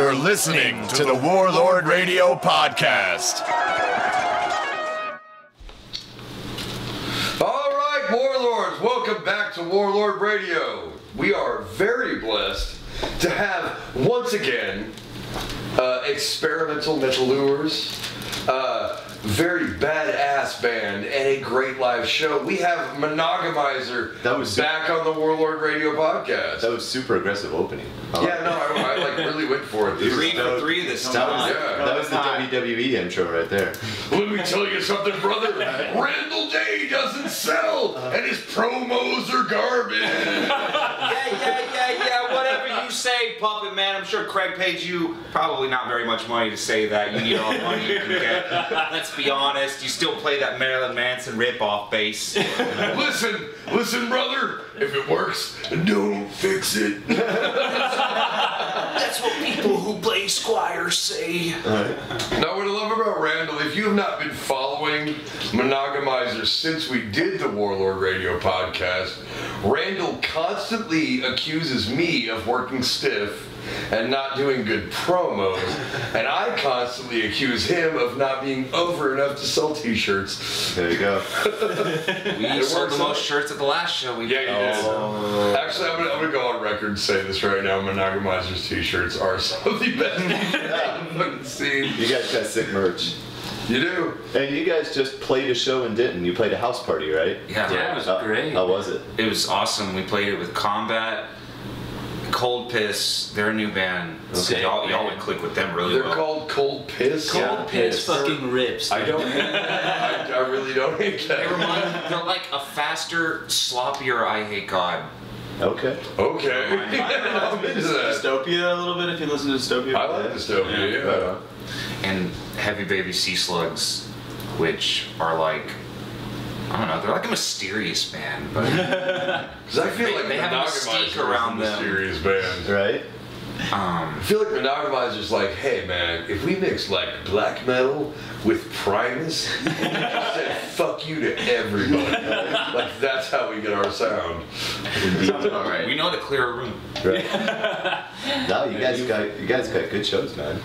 You're listening to the Warlord Radio Podcast. All right, Warlords, welcome back to Warlord Radio. We are very blessed to have, once again, experimental metallures, very badass band, and a great live show. We have Monogamizer back on the Warlord Radio Podcast. That was super aggressive opening. I like really went for it. 3 for 3 this time. That was the WWE intro right there. Let me tell you something, brother. Randall Day doesn't sell, and his promos are garbage. Yeah. Whatever you say, Puppet Man. I'm sure Craig paid you probably not very much money to say that. You need all the money you can get. Let's be honest. You still play that Marilyn Manson rip-off bass. Listen, brother. If it works, don't fix it. That's what people who play Squire say. Now, what I love about Randall, if you have not been following Monogamizer since we did the Warlord Radio Podcast, Randall constantly accuses me of working stiff and not doing good promos, and I constantly accuse him of not being over enough to sell t-shirts. There you go. We sold the most shirts at the last show we did. Actually, I'm gonna go on record and say this right now. Monogamizer's t-shirts are some of the best t-shirts I've fucking seen. You guys got sick merch. You do. And you guys just played a show in Denton. You played a house party, right? Yeah, it was great. How was it? It was awesome. We played it with Combat, Cold Piss. They're a new band. So y'all would click with them really well. They're called Cold Piss? Cold Piss fucking rips. I don't hate that. I really don't hate that. They're like a faster, sloppier I Hate God. Okay. I'm into that. Dystopia a little bit, if you listen to Dystopia. I like Dystopia, yeah. And Heavy Baby Sea Slugs, which are like, I don't know, they're like a mysterious band, but because I feel like they have a mystique around them. Mysterious band, right? I feel like Monogamizer's like, hey man, if we mix like black metal with Primus, and just said fuck you to everybody, like that's how we get our sound. Right. We know how to clear a room. Right. No, you guys got good shows, man.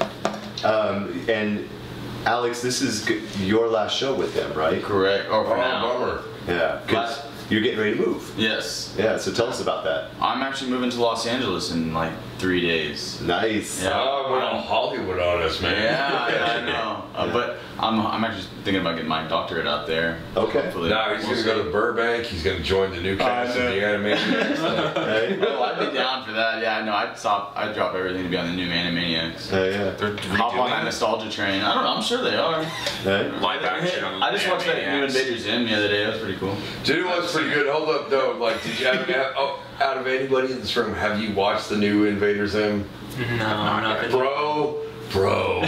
And Alex, this is your last show with them, right? Correct. Oh, for now. Bummer. Yeah, because you're getting ready to move. Yes. Yeah, so tell us about that. I'm actually moving to Los Angeles in like 3 days. Nice. Yeah. Oh, we're all Hollywood on us, man. Yeah, I know. But I'm actually thinking about getting my doctorate out there. Okay. Hopefully. No, he's going to go to Burbank. He's going to join the new cast of the Animaniacs. Right? Oh, I'd be down for that. Yeah, no, I'd drop everything to be on the new Animaniacs. Yeah. They're Hop on that nostalgia train. I don't know. I'm sure they are. Right? live action. I just watched that new Invaders Zim the other day. That was pretty cool. Dude, it was pretty good. Hold up, though. Like, did you out of anybody in this room, have you watched the new Invaders Zim? No, not Bro.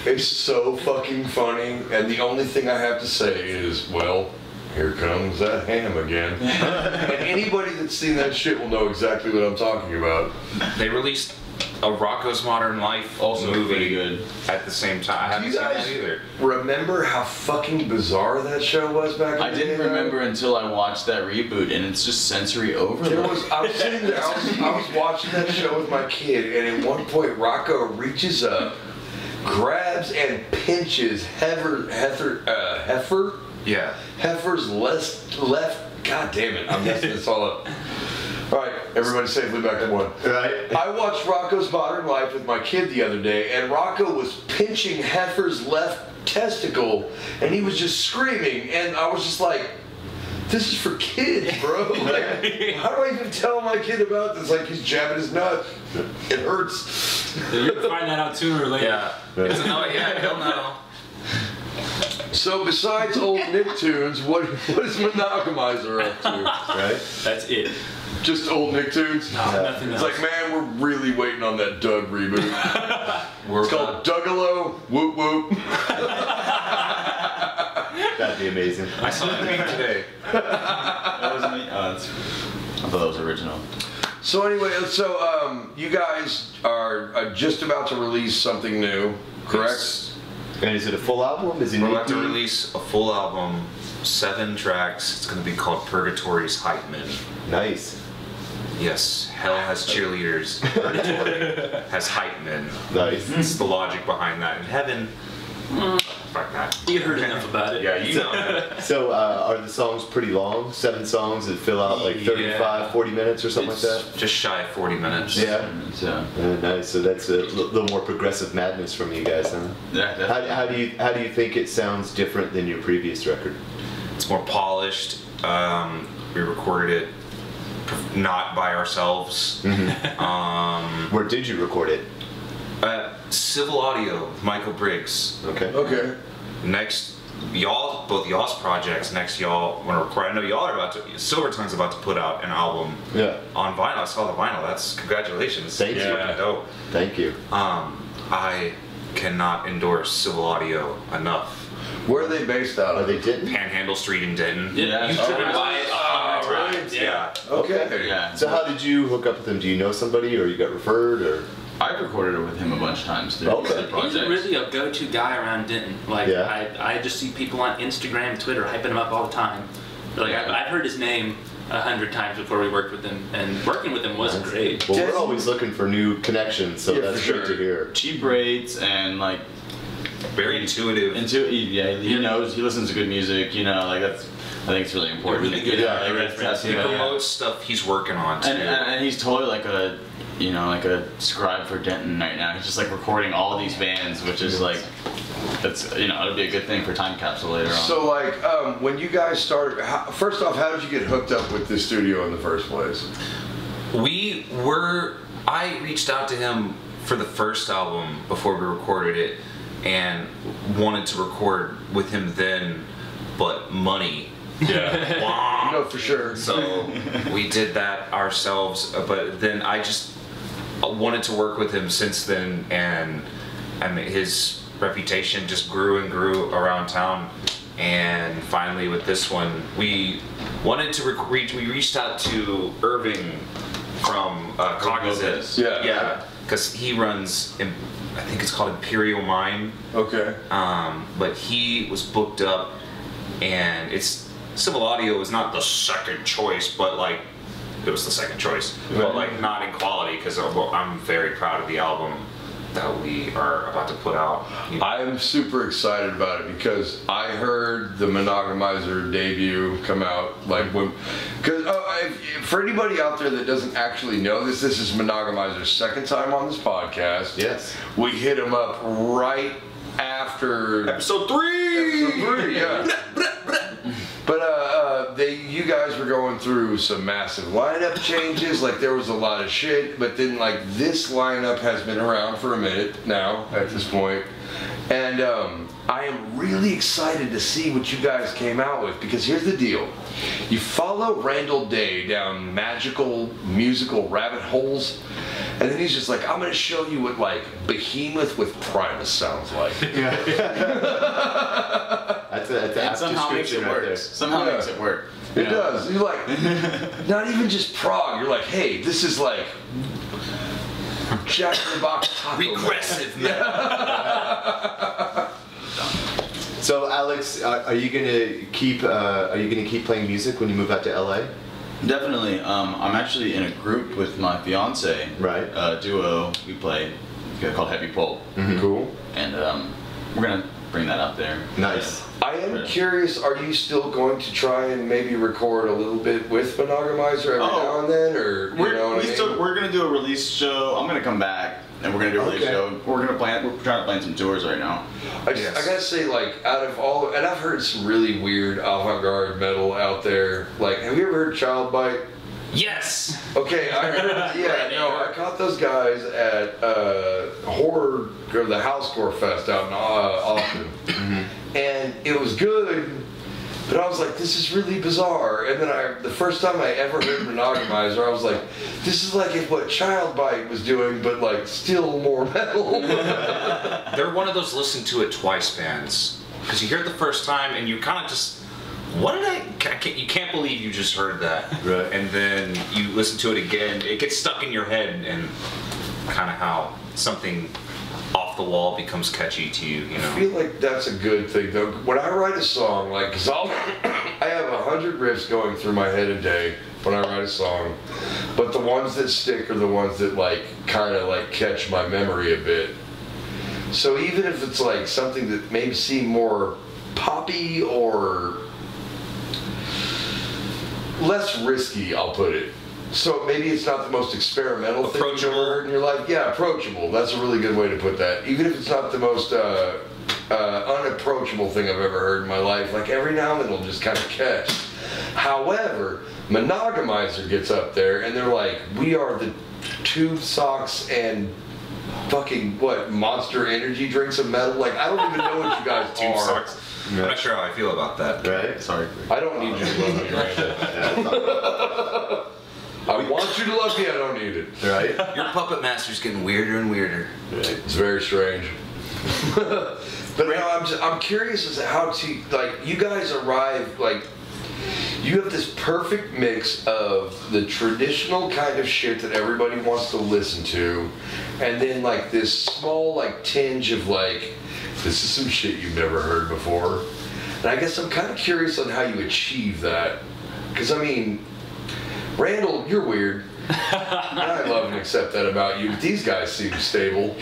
It's so fucking funny, and the only thing I have to say is, well, here comes that ham again. And anybody that's seen that shit will know exactly what I'm talking about. They released a Rocco's Modern Life Also movie pretty good. at the same time. I haven't seen that either. Remember how fucking bizarre that show was back in the day? I didn't remember until I watched that reboot, and it's just sensory overload. I was sitting there, I was watching that show with my kid, and at one point Rocco reaches up, grabs and pinches Heifer's left. God damn it! I'm messing this all up. All right, everybody safely back to one. Right. I watched Rocco's Modern Life with my kid the other day, and Rocco was pinching Heifer's left testicle, and he was just screaming, and I was just like, this is for kids, bro. Like, how do I even tell my kid about this? Like, he's jabbing his nut. It hurts. You'll find that out sooner or later. Yeah. It's he'll know. So besides old Nicktoons, what is Monogamizer up to? Right? That's it. Just old Nicktoons? No, nothing else. It's like, man, we're really waiting on that Doug reboot. It's called Dougalo, whoop whoop. That'd be amazing. I saw that meme today. That was me. I thought that was original. So anyway, you guys are just about to release something new, correct? And is it a full album? Is it We're about to release a full album, 7 tracks. It's going to be called Purgatory's Hype Men. Nice. Yes, hell has cheerleaders, purgatory has hype men. Nice. It's the logic behind that. In heaven, fuck that. You heard enough about it. Yeah, you know. So are the songs pretty long? 7 songs that fill out like 35, 40 minutes or something It's like that? just shy of 40 minutes. Yeah. So, Nice. So that's a little more progressive madness from you guys, huh? yeah, definitely. How do you think it sounds different than your previous record? It's more polished. We recorded it not by ourselves. Where did you record it? Civil Audio with Michael Briggs. Okay. Okay. Next, both y'all's projects. Next, y'all want to record. I know y'all are about to. Silvertongue's about to put out an album. Yeah. On vinyl. I saw the vinyl. That's congratulations. Thank you. Fucking dope. Thank you. I cannot endorse Civil Audio enough. Where are they based out Are of? they Denton? Panhandle Street in Denton. Yeah. You've driven by it Oh, 100 really? times. Yeah. Okay. Yeah. So how did you hook up with them? Do you know somebody, or you got referred, or? I've recorded it with him a bunch of times through Okay. other He's projects. really a go-to guy around Denton. Like, Yeah. I just see people on Instagram, Twitter hyping him up all the time. Like, I've heard his name 100 times before we worked with him, and working with him was great. Well, we're always looking for new connections, so Yeah, that's for great sure. to hear. Cheap rates and like Very intuitive. he knows, he listens to good music, you know, like that's, I think it's really important. Really good, Yeah, yeah, like that's He promotes stuff he's working on too. and he's totally like a, you know, like a scribe for Denton right now. He's just like recording all these bands, which is like, that's, you know, it'll be a good thing for Time Capsule later on. So like, when you guys started, first off, how did you get hooked up with this studio in the first place? I reached out to him for the first album before we recorded it and wanted to record with him then, but money. Yeah. No, for sure. So we did that ourselves, but then I just wanted to work with him since then, and I mean, his reputation just grew and grew around town. And finally, with this one, we wanted to we reached out to Irving from Cognizant. Yeah. Because he runs, I think it's called Imperial Mine. Okay. But he was booked up, and Civil Audio is not the second choice, but like it was the second choice, but like not in quality, because I'm very proud of the album that we are about to put out. I am super excited about it because I heard the Monogamizer debut come out like when, because for anybody out there that doesn't actually know this is Monogamizer's second time on this podcast. Yes. We hit him up right after Episode 3! Episode 3, yeah. But you guys were going through some massive lineup changes. Like there was a lot of shit, but then like this lineup has been around for a minute now at this point, and I am really excited to see what you guys came out with, because here's the deal: you follow Randall Day down magical musical rabbit holes, and then he's just like, I'm gonna show you what like Behemoth with Primus sounds like. That's an apt somehow makes description it right work. there. Somehow Yeah. makes it work. It does. You're like, not even just prog. You're like, hey, this is like Jack in the Box Taco Man. Regressive, man. So, Alex, are you gonna keep playing music when you move out to LA? Definitely. I'm actually in a group with my fiance. Right. Duo. We play called Heavy Pulp, Cool. and we're gonna bring that out there. Nice. I am curious, are you still going to try and maybe record a little bit with Monogamizer every now and then, or you know what I mean? We're gonna do a release show. I'm gonna come back and we're gonna do a release show. We're trying to plan some tours right now. I gotta say, like, out of all, and I've heard some really weird avant-garde metal out there. Like, have you ever heard Child Bite? Yes! Okay, I heard, I caught those guys at Horror, or the Housecore Fest out in Austin. And it was good, but I was like, this is really bizarre. And then the first time I ever heard Monogamizer, I was like, this is like what Child Bite was doing, but like still more metal. They're one of those listen to it twice bands. Because you hear it the first time and you kind of just, you can't believe you just heard that. Right. And then you listen to it again, it gets stuck in your head, and kind of how something off the wall becomes catchy to you, you know? I feel like that's a good thing though. When I write a song, like, cause I have 100 riffs going through my head a day, when I write a song, but the ones that stick are the ones that like kind of like catch my memory a bit. So even if it's like something that maybe seem more poppy or less risky, I'll put it. So maybe it's not the most experimental thing you've ever heard in your life. Yeah, approachable. That's a really good way to put that. Even if it's not the most unapproachable thing I've ever heard in my life, like every now and then it'll just kind of catch. However, Monogamizer gets up there and they're like, we are the tube socks and fucking what, Monster Energy drinks of metal. Like, I don't even know what you guys Tube are. socks. I'm not sure how I feel about that. Right? Sorry. I don't need you to love me, Randall. I want you to love me, I don't need it. Right? Your puppet master's getting weirder and weirder. It's very strange. But no, I'm curious as to how to, like, you guys arrive, like, you have this perfect mix of the traditional kind of shit that everybody wants to listen to, and then like this small like tinge of like, this is some shit you've never heard before. And I guess I'm kind of curious on how you achieve that. Because I mean, Randall, you're weird. And I love and accept that about you, but these guys seem stable.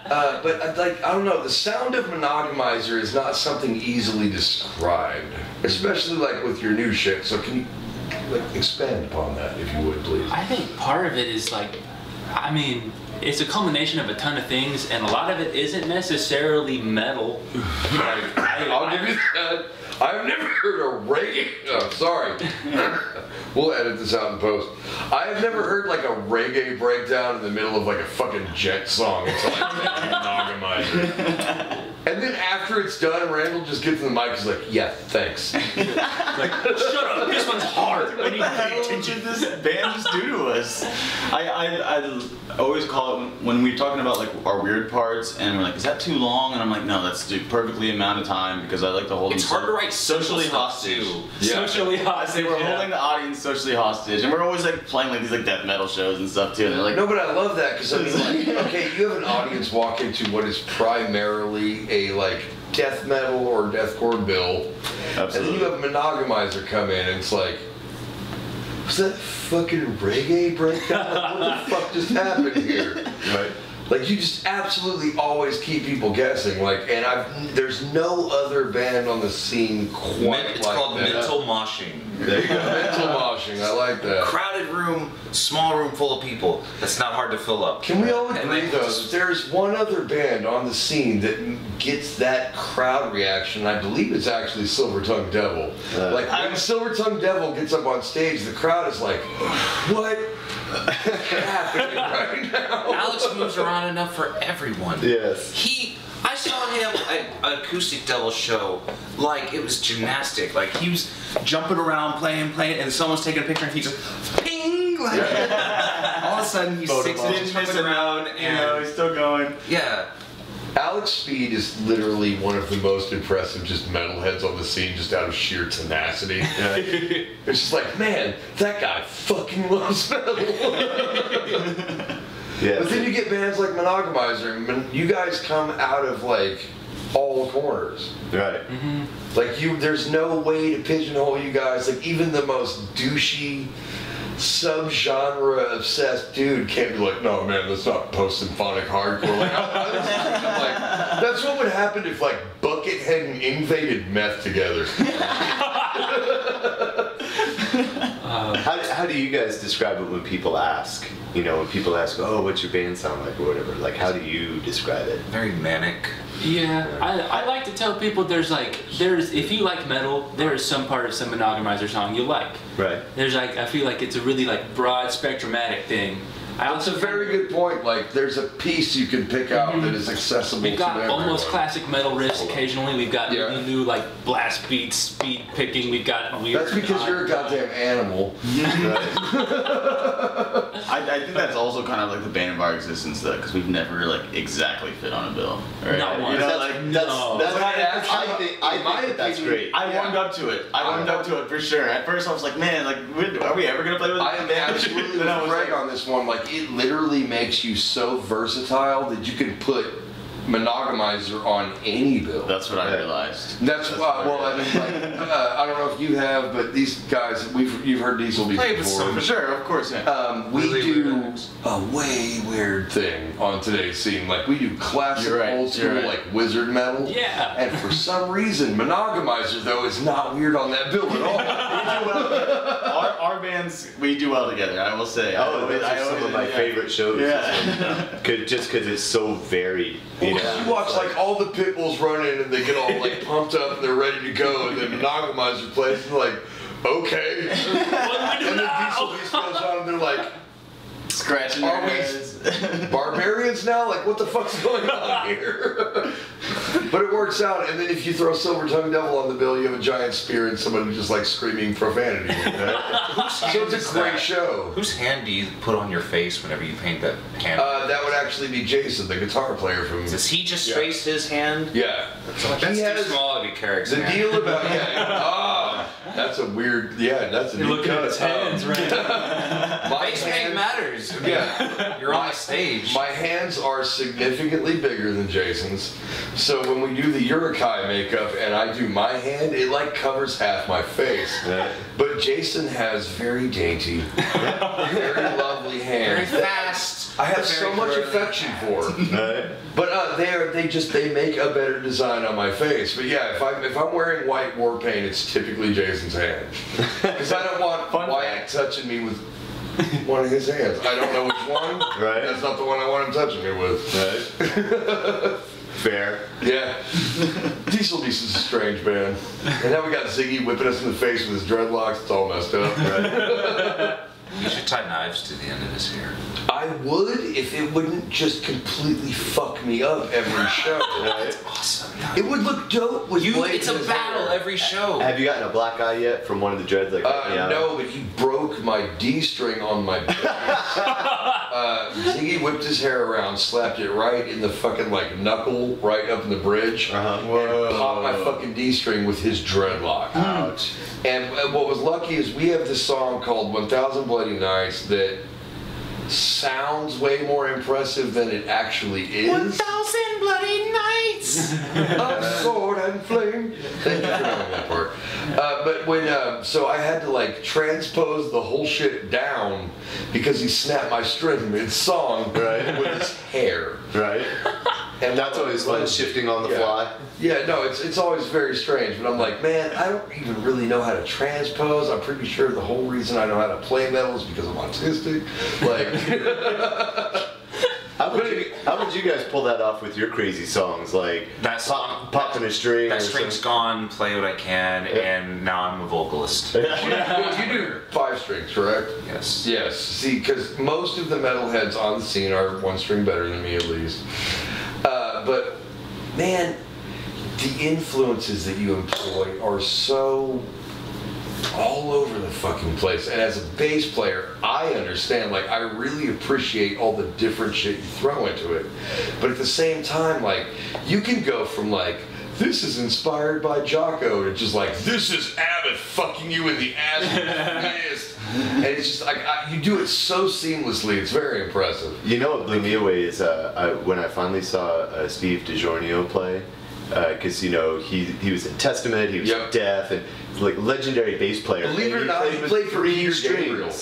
But like, I don't know, the sound of Monogamizer is not something easily described, especially like with your new shit. So can you like expand upon that, if you would, please? I think part of it is like, I mean, it's a culmination of a ton of things, and a lot of it isn't necessarily metal. Like, I'll give you that. I've never heard a reggae. Oh, sorry. We'll edit this out in post. I've never heard like a reggae breakdown in the middle of like a fucking Jet song until I Monogamizer. And then after it's done, Randall just gets in the mic and is like, yeah, thanks. like, shut up, this one's hard. I need to pay attention. What did this band just do to us? I always call it when we're talking about like our weird parts, and we're like, is that too long? And I'm like, no, that's the perfectly amount of time because I like to hold It's them hard to write socially stuff hostage. too. Yeah. Socially I hostage. say we're yeah. holding the audience socially hostage, and we're always like playing like these like death metal shows and stuff too. And they're like, No, but I love that because I mean, like, okay, you have an audience walk into what is primarily a like death metal or deathcore bill, absolutely. and then you have Monogamizer come in, and it's like, was that fucking reggae breakdown? Like, what the fuck just happened here? Right. Like, you just absolutely always keep people guessing. Like, and there's no other band on the scene quite It's like called that. mental moshing. There you go. Mental moshing. I like that. Crowded room, small room full of people. That's not hard to fill up. Can we all And agree, they though, just- that there's one other band on the scene that gets that crowd reaction? I believe it's actually Silver Tongue Devil. Like, when Silver Tongue Devil gets up on stage, the crowd is like, what happening right now? Alex moves around enough for everyone. Yes. I saw him at an Acoustic Devil show like it was gymnastic. Like he was jumping around, playing, and someone's taking a picture and he just ping! Like, all of a sudden he's 6 inches jumping around and he's still going. yeah. Alex Speed is literally one of the most impressive just metalheads on the scene, just out of sheer tenacity. It's just like, man, that guy fucking loves metal. Yeah. But then you get bands like Monogamizer, and you guys come out of like all corners. Right. Like there's no way to pigeonhole you guys. Like even the most douchey, sub-genre obsessed dude can't be like, no man, that's not post-symphonic hardcore. Like, I'm like, that's what would happen if like Buckethead and invaded meth together. How do you guys describe it when people ask? You know, when people ask, oh, what's your band sound like or whatever? Like, how do you describe it? Very manic. Yeah, I like to tell people there's if you like metal, there is some part of some Monogamizer song you like. Right. There's like, I feel like it's a really like broad spectromatic thing. That's a very good point. Like, there's a piece you can pick out that is accessible We've to got everyone. almost classic metal riffs occasionally. We've got Yeah. really new like blast beats, speed picking. We've got weird. That's because you're a goddamn animal. I think that's also kind of like the bane of our existence, though, because we've never like exactly fit on a bill. Right? Not once. You know, That's, like, that's I in my think that's opinion, great. I warmed up to it. I warmed up to it for sure. At first, I was like, man, like, are we ever gonna play with? I am absolutely Then I with was Greg like, on this one. Like, it literally makes you so versatile that you can put Monogamizer on any bill. That's what I realized. That's why. Well, I mean, like, I don't know if you have, but these guys, you've heard Diesel Played with before. some, For sure, of course, yeah. We Really do weird. a way weird thing on today's scene. Like we do classic You're right, old school you're right. like wizard metal. Yeah. And for some reason, Monogamizer though is not weird on that bill at all. Our bands, we do well together, I will say. Oh, those are some of my favorite shows. Yeah. Just because it's so varied. Well, 'cause you watch like all the pit bulls run in and they get all like pumped up and they're ready to go, and then Monogamizer plays and they're like, okay. And then Diesel Beast goes on and they're like, Scratching Are their we- heads. barbarians now? Like, what the fuck's going on here? But it works out, and then if you throw Silver Tongue Devil on the bill, you have a giant spear and somebody just like screaming profanity. So it's a great show. Whose hand do you put on your face whenever you paint that hand? That would actually be Jason, the guitar player from. Does he just Yeah. trace his hand? Yeah. That's He too has- small to be Carrek's The hand. deal about that's a weird. Yeah, that's a You're new looking at cut. his hands, right? My Face make hands, matters. Yeah. You're on a stage. My hands are significantly bigger than Jason's, so when we do the Urukai makeup and I do my hand, it like covers half my face. Yeah. But Jason has very dainty, very lovely Very hands. fast. I have very so much curly. affection for. Right? But they make a better design on my face. But yeah, if I'm wearing white war paint, it's typically Jason's hand, because I don't want Wyatt touching me with one of his hands. I don't know which one. Right. That's not the one I want him touching me with. Right? Fair. Yeah. Diesel Beast is a strange band. And now we got Ziggy whipping us in the face with his dreadlocks. It's all messed up. Right? You should tie knives to the end of his hair. I would if it wouldn't just completely fuck me up every show. Right? Awesome. It would look dope with blades It's in a his battle hair. every show. Have you gotten a black eye yet from one of the dreads? Like, yeah. No, but he broke my D string on my bass. Ziggy whipped his hair around, slapped it right in the fucking like knuckle, right up in the bridge, and popped my fucking D string with his dreadlock. Ouch. And what was lucky is we have this song called 1000 Bloody Nights that sounds way more impressive than it actually is. 1,000 bloody nights. Of sword and flame. Thank you for knowing that part. But when, so I had to like transpose the whole shit down because he snapped my string mid-song Right. with his hair. Right? And That's always fun, shifting on the Yeah. fly. Yeah, no, it's always very strange. But I'm like, man, I don't even really know how to transpose. I'm pretty sure the whole reason I know how to play metal is because I'm autistic. Like, How would you guys pull that off with your crazy songs? Like That song- popping a string. That or string's something? gone, play what I can, and now I'm a vocalist. well, you do 5 strings, correct? Yes. Yes. See, because most of the metalheads on the scene are 1 string better than me, at least. But man, the influences that you employ are so all over the fucking place. And as a bass player, I understand, like, I really appreciate all the different shit you throw into it. But at the same time, like, you can go from, like, this is inspired by Jocko to just like, this is Abbott fucking you in the ass with his fist. And it's just like, you do it so seamlessly, it's very impressive. You know what blew me away is when I finally saw Steve DiGiorno play, because you know he was in Testament, he was Yep. deaf, and like legendary bass player. Believe it And or not, he with played for 3 Peter strings. Gabriel.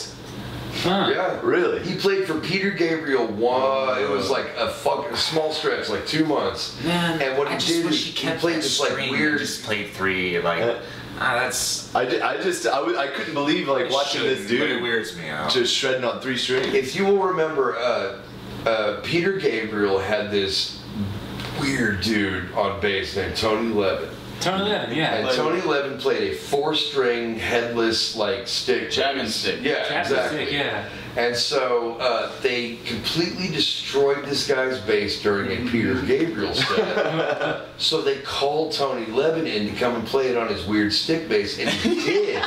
Huh. Yeah. Really? He played for Peter Gabriel. It was like a fucking small stretch, like 2 months. Man, and what he I just did wish is he he kept played that this like string weird. and just played 3. Like, that's. I couldn't believe like it watching this shouldn't, but it dude weirds me out. just shredding on 3 strings. If you will remember, Peter Gabriel had this weird dude on bass named Tony Levin. Tony Levin, yeah. And Tony Levin played a 4-string headless like stick. Chapman stick. Yeah, Chapman exactly. stick, yeah. And so they completely destroyed this guy's bass during a Peter Gabriel set. So they called Tony Levin in to come and play it on his weird stick bass, and he did.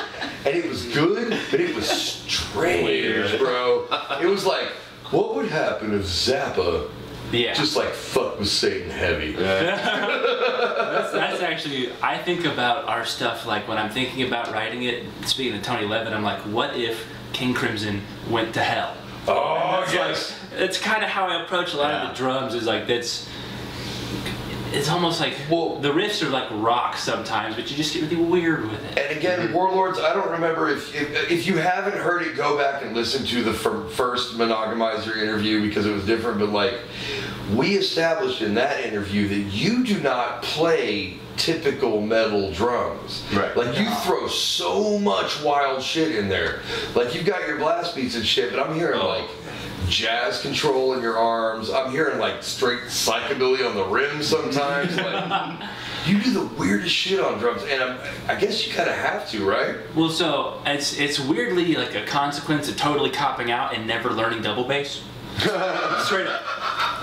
And it was good, but it was strange, bro. It was like, what would happen if Zappa Yeah. just like fuck with Satan heavy? That's actually, I think about our stuff like when I'm thinking about writing it, speaking of Tony Levin, I'm like, what if King Crimson went to hell? Oh, It's yes. like, it's kind of how I approach a lot of the drums, is like, it's almost like the riffs are like rock sometimes, but you just get really weird with it. And again, Warlords, I don't remember if you haven't heard it, go back and listen to the first Monogamizer interview because it was different. But like, we established in that interview that you do not play typical metal drums. Right. Like you throw so much wild shit in there. Like you've got your blast beats and shit, but I'm hearing like jazz control in your arms. I'm hearing like straight psychobilly on the rim sometimes. Like you do the weirdest shit on drums, and I guess you kind of have to, right? Well, so it's weirdly like a consequence of totally copping out and never learning double bass. Straight up.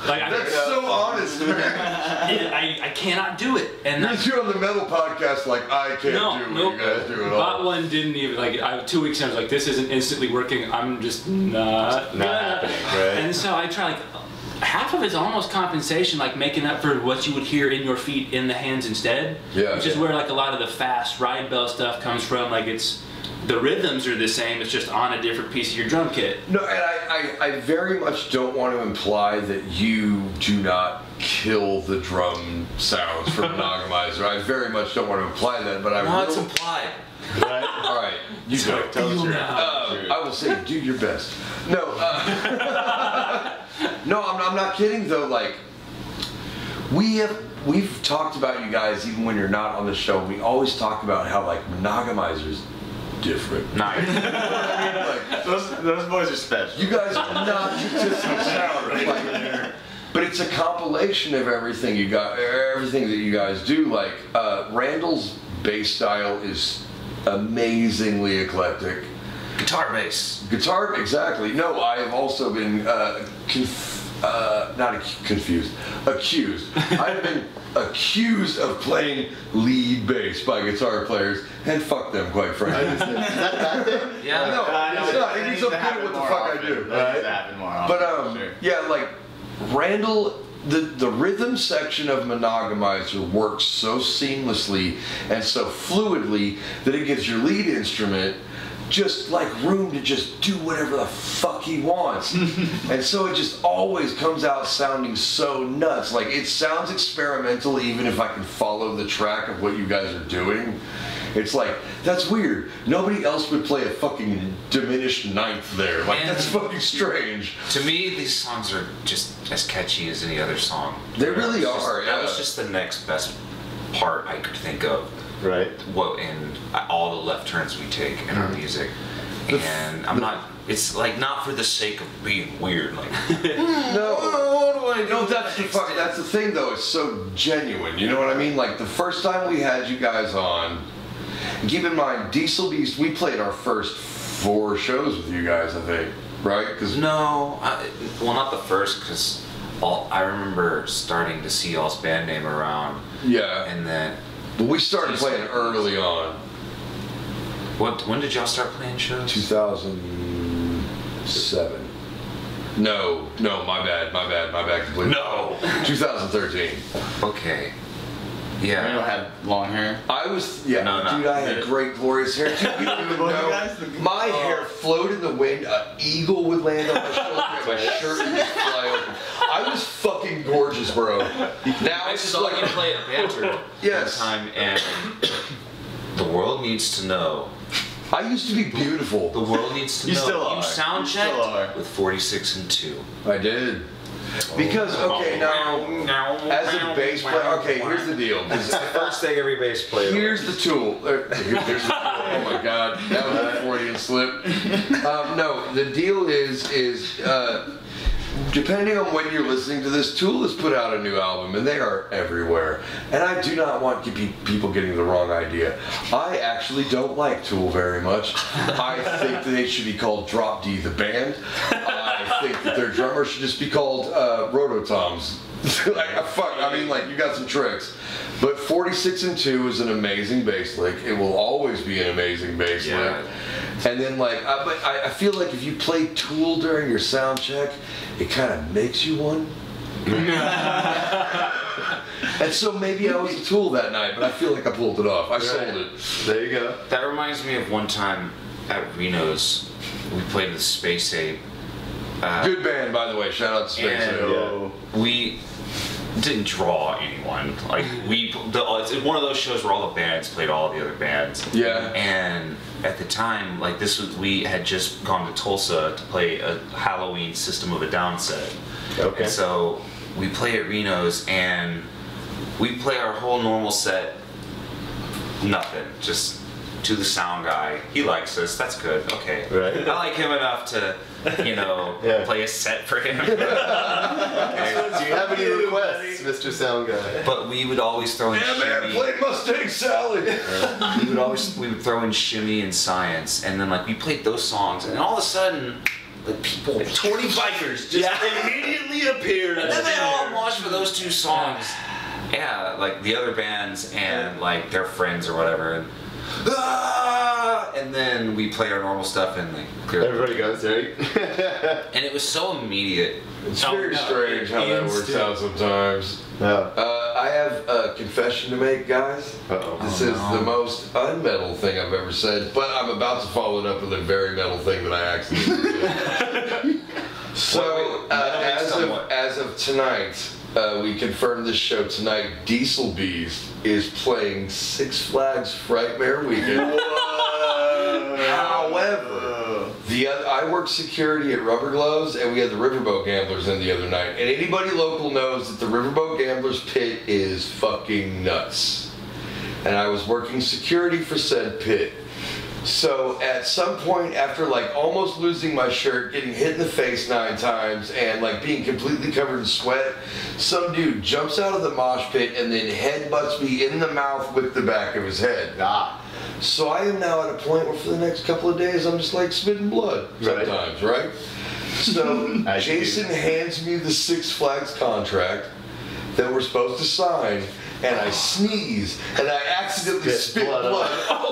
Like That's so honest, man. I cannot do it. And You're on the metal podcast like, I can't do what you guys do at all. Bot one didn't even, like, 2 weeks in, I was like, this isn't instantly working. I'm just not happening, right? And so I try, like, half of it's almost compensation, like making up for what you would hear in your feet in the hands instead. Yeah. Which is where, like, a lot of the fast ride bell stuff comes from. Like, the rhythms are the same, it's just on a different piece of your drum kit. No, and I very much don't want to imply that you do not kill the drum sounds for Monogamizer. I very much don't want to imply that, but I No, will. it's implied. Right? All right, you go. Tell us your I will say, do your best. No, no, I'm not kidding though. Like, we've talked about you guys even when you're not on the show. We always talk about how like Monogamizer's different. Nice. Like, those boys are special. you guys are not just sound, right? Like, but it's a compilation of everything you got, everything that you guys do. Like Randall's bass style is amazingly eclectic. Guitar bass. Guitar, exactly. No, I have also been confused. Accused. I've been accused of playing lead bass by guitar players, and fuck them, quite frankly. Is that bad thing? Yeah. No, it's not. It needs to happen what the fuck I do. But yeah, like Randall, the rhythm section of Monogamizer works so seamlessly and so fluidly that it gives your lead instrument just like room to just do whatever the fuck he wants. And so it just always comes out sounding so nuts. Like it sounds experimental even if I can follow the track of what you guys are doing. It's like, that's weird. Nobody else would play a fucking diminished ninth there. Like, that's fucking strange. To me, these songs are just as catchy as any other song. They really are, That was just the next best part I could think of. Right. What in all the left turns we take in our music. And I'm not, it's like not for the sake of being weird. Like, No, that's the thing though. It's so genuine. You know what I mean? Like the first time we had you guys on, keep in mind, Diesel Beast. We played our first 4 shows with you guys, I think, right? Because well, not the first, because I remember starting to see y'all's band name around. Yeah. And then. But we started playing early on. When did y'all start playing shows? 2007. No, my bad completely. No. 2013. Okay. Randall Yeah. had long hair. I was, No. dude, I had great, glorious hair. Dude, you don't even know. My hair floated in the wind. An eagle would land on my shoulder, and my shirt would just fly open. I was fucking gorgeous, bro. Now I it's just saw like you play at Banter Yes. one time, and the world needs to know. I used to be beautiful. The world needs to You know. still are. You sound You still are. checked with 46 and 2. I did. Because, okay, now, as a bass player, okay, here's the deal. It's the first thing every bass player. Here's the tool. Here's the tool. Oh my God, that was a Freudian slip. No, the deal is depending on when you're listening to this, Tool has put out a new album, and they are everywhere. And I do not want people getting the wrong idea. I actually don't like Tool very much. I think that they should be called Drop D the Band. I think that their drummer should just be called Rototoms. You got some tricks. But 46 and 2 is an amazing bass lick. It will always be an amazing bass lick. And then but I feel like if you play Tool during your sound check, it kind of makes you one. And so maybe I was a Tool that night, but I feel like I pulled it off. I sold it. There you go. That reminds me of one time at Reno's, we played with Space Ape. Good band, by the way. Shout out to Space And Ape. didn't draw anyone. Like it's one of those shows where all the bands played all the other bands. Yeah. And at the time, like we had just gone to Tulsa to play a Halloween System of a Down set. Okay. And so we play at Reno's and we play our whole normal set. Nothing. Just to the sound guy. He likes us. That's good. Okay. Right. I like him enough to, Yeah. play a set for him. Do you have any requests, Mr. Sound Guy? But we would always throw in Yeah, man, shimmy. play Mustang Sally. We would throw in shimmy and science, and then like we played those songs, and then all of a sudden, like people, 20 bikers just immediately appeared. and then they all watched for those two songs. Yeah, like the other bands and like their friends or whatever, and then we play our normal stuff and like clear. Everybody goes, right? And it was so immediate. It's very strange how that works out sometimes. No. I have a confession to make, guys. Uh-oh. This is the most unmetal thing I've ever said, but I'm about to follow it up with a very metal thing that I accidentally did. So, as of tonight, we confirmed this show tonight. Diesel Beast is playing Six Flags Frightmare Weekend. However, I worked security at Rubber Gloves, and we had the Riverboat Gamblers in the other night. And anybody local knows that the Riverboat Gamblers pit is fucking nuts. And I was working security for said pit. So at some point, after like almost losing my shirt, getting hit in the face 9 times, and like being completely covered in sweat, some dude jumps out of the mosh pit and then headbutts me in the mouth with the back of his head. So I am now at a point where for the next couple of days I'm just like spitting blood sometimes, right? So Jason hands me the Six Flags contract that we're supposed to sign, and I sneeze, and I accidentally spit blood all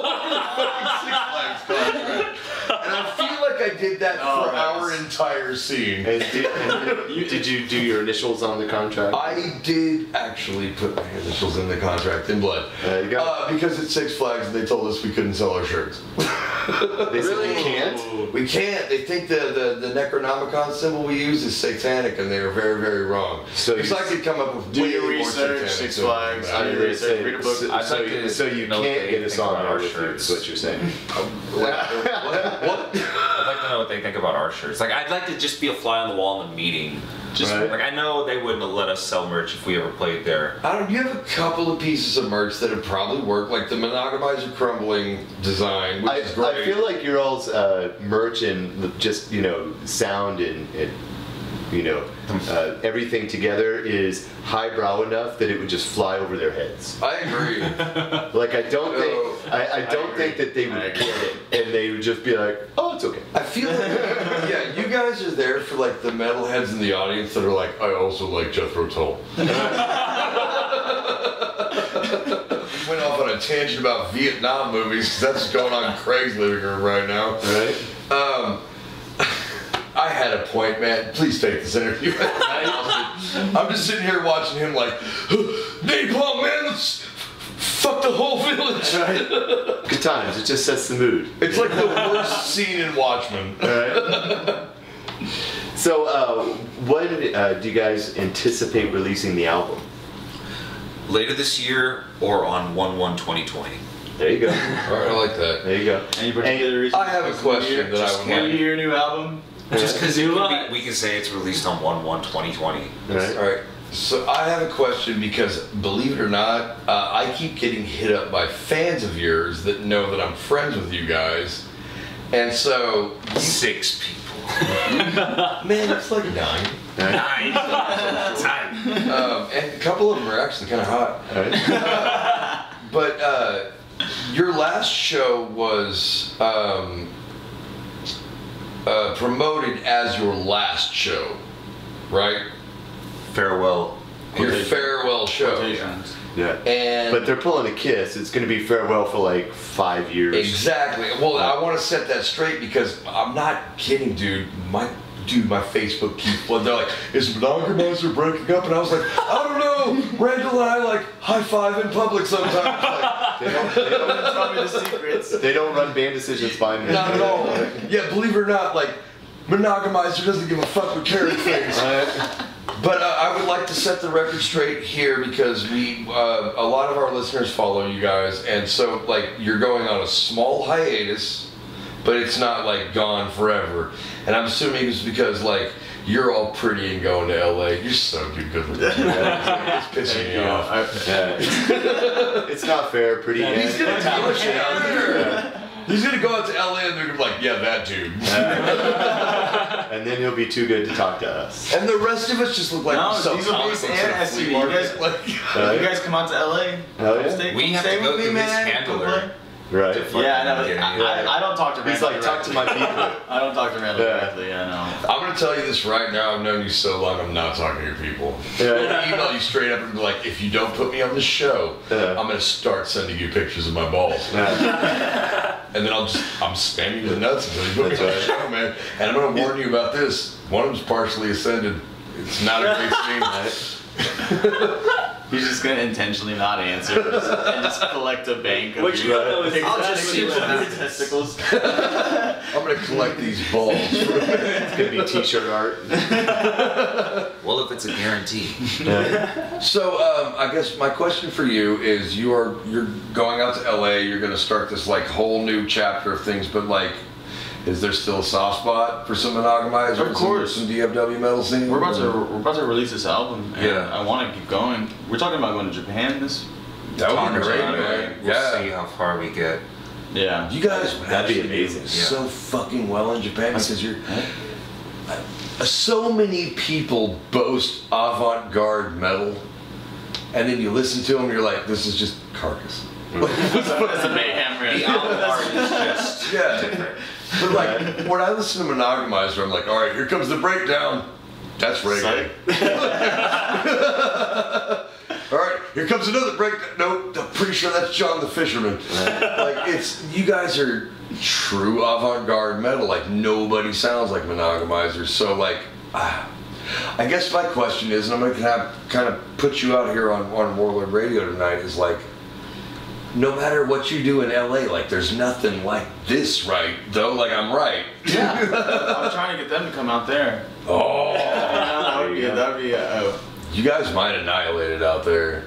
over the fucking Six Flags contract. And I feel like I did that for our entire scene. Did you do your initials on the contract? I did actually put my initials in the contract in blood. There you go. Because it's Six Flags and they told us we couldn't sell our shirts. They said you can't? We can't. They think the Necronomicon symbol we use is satanic, and they are very, very wrong. So because I could come up with Do way your more research, satanic Six Flags. symbols than Do that. your research, read a book. So you can't get a song about out our with you, shirts. is what you're saying. What? I'd like to know what they think about our shirts. Like, I'd like to just be a fly on the wall in a meeting. Just Right. like I know they wouldn't have let us sell merch if we ever played there. You have a couple of pieces of merch that would probably work, like the Monogamizer crumbling design, which is great. I feel like your all's merch and just sound and everything together is highbrow enough that it would just fly over their heads. I agree. Like I don't think that they would get it, and they would just be like, "Oh, it's okay." I feel like, yeah, you guys are there for like the metalheads in the audience that are like, I also like Jethro Tull. Went off on a tangent about Vietnam movies because that's going on in Craig's living room right now. Right? I had a point, man. Please take this interview. I'm just sitting here watching him like, napalm, man, let's fuck the whole village. Right. Good times. It just sets the mood. It's like the worst scene in Watchmen. Right. So, when do you guys anticipate releasing the album? Later this year or on 1/1/2020. There you go. All right, I like that. There you go. Any particular reason? I have a question that I would When like. you hear a new album? Just because we can say it's released on 1/1/2020. Right. All right. So I have a question because, believe it or not, I keep getting hit up by fans of yours that know that I'm friends with you guys, and so 6 people. man, it's like 9. 9. Time. And a couple of them are actually kind of hot. Right. But your last show was promoted as your last show, right? Farewell. Your farewell show. Quotations. Yeah. And But they're pulling a Kiss. It's going to be farewell for like 5 years. exactly. Well, I want to set that straight because I'm not kidding, dude. My Facebook keeps. Well, they're like, "Is Monogamizer breaking up?" And I was like, "I don't know." Randall and I like high five in public sometimes. Like, They don't Tell me the secrets. They don't run band decisions by me. not at all. Yeah, believe it or not, like Monogamizer doesn't give a fuck what Carrek thinks. But I would like to set the record straight here because a lot of our listeners follow you guys, and so like you're going on a small hiatus, but it's not like gone forever. And I'm assuming it's because like you're all pretty and going to LA. You're so good looking. It's pissing me off. It's not fair, pretty. He's gonna tell us out here. He's gonna go out to LA and they're gonna be like, yeah, that dude. And then he'll be too good to talk to us. And the rest of us just look like some comics and at a flea SUV. market. You guys come out to LA? Hell yeah. We have to go through his handler. Right. Yeah, no, I don't talk to Randall. He's like, talk to my people. I don't talk to Randall directly, I know. I'm gonna tell you this right now. I've known you so long. I'm not talking to your people. Yeah. I'm gonna email you straight up and be like, if you don't put me on the show, Yeah. I'm gonna start sending you pictures of my balls. Yeah. And then I'm spamming you the nuts until you put me on the show, man. And I'm gonna warn you about this. One of them's partially ascended. It's not a great scene. He's just gonna intentionally not answer and just collect a bank of What you don't know is I'll I'll just just see see what what happens. Testicles. I'm gonna collect these balls. It's gonna be t-shirt art. Well, if it's a guarantee. So I guess my question for you is you're going out to LA, you're gonna start this like whole new chapter of things, but like is there still a soft spot for some Monogamizers? Of course. Some DFW metal scene? We're about to release this album, and Yeah. I want to keep going. We're talking about going to Japan this. That would Talking be great, about it. man. We'll Yeah. see how far we get. Yeah. You guys would That'd be actually amazing. do so fucking well in Japan because you're. So many people boast avant-garde metal, and then you listen to them, you're like, this is just Carcass. That's a mayhem, The album art is just Yeah. different. But like, when I listen to Monogamizer, I'm like, all right, here comes the breakdown. That's reggae. All right, here comes another breakdown. Nope, I'm pretty sure that's John the Fisherman. Like, you guys are true avant-garde metal. Like, nobody sounds like Monogamizers. So like, I guess my question is, and I'm gonna kind of put you out here on Warlord Radio tonight, is like, no matter what you do in LA, like there's nothing like this, right? Though, like I'm right. Yeah. I'm trying to get them to come out there. Oh, That would be you guys might annihilate it out there.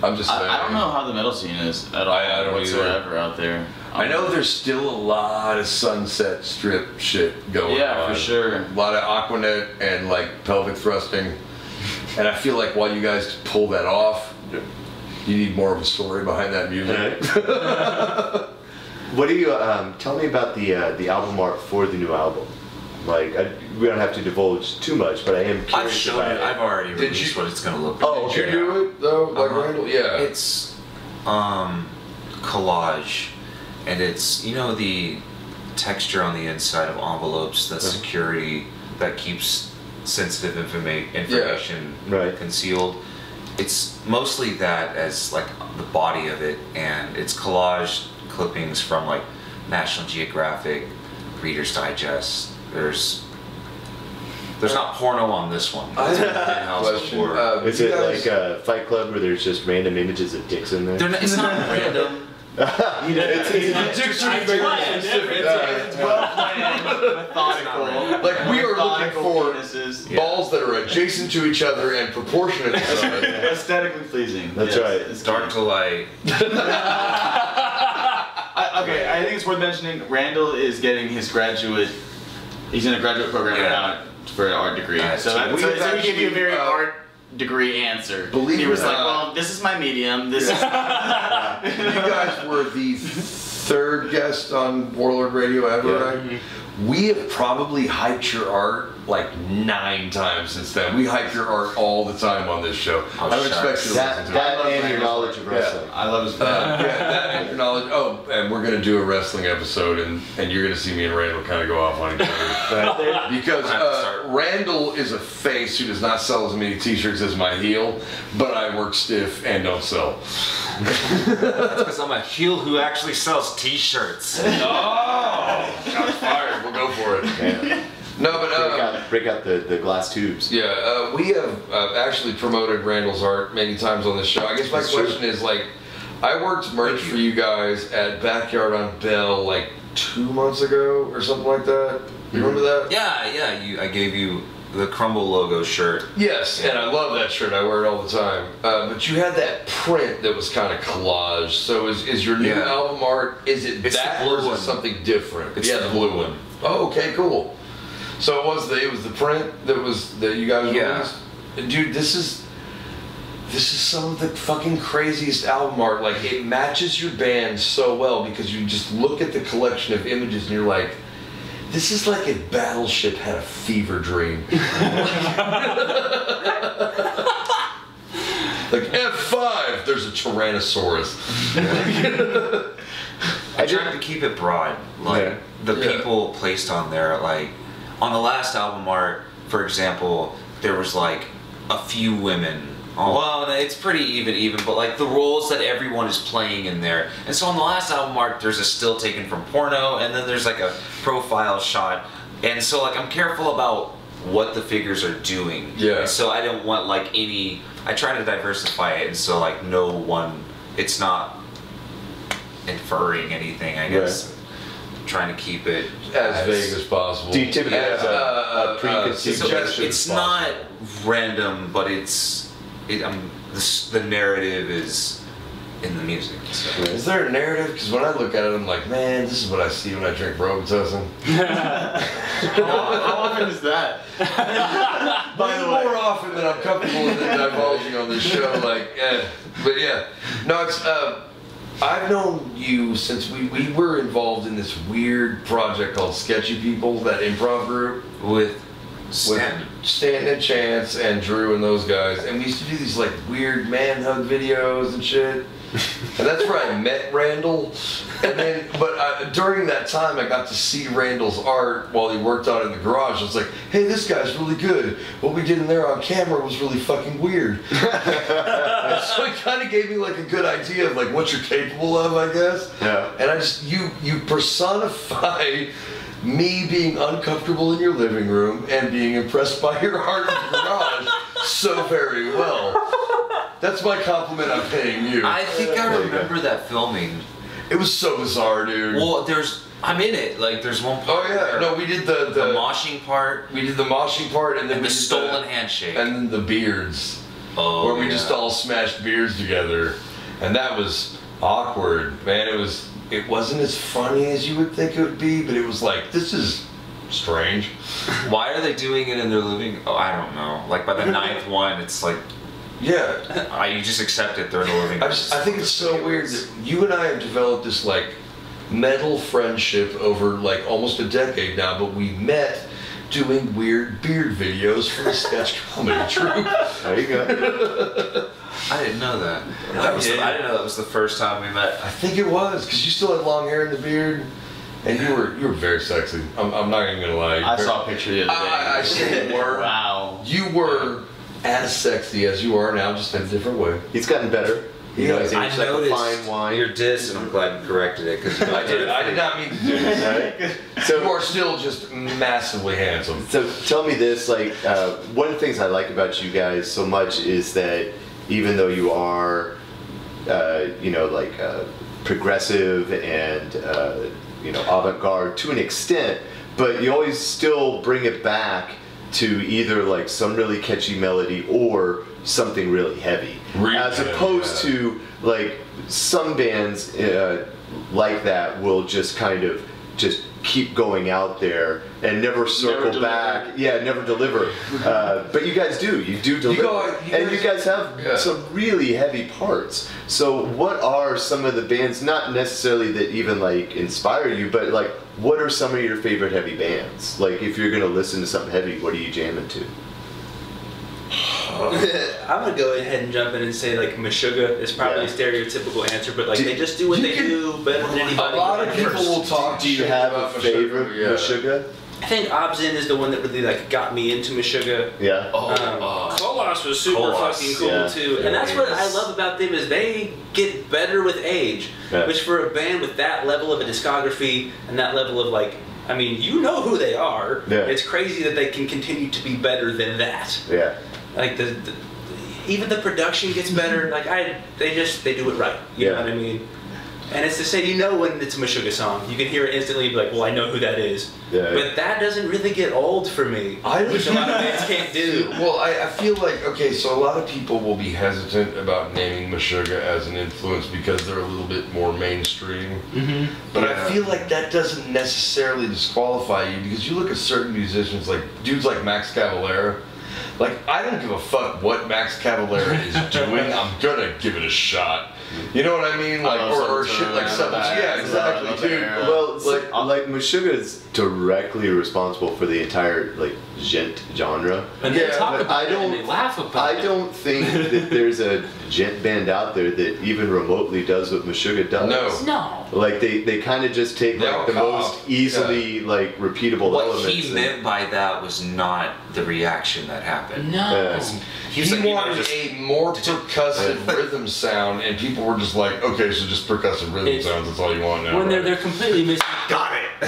I'm just saying. I don't know how the metal scene is at all I don't whatsoever out there. I know there's still a lot of Sunset Strip shit going on. Yeah, for sure. A lot of Aquanet and like pelvic thrusting. And I feel like while you guys pull that off, you need more of a story behind that music. What do you tell me about the album art for the new album? Like, we don't have to divulge too much, but I am curious. I've shown about it. I've already Did released you- what it's gonna look like. Oh, Did you okay. do it though, like Randall? Yeah. It's collage, and it's, you know, the texture on the inside of envelopes, the security that keeps sensitive information Right. concealed. It's mostly that as like the body of it, and it's collage clippings from like National Geographic, Reader's Digest. There's not porno on this one. That's been in-house Question. before. Is You it guys- like a Fight Club where there's just random images of dicks in there? It's not random. Dicks are very specific. Well planned, methodical. Like we are looking for penises. balls that are adjacent to each other and proportionate to each other. Aesthetically pleasing. That's Yes, right. it's Dark to light. Okay, I think it's worth mentioning. Randall is getting his graduate. He's in a graduate program right now for an art degree. So we've he gave you a very actually, art degree answer. believe he it was or like, not- "Well, this is my medium. This is." You guys were the third guest on Warlord Radio ever, right? We have probably hyped your art like 9 times since then. We hype your art all the time on this show. Oh, I would expect shucks. you to listen to That it. and your knowledge of wrestling. I love his. Yeah, that and your knowledge. Oh, and we're gonna do a wrestling episode, and you're gonna see me and Randall kind of go off on each other because I have to start. Randall is a face who does not sell as many T-shirts as my heel, but I work stiff and don't sell. Because I'm a heel who actually sells T-shirts. Oh, shots fired. We'll go for it. Yeah. No, but Break out the glass tubes. yeah, we have actually promoted Randall's art many times on this show. I guess my That's true. question is like, I worked merch for you guys at Backyard on Bell like 2 months ago or something like that. You remember that? Yeah. I gave you the Crumble logo shirt. Yes, and I love that shirt. I wear it all the time. But you had that print that was kind of collage. So is your new album art? Is it that or is it something different? It's the blue one. Oh, okay, cool. So it was the print that you guys released. Dude, this is some of the fucking craziest album art. Like, it matches your band so well because you just look at the collection of images and you're like, this is like if Battleship had a fever dream. Like F5, there's a Tyrannosaurus. I tried to keep it broad. Like, the people placed on there, like, on the last album art, for example, there was like a few women. Well, it's pretty even, but like the roles that everyone is playing in there. And so on the last album art, there's a still taken from porno, and then there's like a profile shot. And so like I'm careful about what the figures are doing. Yeah. And so I don't want like I try to diversify it, and so like no one, it's not inferring anything, I guess. Trying to keep it as vague as possible. Do you typically have a preconceived suggestion? It's not random, but the narrative is in the music. So. Is there a narrative? Because when I look at it, I'm like, man, this is what I see when I drink Robitussin. How often is that? By the way, more often than I'm comfortable with divulging on this show. Like, but yeah, no, it's. I've known you since we were involved in this weird project called Sketchy People, that improv group with Stanton and Chance and Drew and those guys, and we used to do these like weird man hug videos and shit. And that's where I met Randall. And then, but during that time, I got to see Randall's art while he worked on it in the garage. I was like, hey, this guy's really good. What we did in there on camera was really fucking weird. And so it kind of gave me like a good idea of like what you're capable of, I guess. Yeah. And I just, you personify me being uncomfortable in your living room and being impressed by your art in the garage so very well. That's my compliment I'm paying you. I think I remember that filming. It was so bizarre, dude. Well, I'm in it. Like, there's one part. Oh yeah, no, we did the moshing part. We did the moshing part, and then and we the did stolen handshake, and then the beards. Oh, where we just all smashed beards together, and that was awkward, man. It wasn't as funny as you would think it would be, but it was like, this is strange. Why are they doing it in their living? Oh, I don't know. Like by the 9th one, it's like. Yeah. You just accept it, they're in the living room. I think it's so weird that you and I have developed this like metal friendship over like almost a decade now, but we met doing weird beard videos for the sketch comedy troupe. There you go. I didn't know that. I didn't know that was the first time we met. I think it was, because you still had long hair in the beard. And you were very sexy. I'm not even gonna lie. I saw a picture the other day. I say you were. Wow. You were as sexy as you are now, just in a different way. He's gotten better. You know, he's I aged like a noticed fine wine. your diss, and I'm glad you corrected it because I did not mean to do this. So you are still just massively handsome. So tell me this, like, one of the things I like about you guys so much is that even though you are, you know, like progressive and you know, avant-garde to an extent, but you always still bring it back to either like some really catchy melody or something really heavy, as opposed to like some bands like that will just kind of just keep going out there and never circle back. Yeah, never deliver. But you guys do. You do deliver. And you guys have some really heavy parts. So what are some of the bands, not necessarily that even like inspire you, but like what are some of your favorite heavy bands? Like if you're going to listen to something heavy, what are you jamming to? I'm gonna go ahead and jump in and say like Meshuggah is probably a stereotypical answer, but like they just do what they do better than anybody. A lot of people will talk. Do you have a favorite Meshuggah? I think Obzin is the one that really like got me into Meshuggah. Yeah. Kolos was super fucking cool too, and that's what I love about them is they get better with age. Yeah. Which for a band with that level of a discography and that level of like, I mean, you know who they are. Yeah. It's crazy that they can continue to be better than that. Yeah. Like even the production gets better. Like they do it right. You know what I mean? And it's to say, you know when it's a Meshuggah song. You can hear it instantly, be like, well, I know who that is. Yeah. But that doesn't really get old for me, which a lot of bands can't do. Well, I feel like, okay, so a lot of people will be hesitant about naming Meshuggah as an influence because they're a little bit more mainstream. But I feel like that doesn't necessarily disqualify you, because you look at certain musicians, like dudes like Max Cavalera. Like, I don't give a fuck what Max Cavalera is doing. I'm gonna give it a shot. You know what I mean? Like, or shit like Sepultura. Yeah, exactly, dude. Well, like Meshuggah is directly responsible for the entire like gent genre. And they talk about it and they laugh about it. I don't think that there's a gent band out there that even remotely does what Meshuggah does. No. Like they kind of just take like the most easily like repeatable elements. What he meant by that was not the reaction that happened. No. He wanted a more percussive rhythm sound, and people were just like, okay, so just percussive rhythm sounds, that's all you want now. When they're completely missing. Got it!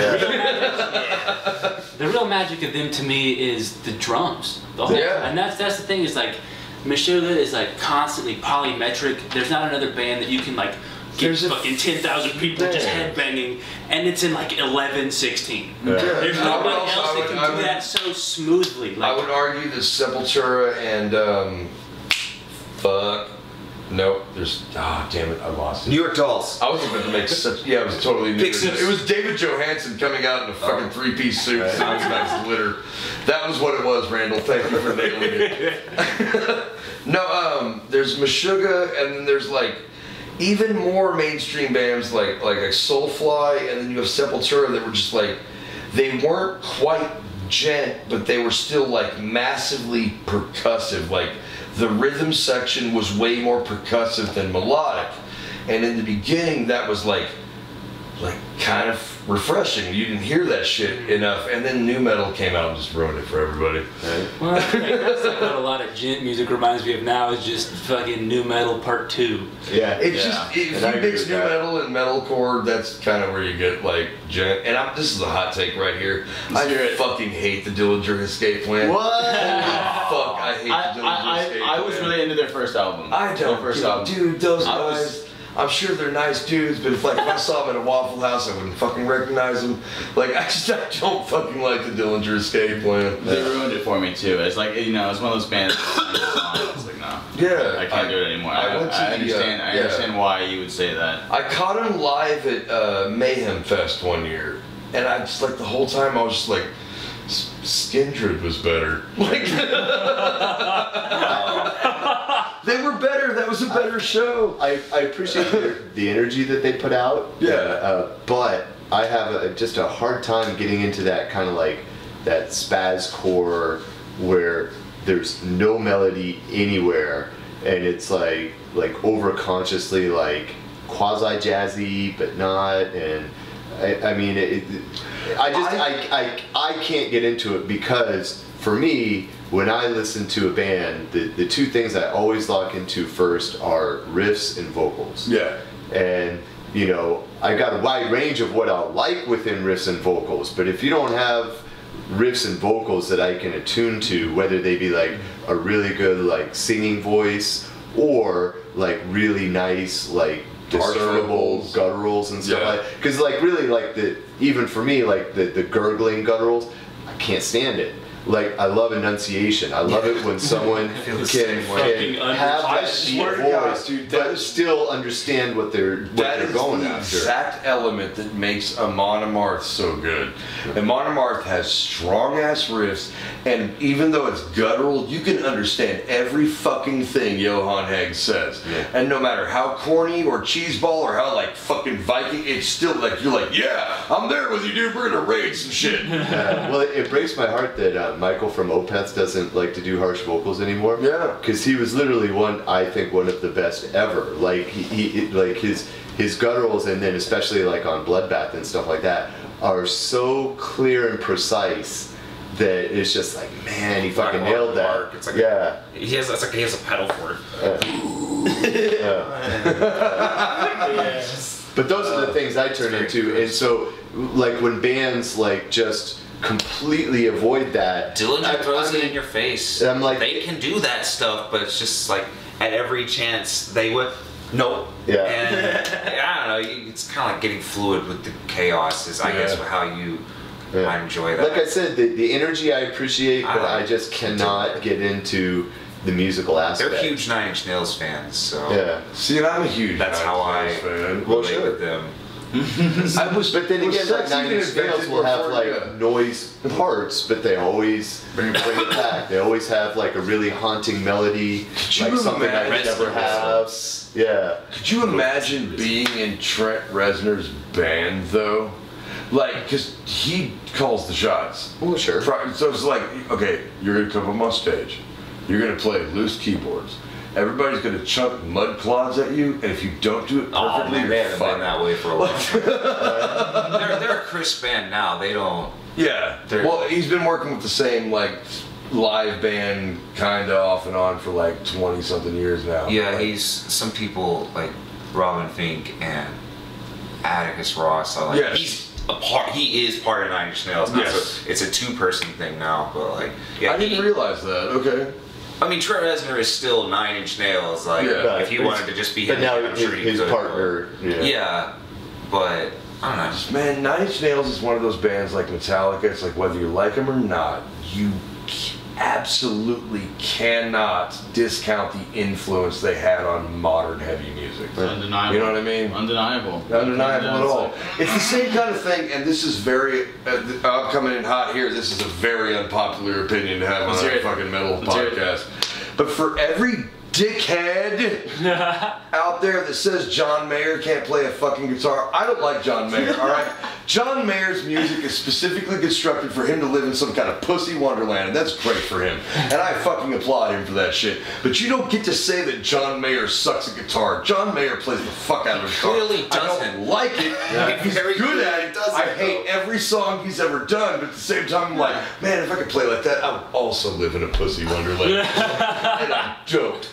The real magic of them to me is the drums. The whole, and that's the thing, is like, Meshuggah is like constantly polymetric. There's not another band that you can like get fucking 10,000 people just headbanging, and it's in like 11/16. There's nobody else that can do that so smoothly. Like, I would argue that Sepultura and nope, there's damn it, I lost it. New York Dolls. I was about to make such it was totally new. It was David Johansen coming out in a fucking three-piece suit. Sounds nice litter. That was what it was, Randall. Thank you for nailing it. No, there's Meshuggah, and then there's like even more mainstream bands like Soulfly, and then you have Sepultura that were just like, they weren't quite gent, but they were still like massively percussive. Like the rhythm section was way more percussive than melodic, and in the beginning that was like kind of refreshing. You didn't hear that shit enough, and then nu metal came out and just ruined it for everybody. well, that's like what a lot of gent music reminds me of now, is just fucking nu metal part 2. Yeah, it's just, if you mix nu metal and metalcore, that's kind of where you get like gent. And this is a hot take right here. I fucking hate the Dillinger Escape Plan. What? Fuck, I hate the Dillinger Escape Plan. I was really into their first album. I don't, dude, those guys. I'm sure they're nice dudes, but if I saw them at a Waffle House, I wouldn't fucking recognize them. Like, I don't fucking like the Dillinger Escape Plan. They ruined it for me too. It's like, you know, it's one of those bands. It's like, no. Yeah. I can't do it anymore. I understand why you would say that. I caught them live at Mayhem Fest one year, and I just like the whole time I was just like, Skindred was better. Like, they were better. That was a better show. I appreciate the energy that they put out. Yeah. But I have just a hard time getting into that kind of like that spaz core where there's no melody anywhere, and it's like over-consciously like quasi-jazzy but not, and I mean I can't get into it, because for me, when I listen to a band, the two things I always lock into first are riffs and vocals. Yeah. And you know, I got a wide range of what I'll like within riffs and vocals, but if you don't have riffs and vocals that I can attune to, whether they be like a really good like singing voice or like really nice like discernible gutturals and stuff like that, because like really like even for me like the gurgling gutturals, I can't stand it. Like, I love enunciation. I love it when someone can have that deep voice, but still understand what they're going after. That is the exact element that makes a Monomarth so good. And Monomarth has strong-ass riffs, and even though it's guttural, you can understand every fucking thing Johan Hegg says. Yeah. And no matter how corny or cheeseball or how, like, fucking Viking, it's still, like, you're like, yeah, I'm there with you, dude, we're gonna raid some shit. Well, it breaks my heart that Michael from Opeth doesn't like to do harsh vocals anymore. Yeah, because he was literally one of the best ever. Like he like his gutturals, and then especially like on Bloodbath and stuff like that, are so clear and precise that it's just like, man, he fucking nailed that. It's like he has a pedal for it. But those are the things I turn into, and so like when bands like just completely avoid that. Dillinger throws it in your face. I'm like, they can do that stuff, but it's just like at every chance they would. Nope. Yeah. And I don't know. It's kind of like getting fluid with the chaos. Is I guess how you. Yeah. I enjoy that. Like I said, the energy I appreciate, but I just cannot get into the musical aspect. They're huge Nine Inch Nails fans, so Yeah. See, and I'm a huge. that's how I fan. Well, relate sure. with them. But then again, like Nine Inch Nails will have like noise parts, but they always bring it back. They always have like a really haunting melody, like something I would never have. Yeah. Could you imagine being in Trent Reznor's band though? Like, because he calls the shots. Well, sure. So it's like, okay, you're going to come up on stage. You're going to play loose keyboards. Everybody's going to chunk mud clods at you, and if you don't do it perfectly, they you're haven't fucked. been that way for a while. They're a crisp band now. They don't. Yeah. Well, he's been working with the same, like, live band kind of off and on for like 20-something years now. Yeah, like, some people like Robin Fink and Atticus Ross. Are like, Yes. He is part of Nine Inch Nails. Yes. It's a two-person thing now, but like, yeah, I didn't realize that. Okay. I mean, Trent Reznor is still Nine Inch Nails. Like, Yeah. if he wanted to just be But him, now I'm sure he his could, partner. but- yeah, but I don't know. Man, Nine Inch Nails is one of those bands like Metallica. It's like whether you like them or not, you absolutely cannot discount the influence they had on modern heavy music. Undeniable. You know what I mean? Undeniable. Undeniable Yeah, at it's all. like- It's the same kind of thing, and this is very. I'm coming in hot here. This is a very unpopular opinion to have on Let's a hear it. fucking metal Let's hear it. podcast. But for every dickhead out there that says John Mayer can't play a fucking guitar, I don't like John Mayer, alright? John Mayer's music is specifically constructed for him to live in some kind of pussy wonderland, and that's great for him. And I fucking applaud him for that shit. But you don't get to say that John Mayer sucks at guitar. John Mayer plays the fuck out of guitar. Clearly I doesn't. don't like it. He's Very good at clearly it. doesn't, I hate every song he's ever done, but at the same time I'm like, man, if I could play like that, I would also live in a pussy wonderland. And I don't.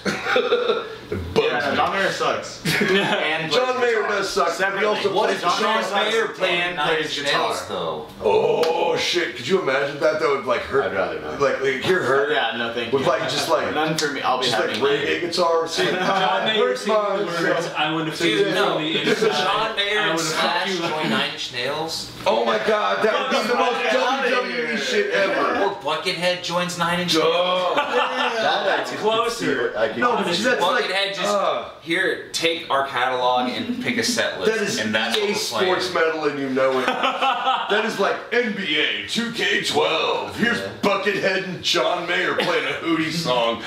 It bugs Yeah, me. John Mayer sucks. And John plays Mayer guitar. does suck. But he also What plays if the John songs. Mayer Mayer sucks playing and Nine plays Inch guitar? Nails though. Oh shit! Could you imagine that? That would like hurt. I'd rather not. Like hear her. Yeah, no thank With you. like just like None for me. I'll be just happy. like reggae guitar. See, John Mayer hurts singing my the words, I want to feel Dude, you no. from the inside. John Mayer I and wanna fuck Slash you like- join Nine Inch Nails, Oh my god, that would be the most Get out of WWE here. shit ever. or Buckethead joins Nine Inch Nails. Oh. That I could closer. see- I could No, but see that's like Buckethead just here, take our catalog and pick a set list, that is and that's EA what we're sports playing. metal, and you know it. That is like NBA 2K12. Here's Buckethead and John Mayer playing a Hootie song.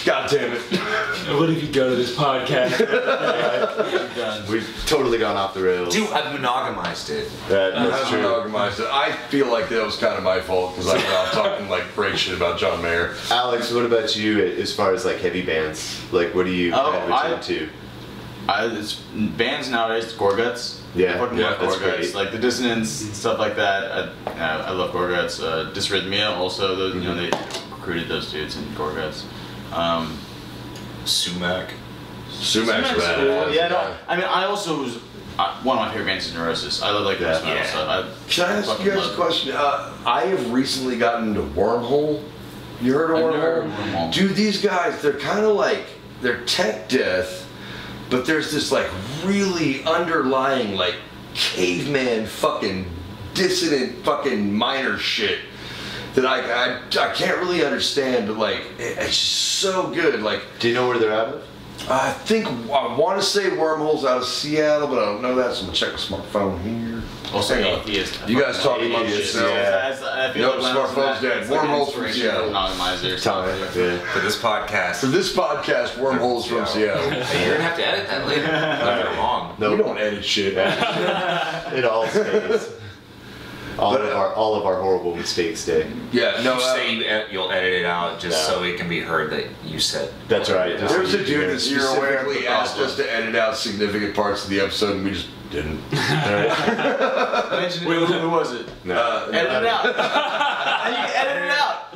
God damn it. What if you go to this podcast? We've totally gone off the rails. Dude, I've monogamized it. That's That's true. monogamized. I feel like that was kind of my fault because I'm talking like great shit about John Mayer. Alex, what about you as far as like heavy bands? Like, what do you kind of attune to? It's bands nowadays, Gorguts. Yeah, I fucking yeah, love that's Gorguts. great. Like the Dissonance, stuff like that. I love Gorguts. Dysrhythmia also. Those, you know, they recruited those dudes in Gorguts. Sumac. Sumac's Cool. bad. Yeah, no. I mean, I also was one of my favorite bands is Neurosis. I love like those metal Yeah. stuff. Can I ask fucking you guys a love- question? I have recently gotten into Wormhole. You heard of I've Wormhole? never heard of Wormhole. Dude, these guys, they're kind of like, they're tech death, but there's this like really underlying like caveman fucking dissonant fucking minor shit that I can't really understand, but like it's just so good. Like Do you know where they're out of? I want to say Wormhole's out of Seattle, but I don't know that, so I'm gonna check my smartphone here. Also, Hang on. Atheist. You guys talking about Atheist, yourself? yeah. I feel No, like when I was in smartphone's that, dead. it's like an Wormholes from inspiration Seattle. for Monogamizer. Time. Yeah. For this podcast. For this podcast, Wormholes from Seattle. Hey, you're gonna have to edit that later. Those are long. We Nope. don't edit shit. It all stays. All of our horrible mistakes stay. Yeah, no. You say you'll edit it out just Yeah. so it can be heard that you said. That's right. There was a dude that You're aware of the specifically asked us to edit out significant parts of the episode, and we just didn't. Wait, who was it? No. Edit it out. You can edit it out.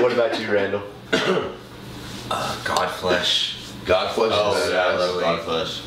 What about you, Randall? Godflesh. Godflesh Oh, is yeah, I badass. love Godflesh.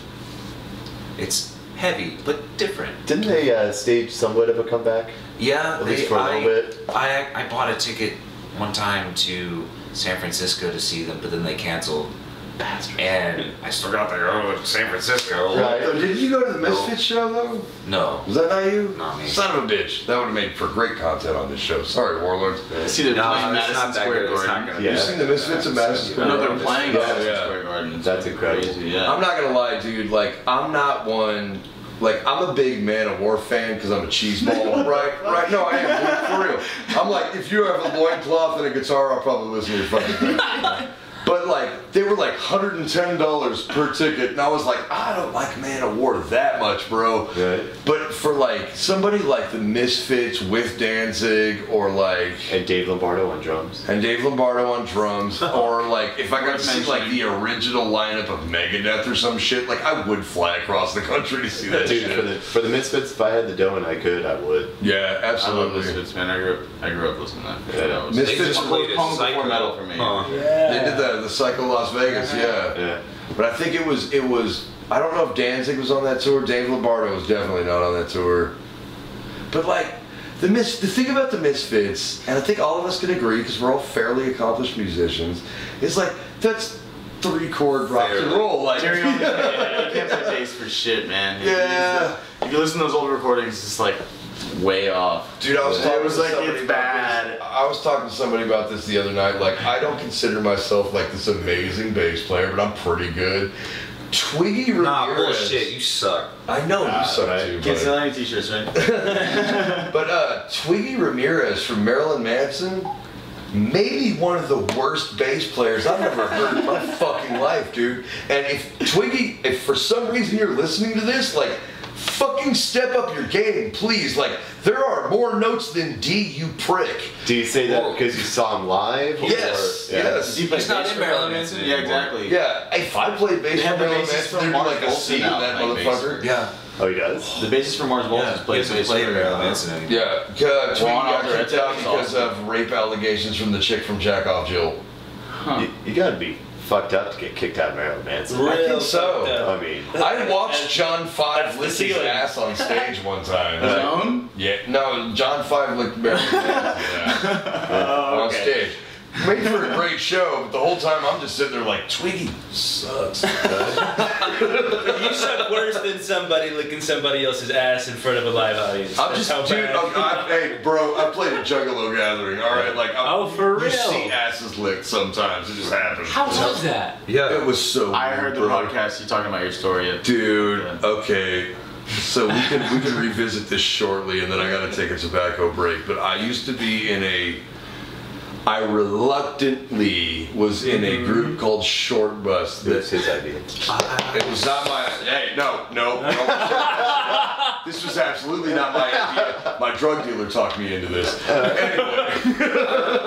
It's heavy but different. Didn't they stage somewhat of a comeback? Yeah, At least for a little bit. I bought a ticket one time to San Francisco to see them, but then they canceled. Bastard. And I still got to go to San Francisco. Right. Did you go to the Misfits show though? No. Was that not you? Not me. Son of a bitch. That would have made for great content on this show. Sorry, Warlords. See, they're No, playing it's Madison not that Square good. It's not Garden. gonna Yeah. You've seen the Misfits in Madison I Square know Garden? they're playing Yeah, Madison yeah. Square Garden. It's That's incredible. Crazy, yeah. I'm not gonna lie, dude. Like, I'm not one. Like, I'm a big Man of War fan because I'm a cheeseball, right? No, I am, dude, for real. I'm like, if you have a loincloth and a guitar, I'll probably listen to your fucking thing. But like, they were like $110 per ticket, and I was like, I don't like Man of War that much, bro. Right. But for like somebody like the Misfits with Danzig, or like And Dave Lombardo on drums. Dave Lombardo on drums, or like if I got to see like the original lineup of Megadeth or some shit, like I would fly across the country to see that Dude, shit. for the Misfits, if I had the dough and I could, I would. Yeah, I love absolutely. Misfits, man. I grew up listening to that. Yeah. That was Misfits They just played at punk before Psycho. metal for me. Huh. They did the Psycho Las Vegas, yeah. Yeah. But I think it was. I don't know if Danzig was on that tour. Dave Lombardo was definitely not on that tour. But like the thing about the Misfits, and I think all of us can agree because we're all fairly accomplished musicians, is like that's 3-chord rock and roll. Like Terry only can't play bass for shit, man. Yeah. If you listen to those old recordings, it's just like way off. Dude, I was talking It was to like, somebody it's about bad. this. I was talking to somebody about this the other night. Like, I don't consider myself like this amazing bass player, but I'm pretty good. Twiggy Ramirez. Nah, bullshit. You suck. I know you suck right. too, Can't but, sell any t-shirts, right? but Twiggy Ramirez from Marilyn Manson, maybe one of the worst bass players I've ever heard in my fucking life, dude. And if for some reason you're listening to this, like, fucking step up your game, please. Like, there are more notes than D, you prick. Do you say that because you saw him live? Yes, or, yeah. yes. He plays He's not bass in for Marilyn Manson Yeah, anymore. exactly. Yeah, if I played bass They for have the Marilyn bassist Manson, from there'd be Mars like a Volta C in now that playing bass. motherfucker. Yeah. Oh, he does? The bassist from Mars Volta He plays doesn't bass play for Marilyn Manson anymore. Yeah, Twiggy Juan got Alvarez, kicked out that's because awesome. of rape allegations from the chick from Jack Off Jill. You gotta be fucked up to get kicked out of Marilyn Manson. I think so. I mean, I watched John 5 lick his ceiling. ass on stage one time. His own? Yeah, no, John 5 licked Marilyn Manson on stage. Made for a great show, but the whole time I'm just sitting there like, Twiggy sucks. You suck worse than somebody licking somebody else's ass in front of a live audience. I'm That's just, how dude, bad. hey, bro, I played a Juggalo gathering, alright? Like, Oh, for You real? see asses licked sometimes, it just happens. How was that? Yeah. It was so I heard the bro. podcast, you talking about your story. Dude, Yeah. okay. So we can revisit this shortly, and then I gotta take a tobacco break. But I used to be I reluctantly was in a group called Short Bus. that's his idea. It was not my. Hey, no. This was absolutely not my idea. My drug dealer talked me into this. Anyway.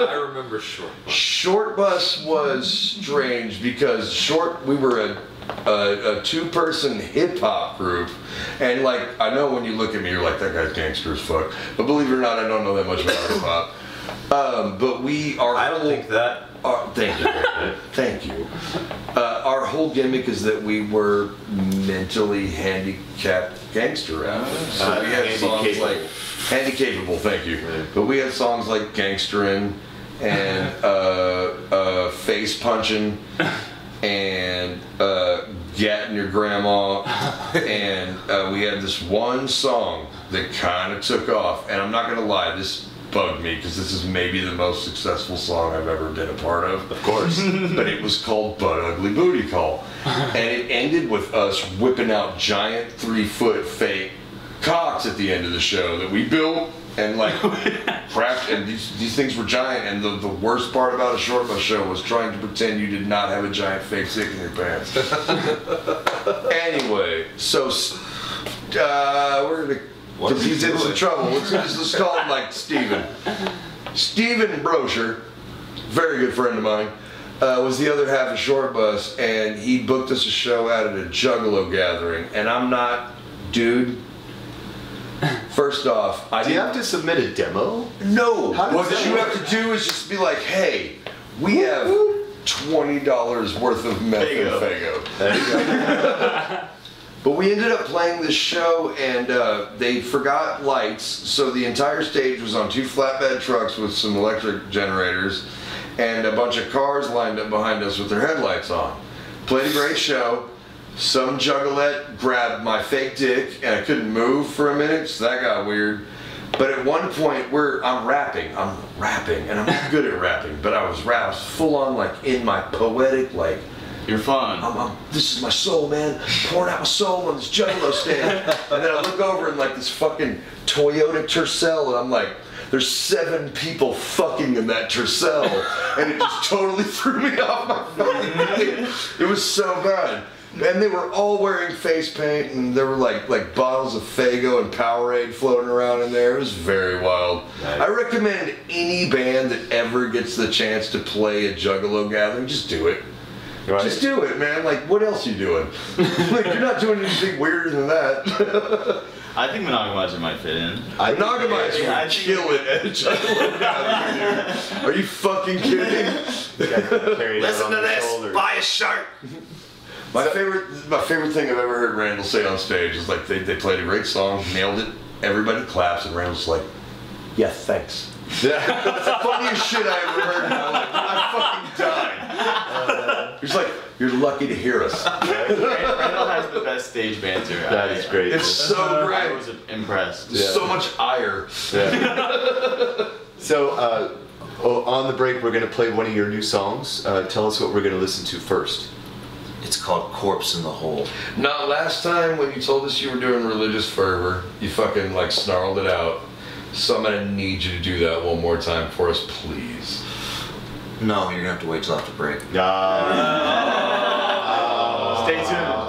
I remember Short. Short Bus was strange because we were a two-person hip-hop group, and like, I know when you look at me you're like, that guy's gangster as fuck, but believe it or not, I don't know that much about hip-hop. But we are. I don't think that. Thank you. Thank you. Our whole gimmick is that we were mentally handicapped gangster rappers. So we had songs like Handicapable, thank you. But we had songs like Gangsterin' and Face Punching and Gatting Your Grandma, and we had this one song that kind of took off, and I'm not gonna lie, this bugged me because this is maybe the most successful song I've ever been a part of. Of course. But it was called Butt Ugly Booty Call, and it ended with us whipping out giant 3-foot fake cocks at the end of the show that we built and like craft, and these things were giant, and the worst part about a Short Bus show was trying to pretend you did not have a giant fake dick in your pants. Anyway, so we're gonna, because he's in some trouble, let's call him like Steven. Steven Brosher, very good friend of mine, was the other half of Short Bus, and he booked us a show out at a Juggalo gathering, and I'm not, dude. First off, Do you have to submit a demo? No. How does What that you work? have to do is just be like, hey, we have $20 worth of meth and Fago. There you go. But we ended up playing this show, and they forgot lights, so the entire stage was on 2 flatbed trucks with some electric generators, and a bunch of cars lined up behind us with their headlights on. Played a great show. Some juggalette grabbed my fake dick, and I couldn't move for a minute, so that got weird. But at one point, I'm rapping, and I'm not good at rapping, but I was full on, like, in my poetic, like, you're fun. This is my soul, man. Pouring out my soul on this juggalo stand. And then I look over and like this fucking Toyota Tercel, and I'm like, there's 7 people fucking in that Tercel, and it just totally threw me off my fucking game. It was so bad. And they were all wearing face paint, and there were like bottles of Faygo and Powerade floating around in there. It was very wild. Nice. I recommend any band that ever gets the chance to play a Juggalo gathering, just do it. Right. Just do it, man. Like, what else are you doing? Like, you're not doing anything weirder than that. I think Monogamizer might fit in. Monogamizer would kill it at a Juggalo gathering. Are you fucking kidding? Listen to this. Buy a shirt. My favorite thing I've ever heard Randall say on stage is like they played a great song, nailed it, everybody claps, and Randall's like, yeah, thanks. That's the funniest shit I ever heard. I fucking died. He's like, you're lucky to hear us. Randall has the best stage banter. That is great. It's so great. I was impressed. There's so much ire. Yeah. So on the break, we're going to play one of your new songs. Tell us what we're going to listen to first. It's called Corpse in the Hole. Not last time when you told us you were doing Religious Fervor, you fucking like snarled it out. So I'm gonna need you to do that one more time for us, please. No, you're gonna have to wait till after break. Stay tuned.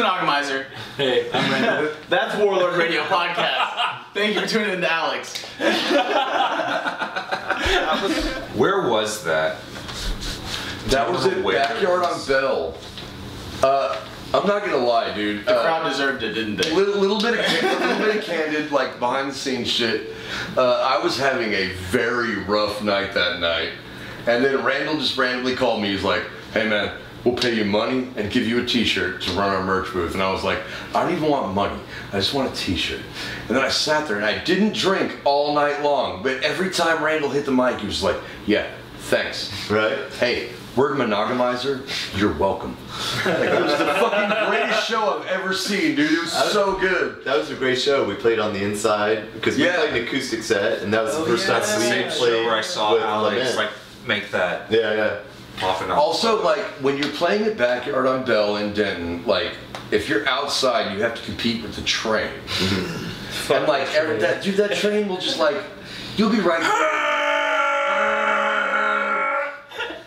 Monogamizer. Hey, I'm Randall. That's Warlord Radio Podcast. Thank you for tuning in to Alex. Where was that? That was at Backyard on Bell. I'm not gonna lie, dude. The crowd deserved it, didn't they? Little bit of candid, like behind the scenes shit. I was having a very rough night that night, and then Randall just randomly called me. He's like, "Hey man, we'll pay you money and give you a T-shirt to run our merch booth." And I was like, "I don't even want money. I just want a T-shirt." And then I sat there and I didn't drink all night long, but every time Randall hit the mic, he was like, "Yeah, thanks." Right? Hey. Word Monogamizer, you're welcome. Like, it was the fucking greatest show I've ever seen, dude. It was so good. That was a great show. We played on the inside because we played an acoustic set, and that was the first time That's the we same played show where I saw with Alex Lament. like make that Yeah. popping up. Also, like, when you're playing at Backyard on Bell in Denton, like, if you're outside, you have to compete with the train. And, like, that train will just, like, you'll be right there.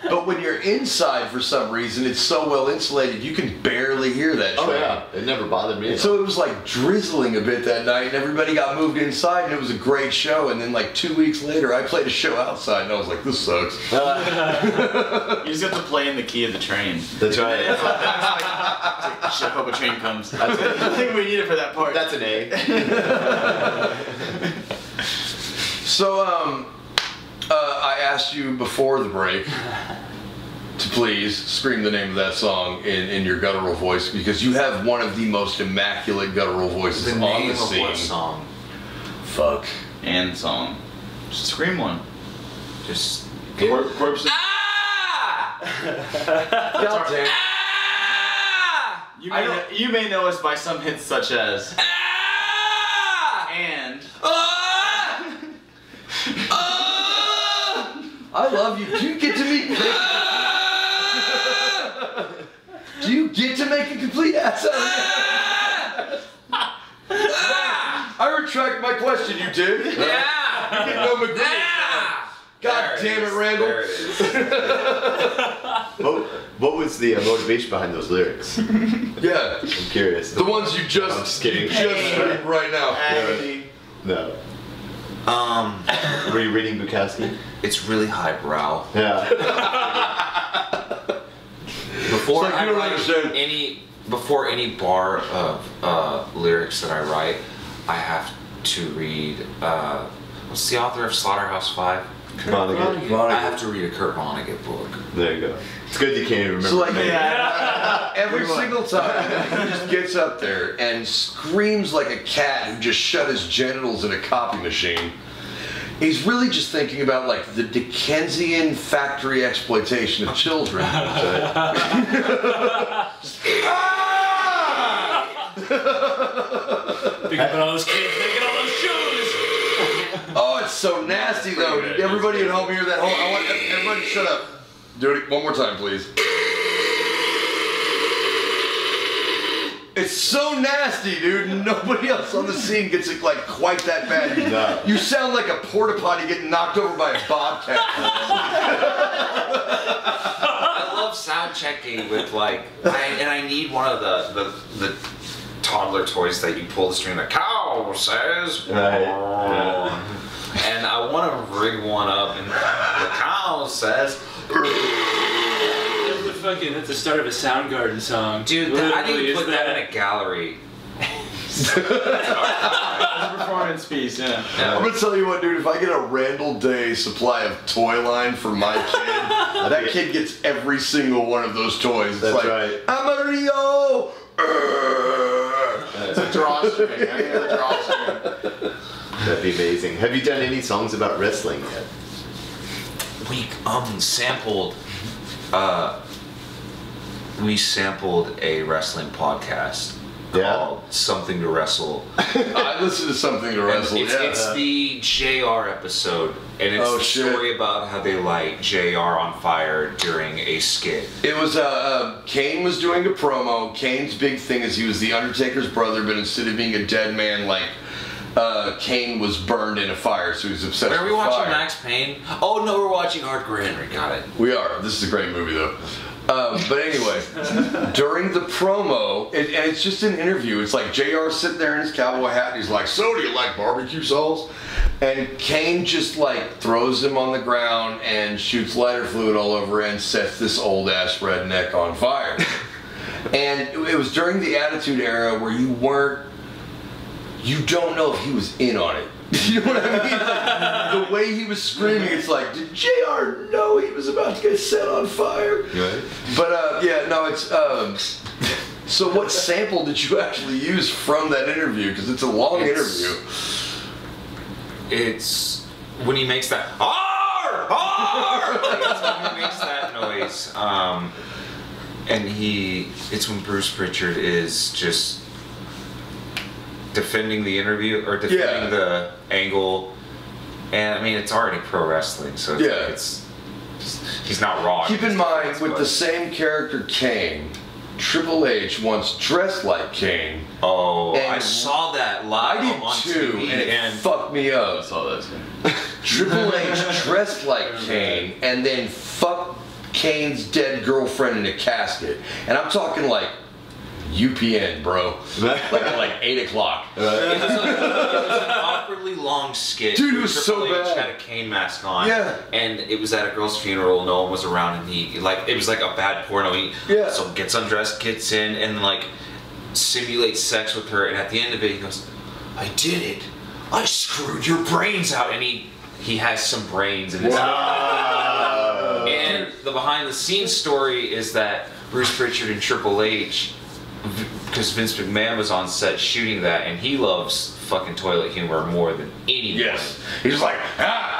But when you're inside, for some reason, it's so well insulated, you can barely hear that train. Oh yeah, it never bothered me. And so it was like drizzling a bit that night, and everybody got moved inside, and it was a great show. And then like 2 weeks later, I played a show outside, and I was like, "This sucks." You just have to play in the key of the train. That's right. Shit, hope a train comes. I think we need it for that part. That's an A. So, I asked you before the break to please scream the name of that song in your guttural voice, because you have one of the most immaculate guttural voices the on name the of scene. what song? Fuck. And song. Just scream one. Just Corpse. ah! God damn. Ah! You may know us by some hits such as Ah! and. I love you. Do you get to Do you get to make a complete ass out of me? I retract my question, you did. Yeah! You get no McGree. Ah! God damn it, Randall. There it is. What was the motivation behind those lyrics? Yeah. I'm curious. The ones you I'm just just kidding. screamed right now. Agony. No. Were you reading Bukowski? It's really highbrow. Yeah. Before It's like I you don't write understand. before any bar of lyrics that I write, I have to read. What's the author of Slaughterhouse-Five? Vonnegut. I have to read a Kurt Vonnegut book. There you go. It's good you can't even remember. So like the name. every single time he just gets up there and screams like a cat who just shut his genitals in a copy machine. He's really just thinking about like the Dickensian factory exploitation of children. Think about all those kids making all those shoes. Oh, it's so nasty though. Did everybody at home hear that? I want everybody to shut up. Do it one more time, please. It's so nasty, dude. Nobody else on the scene gets it like quite that bad. No. You sound like a porta potty getting knocked over by a bobcat. I love sound checking with like, I need one of the toddler toys that you pull the string. The cow says, Right. and I want to rig one up, and the cow says. That's the start of a Soundgarden song. Dude, I need to put that in a gallery. It's a performance piece, yeah. I'm gonna tell you what, dude. If I get a Randall Day supply of toy line for my kid, that kid gets every single one of those toys. It's That's like, right. I'm a Rio. It's a drawstring. I need a drawstring. That'd be amazing. Have you done any songs about wrestling yet? We sampled a wrestling podcast Yeah. called Something to Wrestle. I listened to Something to Wrestle. It's the JR episode, and it's Oh, the shit. story about how they light JR on fire during a skit. It was Kane was doing a promo. Kane's big thing is he was the Undertaker's brother, but instead of being a dead man, like Kane was burned in a fire, so he was obsessed Are we with watching fire. Max Payne? Oh no, we're watching Hardcore Henry. Got it. We are. This is a great movie though. But anyway, during the promo, and it's just an interview. It's like JR sitting there in his cowboy hat, and he's like, "So, do you like barbecue sauce?" And Kane just like throws him on the ground and shoots lighter fluid all over and sets this old ass redneck on fire. And it was during the Attitude Era where you don't know if he was in on it. You know what I mean? Like, the way he was screaming, it's like, did JR know he was about to get set on fire? Right. But yeah, no, it's so what sample did you actually use from that interview? Because it's a long interview. It's when he makes that "Arr! Arr!" Like, that's when he makes that noise. And it's when Bruce Pritchard is just defending the interview or defending the angle, and I mean it's already pro wrestling, so it's he's not wrong. Keep in mind, with the same character Kane, Triple H once dressed like Kane. Oh, I saw that live on too, TV, and it fucked me up. I saw that too. Triple H dressed like Kane and then fucked Kane's dead girlfriend in a casket, and I'm talking like UPN, bro. like 8 o'clock. It was an awkwardly long skit. Dude, it was so Triple H bad. had a Kane mask on. Yeah. And it was at a girl's funeral. No one was around, and it was like a bad porno. So gets undressed, gets in, and like simulates sex with her. And at the end of it, he goes, "I did it. I screwed your brains out." And he has some brains in his Wow. And the behind the scenes story is that Bruce Pritchard and Triple H, because Vince McMahon was on set shooting that, and he loves fucking toilet humor more than anyone. Yes. He's like,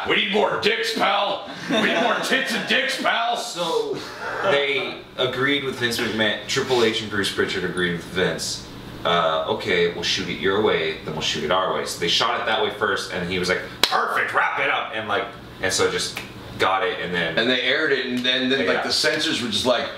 we need more dicks, pal. We need more tits and dicks, pal. So they agreed with Vince McMahon. Triple H and Bruce Pritchard agreed with Vince. Okay, we'll shoot it your way, then we'll shoot it our way. So they shot it that way first, and he was like, perfect, wrap it up, and so just got it, and they aired it, and then like the censors were just like,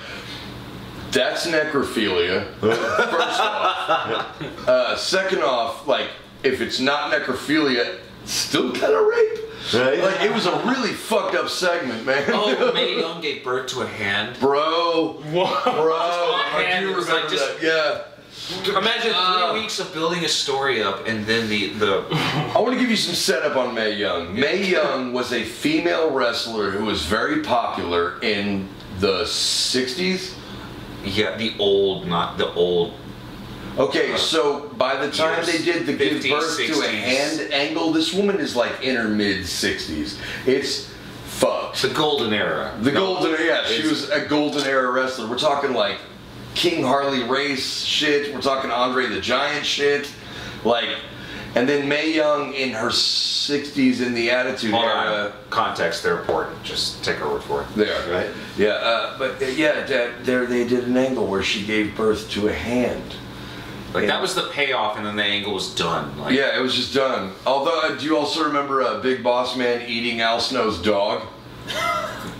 that's necrophilia. First off. Second off, like, if it's not necrophilia, it's still kind of rape. Right. Like, it was a really fucked up segment, man. Oh, Mae Young gave birth to a hand. Bro. What? Bro. I I do remember that. Yeah. Imagine 3 weeks of building a story up, and then the I want to give you some setup on Mae Young. Mae Young was a female wrestler who was very popular in the 60s. Yeah, the old, not the old. Okay, so by the time they did the give 50s, birth to a 60s. hand angle, this woman is like in her mid 60s. It's fucked. The golden era. The golden era, yeah, she was a golden era wrestler. We're talking like King Harley Race shit. We're talking Andre the Giant shit. Like, and then Mae Young in her 60s in the Attitude Era. Context, they're important. Just take her word for it. They are, right? Yeah, but yeah, there they did an angle where she gave birth to a hand. Like, that was the payoff, and then the angle was done. Like, Yeah, it was just done. Although, do you also remember Big Boss Man eating Al Snow's dog?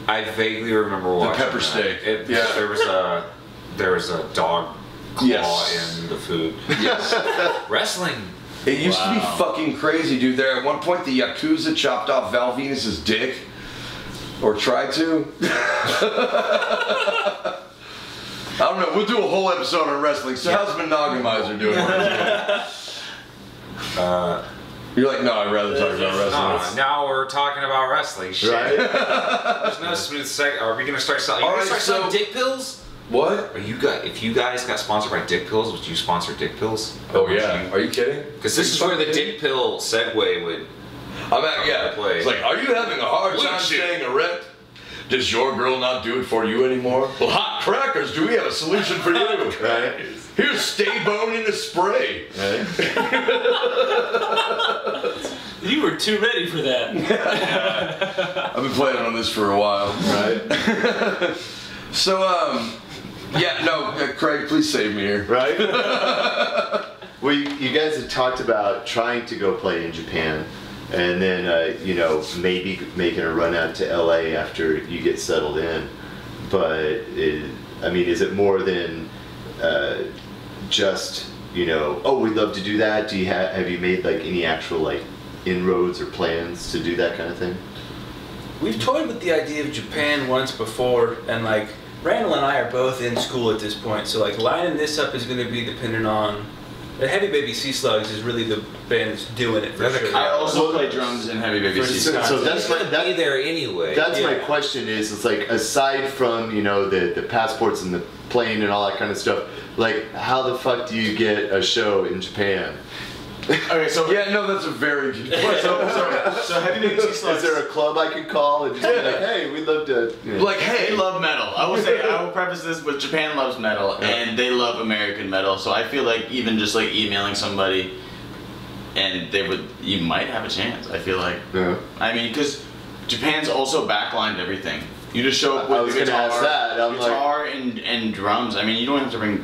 I vaguely remember watching pepper that. steak. Yeah, there was a dog claw in the food. Yes. Wrestling. It used to be fucking crazy, dude. There, at one point, the Yakuza chopped off Val Venus's dick. Or tried to. I don't know. We'll do a whole episode on wrestling. So how's Monogamizer doing? You're like, no, I'd rather talk about wrestling. Now we're talking about wrestling. Shit. Right? There's no smooth seg. Are we gonna start selling? Are you gonna start selling dick pills? What? If you guys got sponsored by dick pills, would you sponsor dick pills? Oh yeah. Are you kidding? Because this is where the dick pill segue would. Play. It's like, are you having a hard time staying erect? Does your girl not do it for you anymore? Well, hot crackers, do we have a solution for you? Right. Here's Stay Bone in a spray. Right. You were too ready for that. I've been planning on this for a while. Right. So, Craig, please save me here. Right. Well, you guys have talked about trying to go play in Japan, and then maybe making a run out to LA after you get settled in. But is it more than just we'd love to do that? Have you made like any actual like inroads or plans to do that kind of thing? We've toyed with the idea of Japan once before, and like Randall and I are both in school at this point, so like lining this up is going to be dependent on. The Heavy Baby Sea Slugs is really the band that's doing it for sure. I also play drums in Heavy Baby Sea Slugs. So that's be there anyway. That's my question is, it's like, aside from, you know, the passports and the plane and all that kind of stuff, like, how the fuck do you get a show in Japan? Okay, so Yeah, no, that's a very good question. so Heavy Baby Sea Slugs. Is there a club I could call and just be like, hey, we'd love to, you know. Like, hey, They love metal. I will preface this with Japan loves metal, and they love American metal. So I feel like even just like emailing somebody, and you might have a chance. I feel like. Yeah. I mean, because Japan's also backlined everything. You just show up with I was the gonna guitar, ask that. I'm guitar and drums. I mean, you don't have to bring.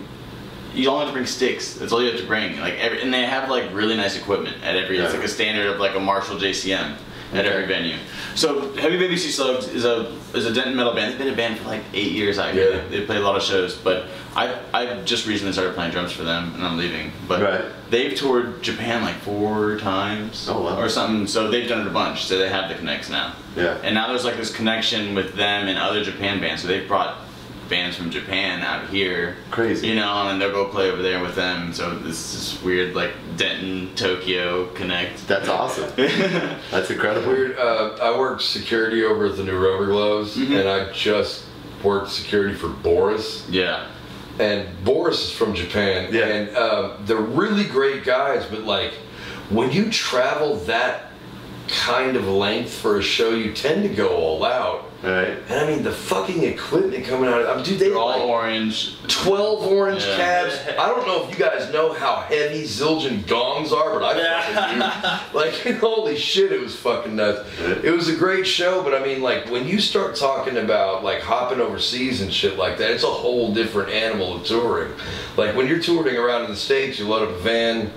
You only have to bring sticks. That's all you have to bring. Like and they have like really nice equipment at every. It's like a standard of like a Marshall JCM at every venue. So Heavy Baby Sea Slugs is a Denton metal band. They've been a band for like 8 years out here. Yeah. They play a lot of shows, but I've just recently started playing drums for them, and I'm leaving. But they've toured Japan like 4 times or something. So they've done it a bunch. So they have the connects now. Yeah. And now there's like this connection with them and other Japan bands. So they've brought bands from Japan out here. Crazy. You know, and they'll go play over there with them. So this is weird, like Denton, Tokyo connect. That's awesome. That's incredible. weird. I worked security over at the New Rubber Gloves, and I just worked security for Boris. Yeah. And Boris is from Japan, Yeah. and they're really great guys, but like when you travel that kind of length for a show, you tend to go all out. Right. And I mean, the fucking equipment coming out of dude, they They're all like orange. 12 orange Yeah. cabs. I don't know if you guys know how heavy Zildjian gongs are, but I fucking do. Like, holy shit, it was fucking nuts. It was a great show, but I mean, like, when you start talking about, like, hopping overseas and shit like that, it's a whole different animal of touring. Like, when you're touring around in the States, you load up a van,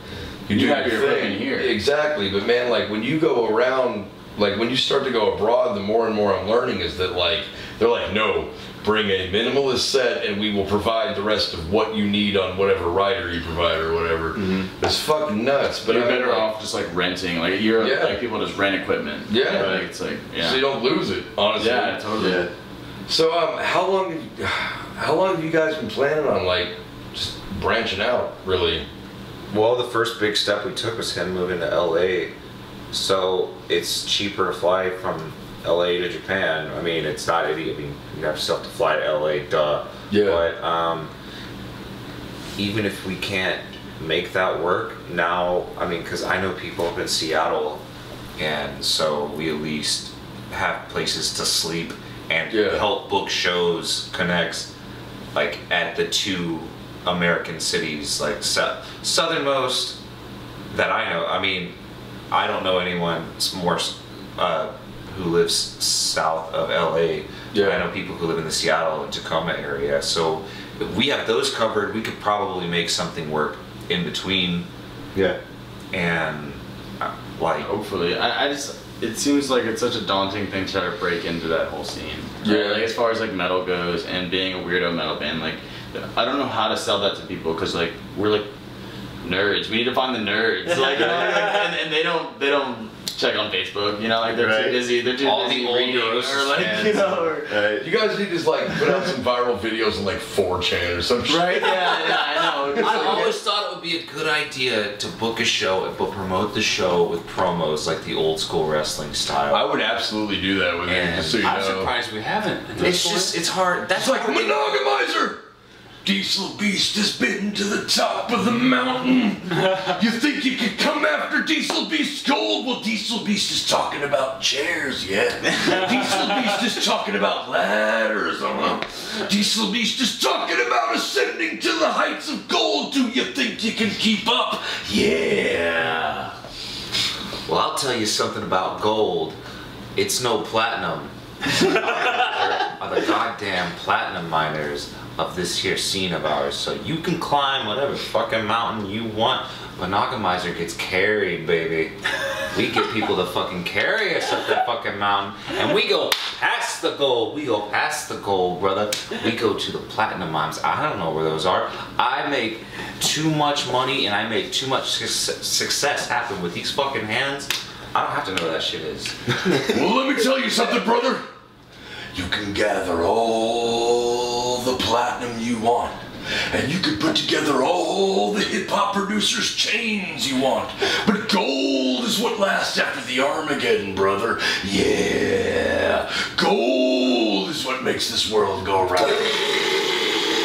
you do have your your thing. equipment here. Exactly, but man, like, when you go around, like when you start to go abroad, the more and more I'm learning is that like they're like, no, bring a minimalist set and we will provide the rest of what you need on whatever rider you provide or whatever. It's fucking nuts. But You're I mean, better like, off just like renting. Like you're like people just rent equipment. Yeah. Like, it's like so you don't lose it, honestly. Yeah, totally. Yeah. So how long have you guys been planning on like just branching out, really? Well, the first big step we took was him moving to LA. So it's cheaper to fly from LA to Japan. I mean, it's not any. I mean, you still have to fly to LA, duh. Yeah. But even if we can't make that work now, I mean, because I know people up in Seattle, and so we at least have places to sleep and help book shows, connects, like at the 2 American cities, like southernmost that I know. I mean, I don't know anyone more who lives south of LA. Yeah. I know people who live in the Seattle and Tacoma area. So if we have those covered, we could probably make something work in between. Yeah. And like, Hopefully, I just it seems like it's such a daunting thing to try to break into that whole scene. Yeah. Like as far as like metal goes and being a weirdo metal band, like I don't know how to sell that to people because like we're like nerds. We need to find the nerds. Like, you know, and they don't check on Facebook. You know, like they're too busy. They're too all busy the old reading Neurosis or like fans, you know. Or, You guys need to just like put out some viral videos on like 4chan or some shit. right? Yeah, I know. I always thought it would be a good idea to book a show, but promote the show with promos like the old school wrestling style. I would absolutely do that with you, And just so you know. I'm surprised we haven't. It's just, it's hard. That's It's like Monogamizer! Diesel Beast has been to the top of the mountain. You think you could come after Diesel Beast's gold? Well, Diesel Beast is talking about chairs, yeah. Diesel Beast is talking about ladders, Diesel Beast is talking about ascending to the heights of gold. Do you think you can keep up? Yeah. Well, I'll tell you something about gold. It's no platinum. Are the goddamn platinum miners of this here scene of ours. So you can climb whatever fucking mountain you want. Monogamizer gets carried, baby. We get people to fucking carry us up that fucking mountain, and we go past the gold. We go past the gold, brother. We go to the platinum mines. I don't know where those are. I make too much money and I make too much success happen with these fucking hands. I don't have to know where that shit is. Well, let me tell you something, brother. You can gather all platinum you want. And you could put together all the hip-hop producers' chains you want. But gold is what lasts after the Armageddon, brother. Yeah. Gold is what makes this world go round.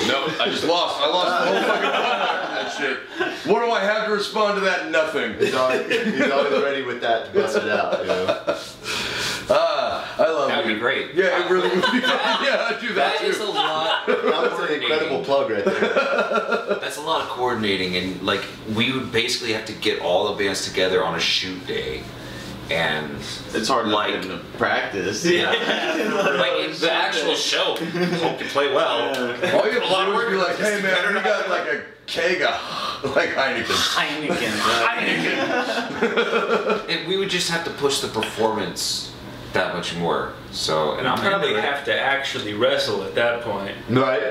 No, I just lost. I lost the whole fucking thought after that shit. What do I have to respond to that? Nothing. He's always ready with that to bust it out, you know? I love That would you. be great. Yeah, it really would be. Yeah, I do that That is a too. lot. That was an incredible plug right there. That's a lot of coordinating, and like we would basically have to get all the bands together on a shoot day, and It's hard to Like- get into practice. like in the actual show, hope you play well. All you have to do is be like, hey man, we got like a keg of like Heineken. And we would just have to push the performance that much more. So, and I'm Probably into it. have to actually wrestle at that point. Right?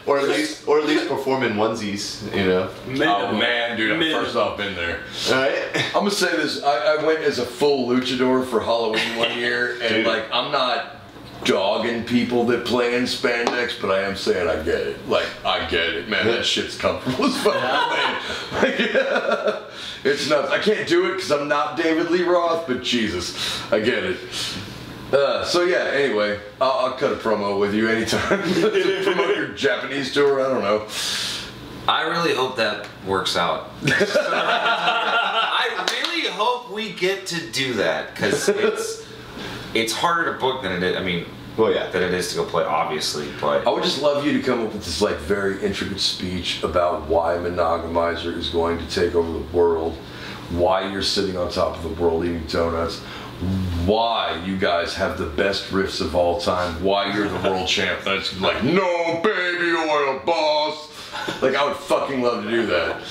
Or at least perform in onesies, you know? Oh man, dude, I'm first off been there. Alright? I'm gonna say this. I went as a full luchador for Halloween one year, and like I'm not dogging people that play in spandex, but I am saying I get it. Like I get it, man. That shit's comfortable as fuck. Like, it's nuts. I can't do it because I'm not David Lee Roth, but Jesus, I get it. So yeah. Anyway, I'll cut a promo with you anytime to promote your Japanese tour. I don't know. I really hope that works out. I really hope we get to do that because it's harder to book than it is. I mean, Well, yeah. than it is to go play, obviously. But I would just love you to come up with this like very intricate speech about why Monogamizer is going to take over the world, why you're sitting on top of the world eating donuts, why you guys have the best riffs of all time, why you're the world champ. That's like, no baby oil, boss. Like I would fucking love to do that.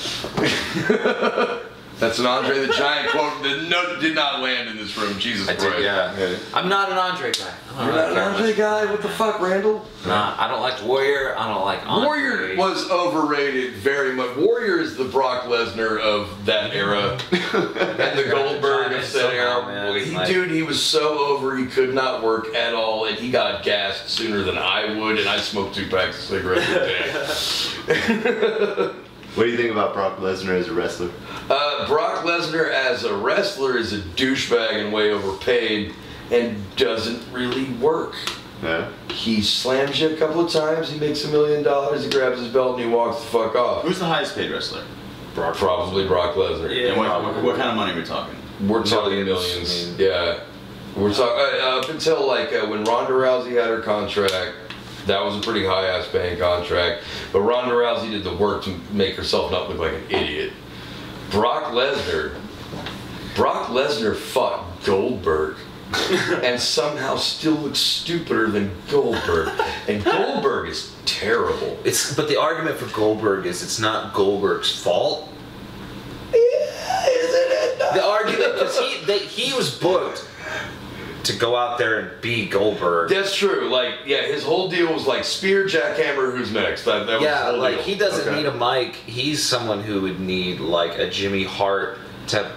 That's an Andre the Giant quote that did not land in this room. Jesus I Christ. did, yeah. I'm not an Andre guy. You're not an Andre guy? What the fuck, Randall? Nah, I don't like Warrior. I don't like Andre. Warrior was overrated very much. Warrior is the Brock Lesnar of that era. And the Goldberg of that Somehow, era. man. Dude, he was so over, he could not work at all, and he got gassed sooner than I would, and I smoked 2 packs of cigarettes a day. What do you think about Brock Lesnar as a wrestler? Brock Lesnar as a wrestler is a douchebag and way overpaid and doesn't really work. Yeah. He slams you a couple of times, he makes $1 million, he grabs his belt and he walks the fuck off. Who's the highest paid wrestler? Probably Brock Lesnar. Yeah. And what kind of money are we talking? We're talking millions. Yeah. We're talking up until like when Ronda Rousey had her contract. That was a pretty high-ass paying contract. But Ronda Rousey did the work to make herself not look like an idiot. Brock Lesnar fought Goldberg and somehow still looks stupider than Goldberg. And Goldberg is terrible. But the argument for Goldberg is it's not Goldberg's fault. The argument because he was booked to go out there and be Goldberg. That's true. Like, yeah, his whole deal was like spear, jackhammer, who's next? That was Yeah, his whole like deal. he doesn't Okay. need a mic. He's someone who would need like a Jimmy Hart to.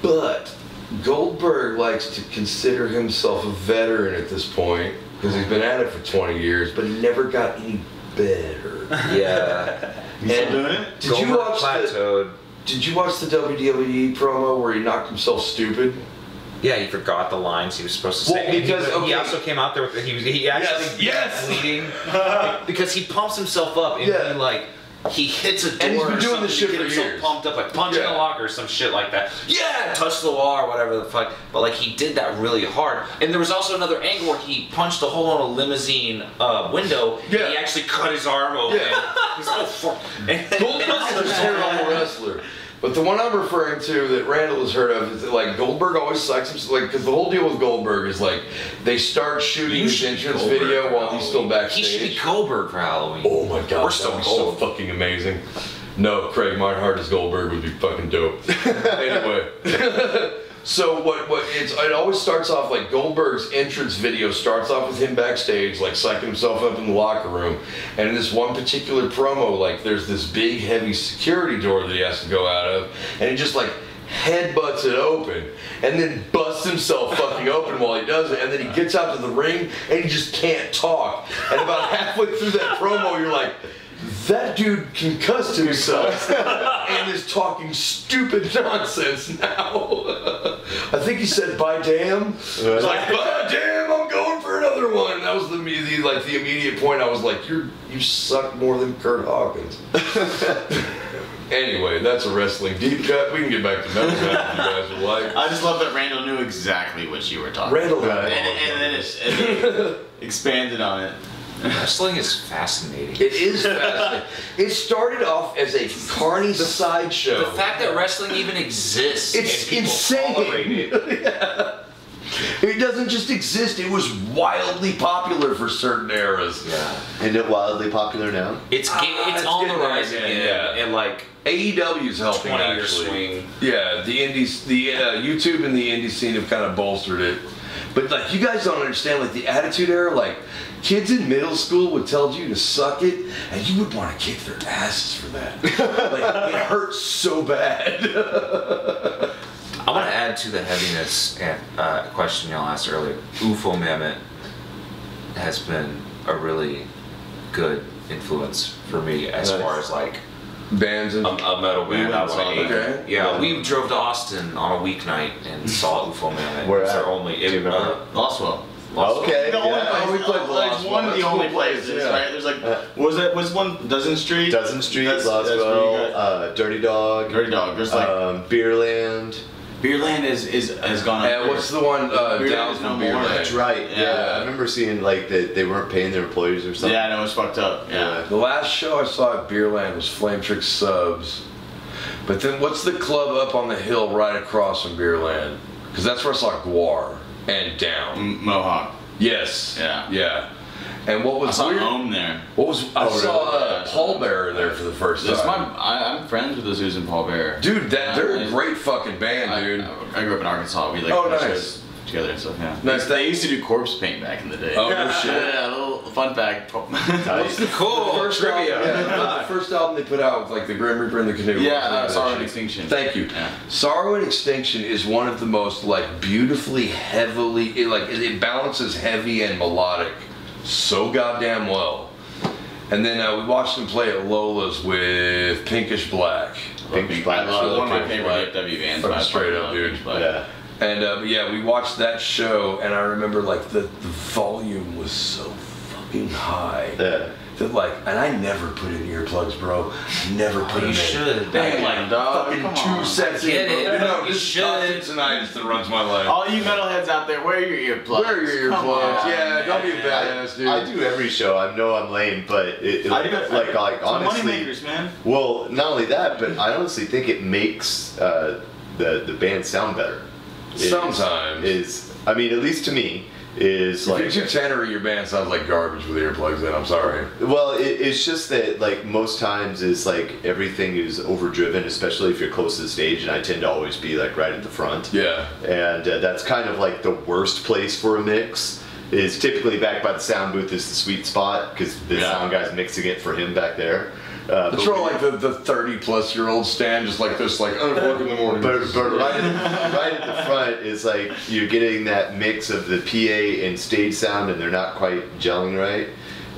But Goldberg likes to consider himself a veteran at this point because he's been at it for 20 years, but he never got any better. Yeah. He's still doing it? Did you Goldberg watch plateaued. Did you watch the WWE promo where he knocked himself stupid? Yeah, he forgot the lines he was supposed to say. Well, because- And he okay. also came out there with he actually Yes. bleeding because he pumps himself up and Yeah. he hits a door And he's been or doing something this to shit get for himself years. pumped up, like punching Yeah. a locker or some shit like that. Yeah, touch the wall or whatever the fuck. But like he did that really hard. And there was also another angle where he punched a hole in a limousine window. Yeah. And he actually cut his arm open. Yeah. He's like, oh fuck. Goldberg is a terrible wrestler. But the one I'm referring to that Randall has heard of is that, like, Goldberg always sucks himself, like, because the whole deal with Goldberg is like they start shooting his entrance video while he's still He backstage. should be Goldberg for Halloween. Oh my god, We're still that would be so gold. fucking amazing. No, Craig Meinhardt as Goldberg would be fucking dope. Anyway. So it always starts off like Goldberg's entrance video starts off with him backstage, like psyching himself up in the locker room. And in this one particular promo, like there's this big heavy security door that he has to go out of, and he just like headbutts it open, and then busts himself fucking open while he does it, and then he gets out to the ring, and he just can't talk. And about halfway through that promo, you're like, that dude concussed himself and is talking stupid nonsense now. I think he said, "By damn." It's like, "By damn, I'm going for another one." And that was the immediate point. I was like, you suck more than Kurt Hawkins. Anyway, that's a wrestling deep cut. We can get back to metal if you guys would like. I just love that Randall knew exactly what you were talking Randall about. And then it expanded on it. Wrestling is fascinating. It is fascinating. It started off as a carny sideshow. The fact that wrestling even exists. It's and insane. tolerate it. Yeah. It doesn't just exist. It was wildly popular for certain eras. Yeah. Isn't it wildly popular now? It's on the rise again. Yeah. And like AEW's helping 20-year actually. swing. Yeah, the indies, the YouTube and the indie scene have kind of bolstered it. But like, you guys don't understand, like the Attitude Era, like kids in middle school would tell you to suck it, and you would want to kick their asses for that. Like, it hurts so bad. I want to add to the heaviness and question y'all asked earlier. UFO Mammoth has been a really good influence for me as far as like Bands and a metal band. I want to Okay. Yeah, we drove to Austin on a weeknight and saw UFO Mammoth. Where It's at? their only. Do you remember? Lostwell. Okay. The only Yeah. place, we played there's one of the Lost only Well. places, Yeah. right? There's like, was one Dozen Street? Dozen Street, That's where you Loswell, got- Dirty Dog, Dirty Dog. There's like Beerland. Beerland has gone up. And what's the one Beerland down is from no more. Beerland? That's right. Yeah. Yeah. I remember seeing like that they weren't paying their employees or something. Yeah, I know, it's fucked up. Yeah. The last show I saw at Beerland was Flame Trick Subs. But then what's the club up on the hill right across from Beerland? Because that's where I saw Guar and Down. Mohawk. Yes. Yeah. Yeah. And what I was saw weird? Home there. What was I saw really? Paul Bearer there for the first time. I'm friends with the Susan Paul Bearer. Dude, they're a I- great fucking band, dude. I grew up in Arkansas. We like Oh, put nice. shows together and stuff. Yeah. Nice. They used to do corpse paint back in the day. Oh, no shit. Yeah, a little fun fact. What's the Cool. first Trivia. album, the first album they put out with like the Grim Reaper and the Canoe? Sorrow and Extinction. Thank you. Yeah. Sorrow and Extinction is one of the most like beautifully heavily it balances heavy and melodic so goddamn well. And then we watched them play at Lola's with Pinkish Black. Pinkish Black. I love one of my Pinkish favorite Black. DFW bands. Fucking but I straight fucking up, love dude. Pinkish Black. Yeah. And yeah, we watched that show, and I remember like the volume was so fucking high. Yeah. That like, and I never put in earplugs, bro. Never put them in. You should. Bang, Like, dog, fucking come 2 on. sets I get in, bro. it. No, You this is should. tonight that runs my life. All you metalheads out there, wear your earplugs. Wear your Come earplugs. on, Yeah, don't be a man. badass, dude. I do every show. I know I'm lame, but I do it. like honestly, money makers, man. well, not only that, but I honestly think it makes the band sound better. Sometimes. I mean, at least to me, is If like. you're too tenor, your band sounds like garbage with earplugs in. I'm sorry. Well, it's just that like most times is like everything is overdriven, especially if you're close to the stage, and I tend to always be like right at the front. Yeah. And that's kind of like the worst place for a mix. Is typically back by the sound booth is the sweet spot because the sound guy's mixing it for him back there. That's where like the 30-plus-year-old stand just like this, like, oh, work in the morning. But right at the front is like you're getting that mix of the PA and stage sound, and they're not quite gelling right.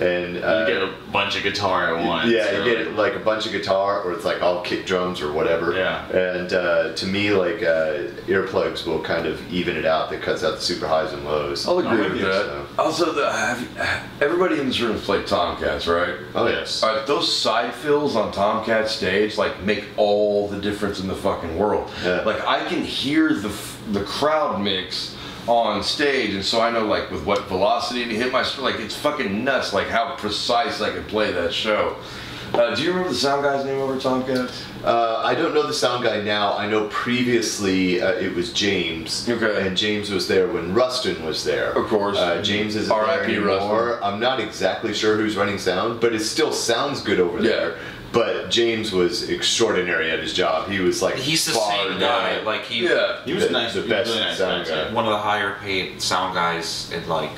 And You get a bunch of guitar at once. yeah, so you get like a bunch of guitar, or it's like all kick drums or whatever. Yeah. And to me, like earplugs will kind of even it out. That cuts out the super highs and lows. I'll agree with that. So. Also, everybody in this room has played Tomcats, right? Oh yes. All right, those side fills on Tomcat's stage like make all the difference in the fucking world. Yeah. Like I can hear the crowd mix on stage, and so I know like with what velocity to hit my like it's fucking nuts like how precise I can play that show. Do you remember the sound guy's name over Tomcats? I don't know the sound guy now. I know previously it was James. Okay. And James was there when Rustin was there. Of course. James isn't there R.I.P. anymore. Rustin. I'm not exactly sure who's running sound, but it still sounds good over there. But James was extraordinary at his job. He was like He's the far same guy. down. Like Yeah. He was nice. The He was best really nice sound guy. guy. one of the higher paid sound guys in like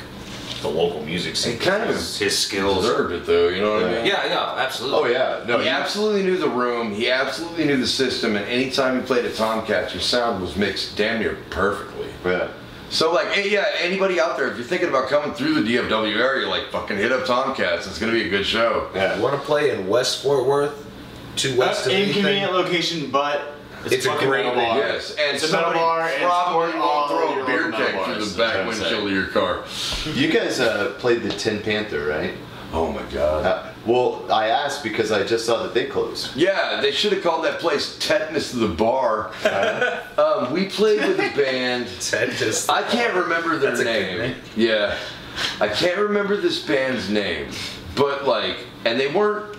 the local music scene. He kind of his skills deserved it though, you know what I mean? Yeah, absolutely. Oh yeah, no, he absolutely knew the room. He absolutely knew the system, and anytime he played at Tomcats, your sound was mixed damn near perfectly. Yeah. So like, hey, yeah, anybody out there, if you're thinking about coming through the DFW area, like fucking hit up Tomcats. It's gonna be a good show. Yeah. You want to play in West Fort Worth? Too west of anything? Inconvenient location, but It's a fucking great metal bar. Yes, and It's a metal somebody bar, and it's probably for won't all throw your a beer local keg metal through bars, the back that's what I'm windshield of your car. You guys played the Tin Panther, right? Oh my god. Well, I asked because I just saw that they closed. Yeah, they should have called that place Tetanus the Bar. We played with a band. Tetanus. I can't remember their That's a good name. name. Yeah. I can't remember this band's name. But like, and they weren't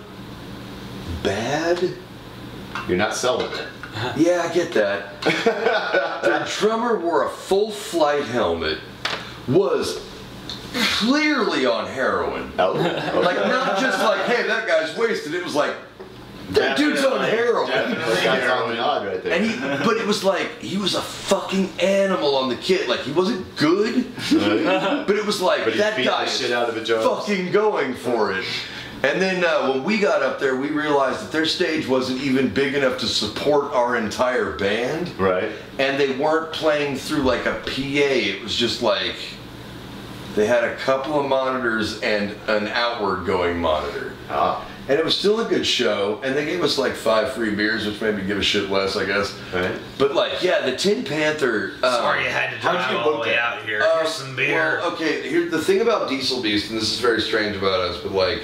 bad. You're not selling it. Yeah, I get that. Their drummer wore a full flight helmet, was clearly on heroin. Oh. Like, not just like, hey, that guy's wasted. It was like, that dude's on heroin. That guy's on the nod right there. And but it was like, he was a fucking animal on the kit. Like, he wasn't good, but it was like, But he that beat guy the is shit out of a Jones. fucking going for it. And then when we got up there, we realized that their stage wasn't even big enough to support our entire band. Right. And they weren't playing through like a PA. It was just like, they had a couple of monitors and an outward going monitor. Ah. And it was still a good show, and they gave us like 5 free beers, which made me give a shit less, I guess. Right. But like, yeah, the Tin Panther. Sorry you had to drive all the way out here. Here's some beer. Well, okay, here the thing about Diesel Beast, and this is very strange about us, but like,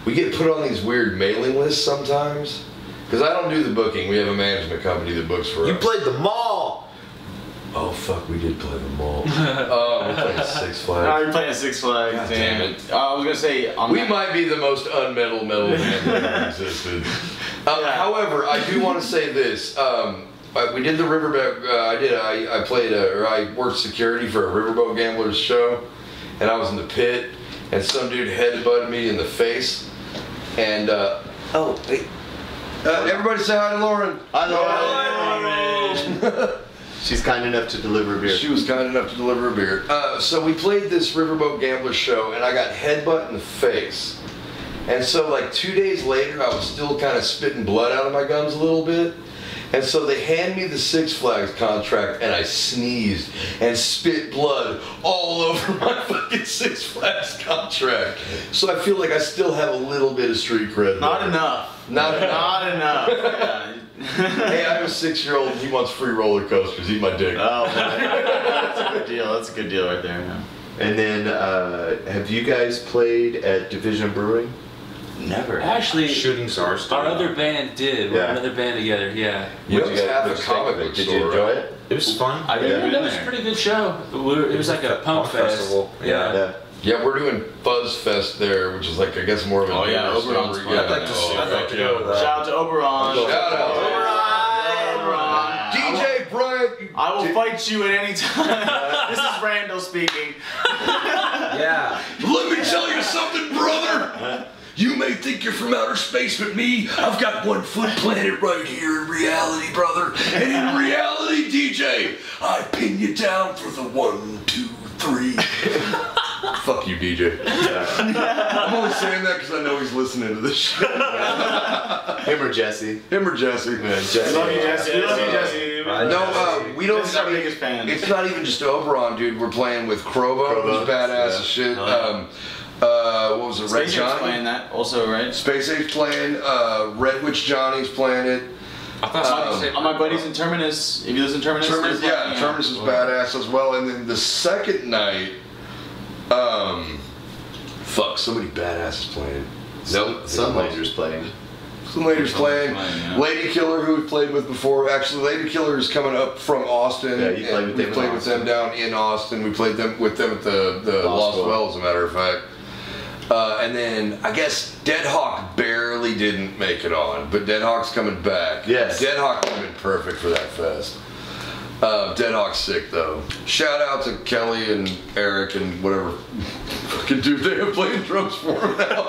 we get put on these weird mailing lists sometimes. Because I don't do the booking. We have a management company that books for us. You played the mall. Oh fuck, we did play the mall. Oh, we played Six Flags. No, you're playing at Six Flags. God damn it. I was gonna say on We that, might be the most unmetal metal band that ever existed. However, I do want to say this. We did the Riverboat. I played I worked security for a Riverboat Gamblers show, and I was in the pit, and some dude headbutted me in the face, and everybody say hi to Lauren. Hi, Lauren. She's kind enough to deliver a beer. She was kind enough to deliver a beer. So we played this Riverboat Gamblers show, and I got headbutt in the face. And so like 2 days later, I was still kind of spitting blood out of my gums a little bit. And so they hand me the Six Flags contract, and I sneezed and spit blood all over my fucking Six Flags contract. So I feel like I still have a little bit of street cred. not there. enough. Not enough. Not enough. Yeah. Hey, I have a 6-year-old, and he wants free roller coasters. Eat my dick. Oh, man. That's a good deal. That's a good deal right there. Yeah. And then, have you guys played at Division Brewing? Never. Actually, Shooting stars. our other band did. We're Yeah. another band together. Yeah. You What'd guys have what'd a you think comic of it? book Did store, you enjoy right? it? It was fun. I've Yeah. never been That was a there. pretty good show. It was like a punk fest. Yeah. Yeah. Yeah, we're doing Fuzz Fest there, which is like, I guess, more of a Oh, yeah, bigger Oberon's store. fun. Yeah. I'd like to see. I'd like to go to that. Shout out to Oberon. Shout out. Oberon. DJ Brian. I will fight you at any time. This is Randall speaking. Yeah. Let me tell you something, brother. You may think you're from outer space, but me, I've got one foot planted right here in reality, brother. And in reality, DJ, I pin you down for the 1, 2, 3. Fuck you, DJ. I'm only saying that because I know he's listening to this shit. Him or Jesse? Him or Jesse. Jesse. Love you, Jesse. Love you, Jesse. No, we don't. This is our biggest fan. It's not even just Oberon, dude. We're playing with Krobo, who's badass as shit. What was it? Red Space Ape's Johnny playing that also, right? Space Ape's playing. Red Witch Johnny's playing it. I thought you said My buddies in Terminus. If you listen to Terminus, Terminus, they're yeah, playing, Terminus is badass as well. And then the second night, fuck, somebody badass is playing. Nope, Sunlaser's playing. Sunlaser's playing. Yeah. Lady Killer, who we've played with before. Actually, Lady Killer is coming up from Austin. Yeah, you played with we them in played with them down in Austin. We played with them at the Lost Well, as a matter of fact. And then I guess Dead Hawk barely didn't make it on, but Dead Hawk's coming back. Yes. Dead Hawk would have been perfect for that fest. Dead Hawk's sick though. Shout out to Kelly and Eric and whatever fucking dude they have playing drums for him now.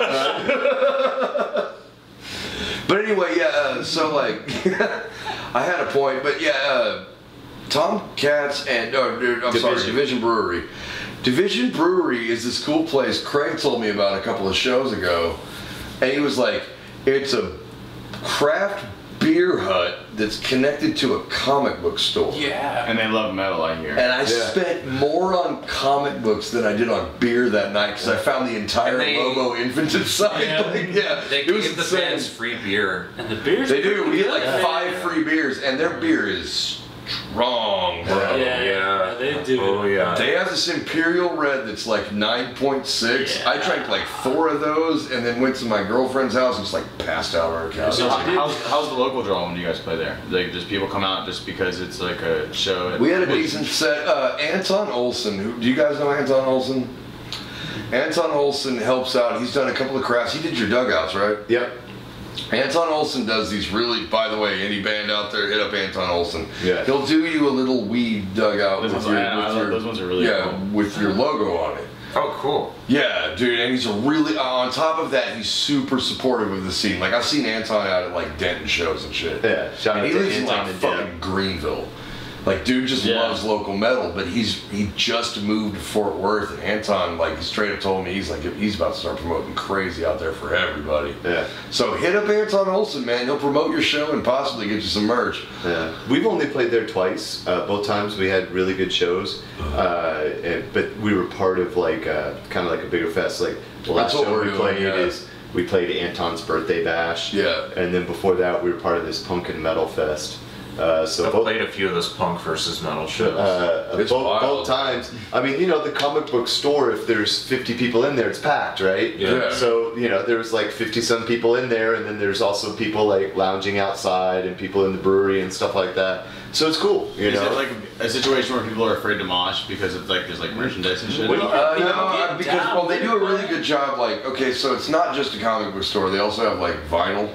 But anyway, yeah. So like, I had a point, but yeah. Tomcats and Division Brewery. Division Brewery is this cool place Craig told me about a couple of shows ago, and he was like, it's a craft beer hut that's connected to a comic book store. Yeah. And they love metal, I hear. And I spent more on comic books than I did on beer that night because I found the entire Lobo Invented site. They give the fans free beer. And the beers. They do. We get like 5 free beers, and their beer is strong, bro. Yeah, they do. Oh yeah. They have this Imperial Red that's like 9.6. Yeah. I drank like 4 of those, and then went to my girlfriend's house and just like passed out on her couch. So how's the local draw when you guys play there? Like, does people come out just because it's like a show? We had a decent set. Anton Olson, do you guys know Anton Olson? Anton Olson helps out. He's done a couple of crafts. He did your dugouts, right? Yep. Anton Olson does these really, by the way, any band out there, hit up Anton Olson. Yeah. He'll do you a little weed dugout Those with those ones are really cool. with your logo on it. Oh, cool. Yeah, dude, and he's a really, on top of that, he's super supportive of the scene. Like, I've seen Anton out at, like, Denton shows and shit. Yeah, shout and out he to lives in, Anton like, and fucking Deb. Greenville. Like, dude just loves local metal, but he just moved to Fort Worth, and Anton, like, straight up told me, he's like, he's about to start promoting crazy out there for everybody. Yeah. So hit up Anton Olson, man. He'll promote your show and possibly get you some merch. Yeah. We've only played there twice. Both times we had really good shows, but we were part of like kind of like a bigger fest. Like the last what show we're we doing, played yeah. is we played Anton's birthday bash. Yeah. And then before that we were part of this punk and metal fest. So I've both, played a few of those punk versus metal shows. It's wild. both times. I mean, you know, the comic book store, if there's 50 people in there, it's packed, right? Yeah. So, you know, there was like 50-some people in there, and then there's also people like lounging outside and people in the brewery and stuff like that. So it's cool, you Is know? it like a situation where people are afraid to mosh because it's like there's like merchandise and shit? No, because they do a really good job. Like, okay, so it's not just a comic book store. They also have like vinyl.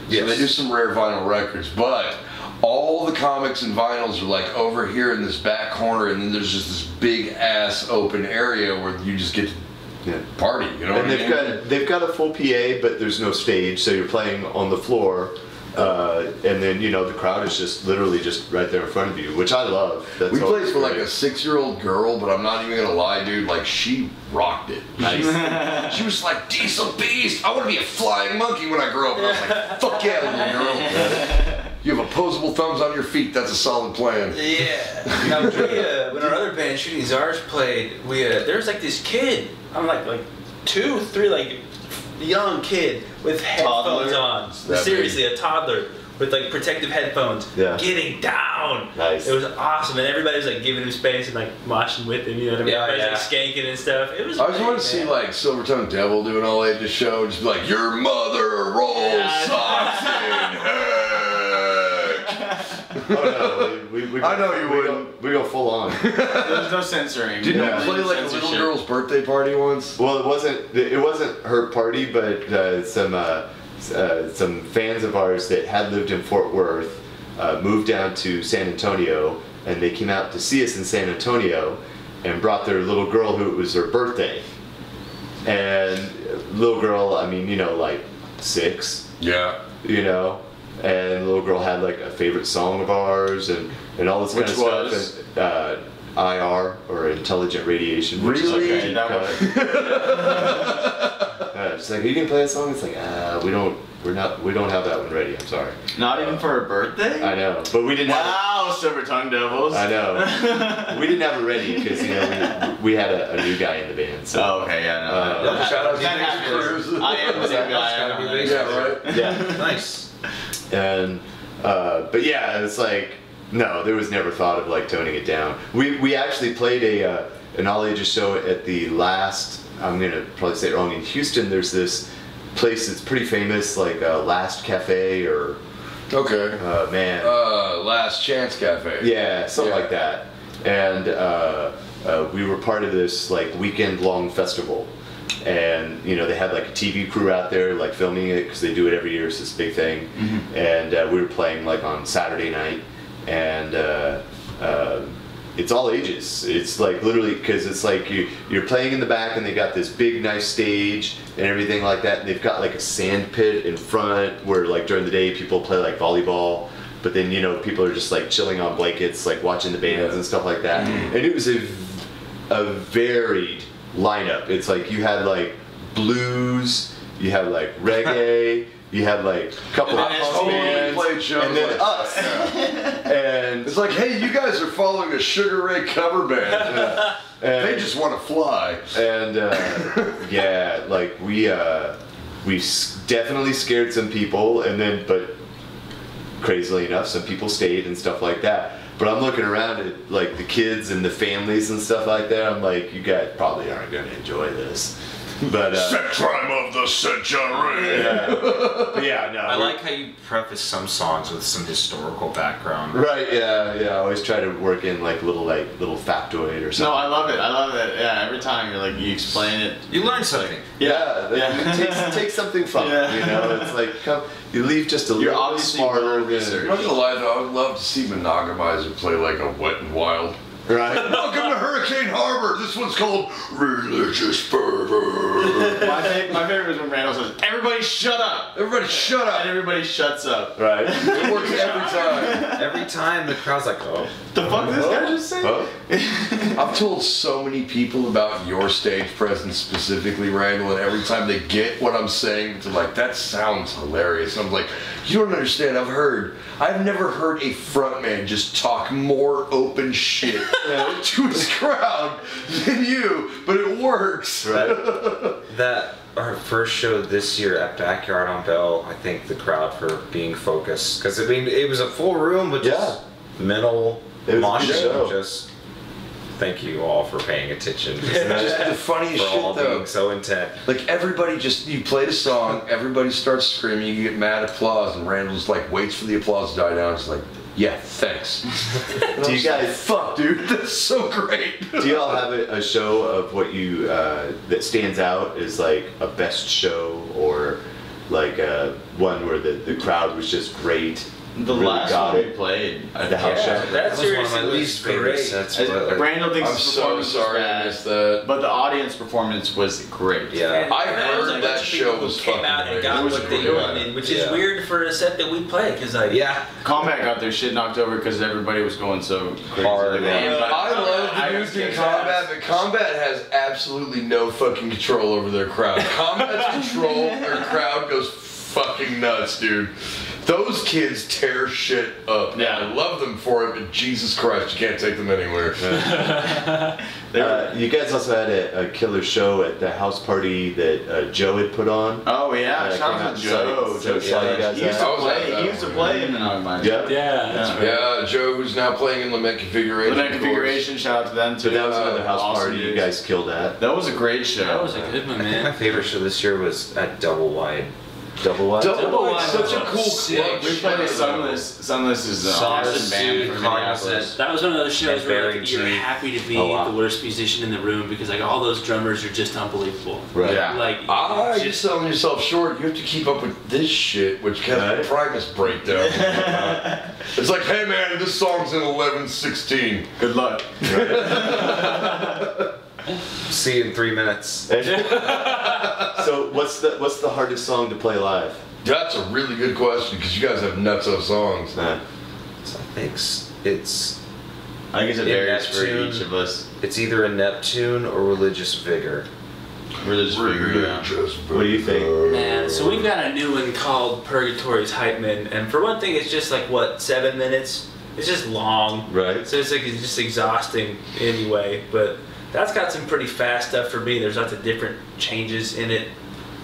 So they do some rare vinyl records, but all the comics and vinyls are like over here in this back corner, and then there's just this big ass open area where you just get to party. You know, And they've got a full PA, but there's no stage, so you're playing on the floor. And then, you know, the crowd is just literally just right there in front of you, which I love. That's we always played for like great. a 6-year-old girl, but I'm not even gonna lie, dude. Like, she rocked it. Nice. She was like, Diesel Beast, I want to be a flying monkey when I grow up. And I was like, fuck yeah, little girl. You have opposable thumbs on your feet. That's a solid plan. Yeah. Now, when our other band, Shooting Czars, played, there was like this kid. I'm like 2, 3, like young kid with headphones on. Seriously, a toddler with like protective headphones. Yeah. Getting down. Nice. It was awesome, and everybody was like giving him space and like moshing with him. You know what I mean? Yeah, Everybody's like skanking and stuff. It was. I just great, want to see man. like Silvertongue Devil doing all that at the show. Just be like, your mother rolls socks in heck. Oh, no, we I know you wouldn't. We go full on. There's no censoring. Didn't Yeah. you play like a little Censorship. girl's birthday party once? Well, it wasn't her party, but some fans of ours that had lived in Fort Worth moved down to San Antonio, and they came out to see us in San Antonio, and brought their little girl who it was her birthday. And little girl, I mean, you know, like 6, Yeah. you know, and the little girl had like a favorite song of ours and all this kind Which of was? stuff. And, IR, or intelligent radiation. Which is like Really? a deep cut. She's like, "Are you gonna play that song?" It's like, we don't have that one ready. I'm sorry. Not even for her birthday? I know, but we didn't have. Wow, Silver Tongue Devils. I know. We didn't have it ready because, you know, we had a new guy in the band. So. Oh, okay, yeah, no. Shout out to That happens. I am the same guy. I know. Yeah, right? Yeah. Nice. And but yeah, it's like there was never thought of like toning it down. We actually played an all ages show at the last, I'm gonna probably say it wrong, in Houston. There's this place that's pretty famous, like Last Cafe or Okay. man, Last Chance Cafe. yeah, something like that. And we were part of this like weekend long festival. And, you know, they had like a TV crew out there like filming it because they do it every year. It's this big thing. Mm-hmm. And we were playing like on Saturday night, and it's all ages. It's like literally, because it's like you're playing in the back, and they got this big nice stage and everything like that. And they've got like a sand pit in front where like during the day people play like volleyball, but then, you know, people are just like chilling on blankets, like watching the bands and stuff like that. And it was a a varied lineup. It's like you had like blues, you had like reggae, you had like a couple of punk bands, and then us. And it's like, hey, you guys are following a Sugar Ray cover band. They just want to fly. And yeah, like we definitely scared some people, and then but crazily enough, some people stayed and stuff like that. But I'm looking around at like the kids and the families and stuff like that. I'm like, you guys probably aren't going to enjoy this. But Sex crime of the century. Yeah, no. I like how you preface some songs with some historical background. Right, yeah. I always try to work in like little factoid or something. No, I love it. Yeah, every time you're like, you explain it. You learn something. Take something from it, you know? It's like, you leave just a little bit smarter. I'm not gonna lie though, I would love to see Monogamizer play like a Wet and Wild. Right. Welcome to Hurricane Harbor. This one's called Religious Fervor. My favorite is when Randall says, "Everybody shut up." Everybody shut up. And everybody shuts up. Right. It works every time. Every time the crowd's like, oh. The fuck did this guy just say? Huh? I've told so many people about your stage presence specifically, Randall, and every time they get what I'm saying, they're like, that sounds hilarious. And I'm like, you don't understand. I've never heard a frontman just talk more open shit to his crowd than you, but it works. Right. That our first show this year at Backyard on Bell, I thank the crowd for being focused. Because I mean, it was a full room, but just mental moshing. Just thank you all for paying attention. Just the funniest for shit all though. being so intent. Like everybody you played a song, everybody starts screaming, you get mad applause, and Randall just like waits for the applause to die down. Just like, yeah, thanks. Do you guys? Fuck, dude, that's so great. Do y'all have a show of what you that stands out as like a best show, or like one where the crowd was just great? The really last got one it. we played, The house show. That was one of my seriously least was favorite great. sets. But like, Brandon thinks I'm his so performance was sorry I bad, missed that. but the audience performance was great. yeah. I And there was a heard bunch that of show people was who came fucking out and great. got It was what they great. wanted, which is Yeah. weird for a set that we play, because like Yeah. Combat got their shit knocked over because everybody was going so crazy. Hard, Man, but I love the I dudes in kicked Combat, ass. but Combat has absolutely no fucking control over their crowd. Combat's control, their crowd goes fucking nuts, dude. Those kids tear shit up. Yeah. I love them for it, but Jesus Christ, you can't take them anywhere. You guys also had a killer show at the house party that Joe had put on. Oh yeah, shout came out out to and saw Joe. you- saw you guys He used at. to play. He used to play in the Monogamizer. Yep. Yeah, that's right. Yeah, Joe, who's now playing in Lament Configuration. Lament Configuration. Shout out to them too. So that was another house Awesome party you dudes. guys killed at. That was a great show. That was a good one, I think my man. favorite show this year was at Double Wide. Double Wide? Double Wide Wide's such a was cool sick. club. We played with Sunless. Sunless is an awesome band from Minneapolis. That was one of those shows where like, you're Barrington. happy to be Oh, wow. the worst musician in the room because like all those drummers are just unbelievable. Right. Yeah. Like You're just selling yourself short. You have to keep up with this shit, which has a Primus breakdown. It's like, hey man, this song's in 11/16. Good luck. See you in 3 minutes. So what's the hardest song to play live? That's a really good question because you guys have nuts of songs. So I think it's I guess it In varies for Neptune. each of us. it's either a Neptune or Religious Vigor. Religious figure, yeah. What do you think? man, so we've got a new one called Purgatory's Hype Man, and for one thing, it's just like what 7 minutes. It's just long, Right. So it's like it's just exhausting anyway. But that's got some pretty fast stuff for me. There's lots of different changes in it.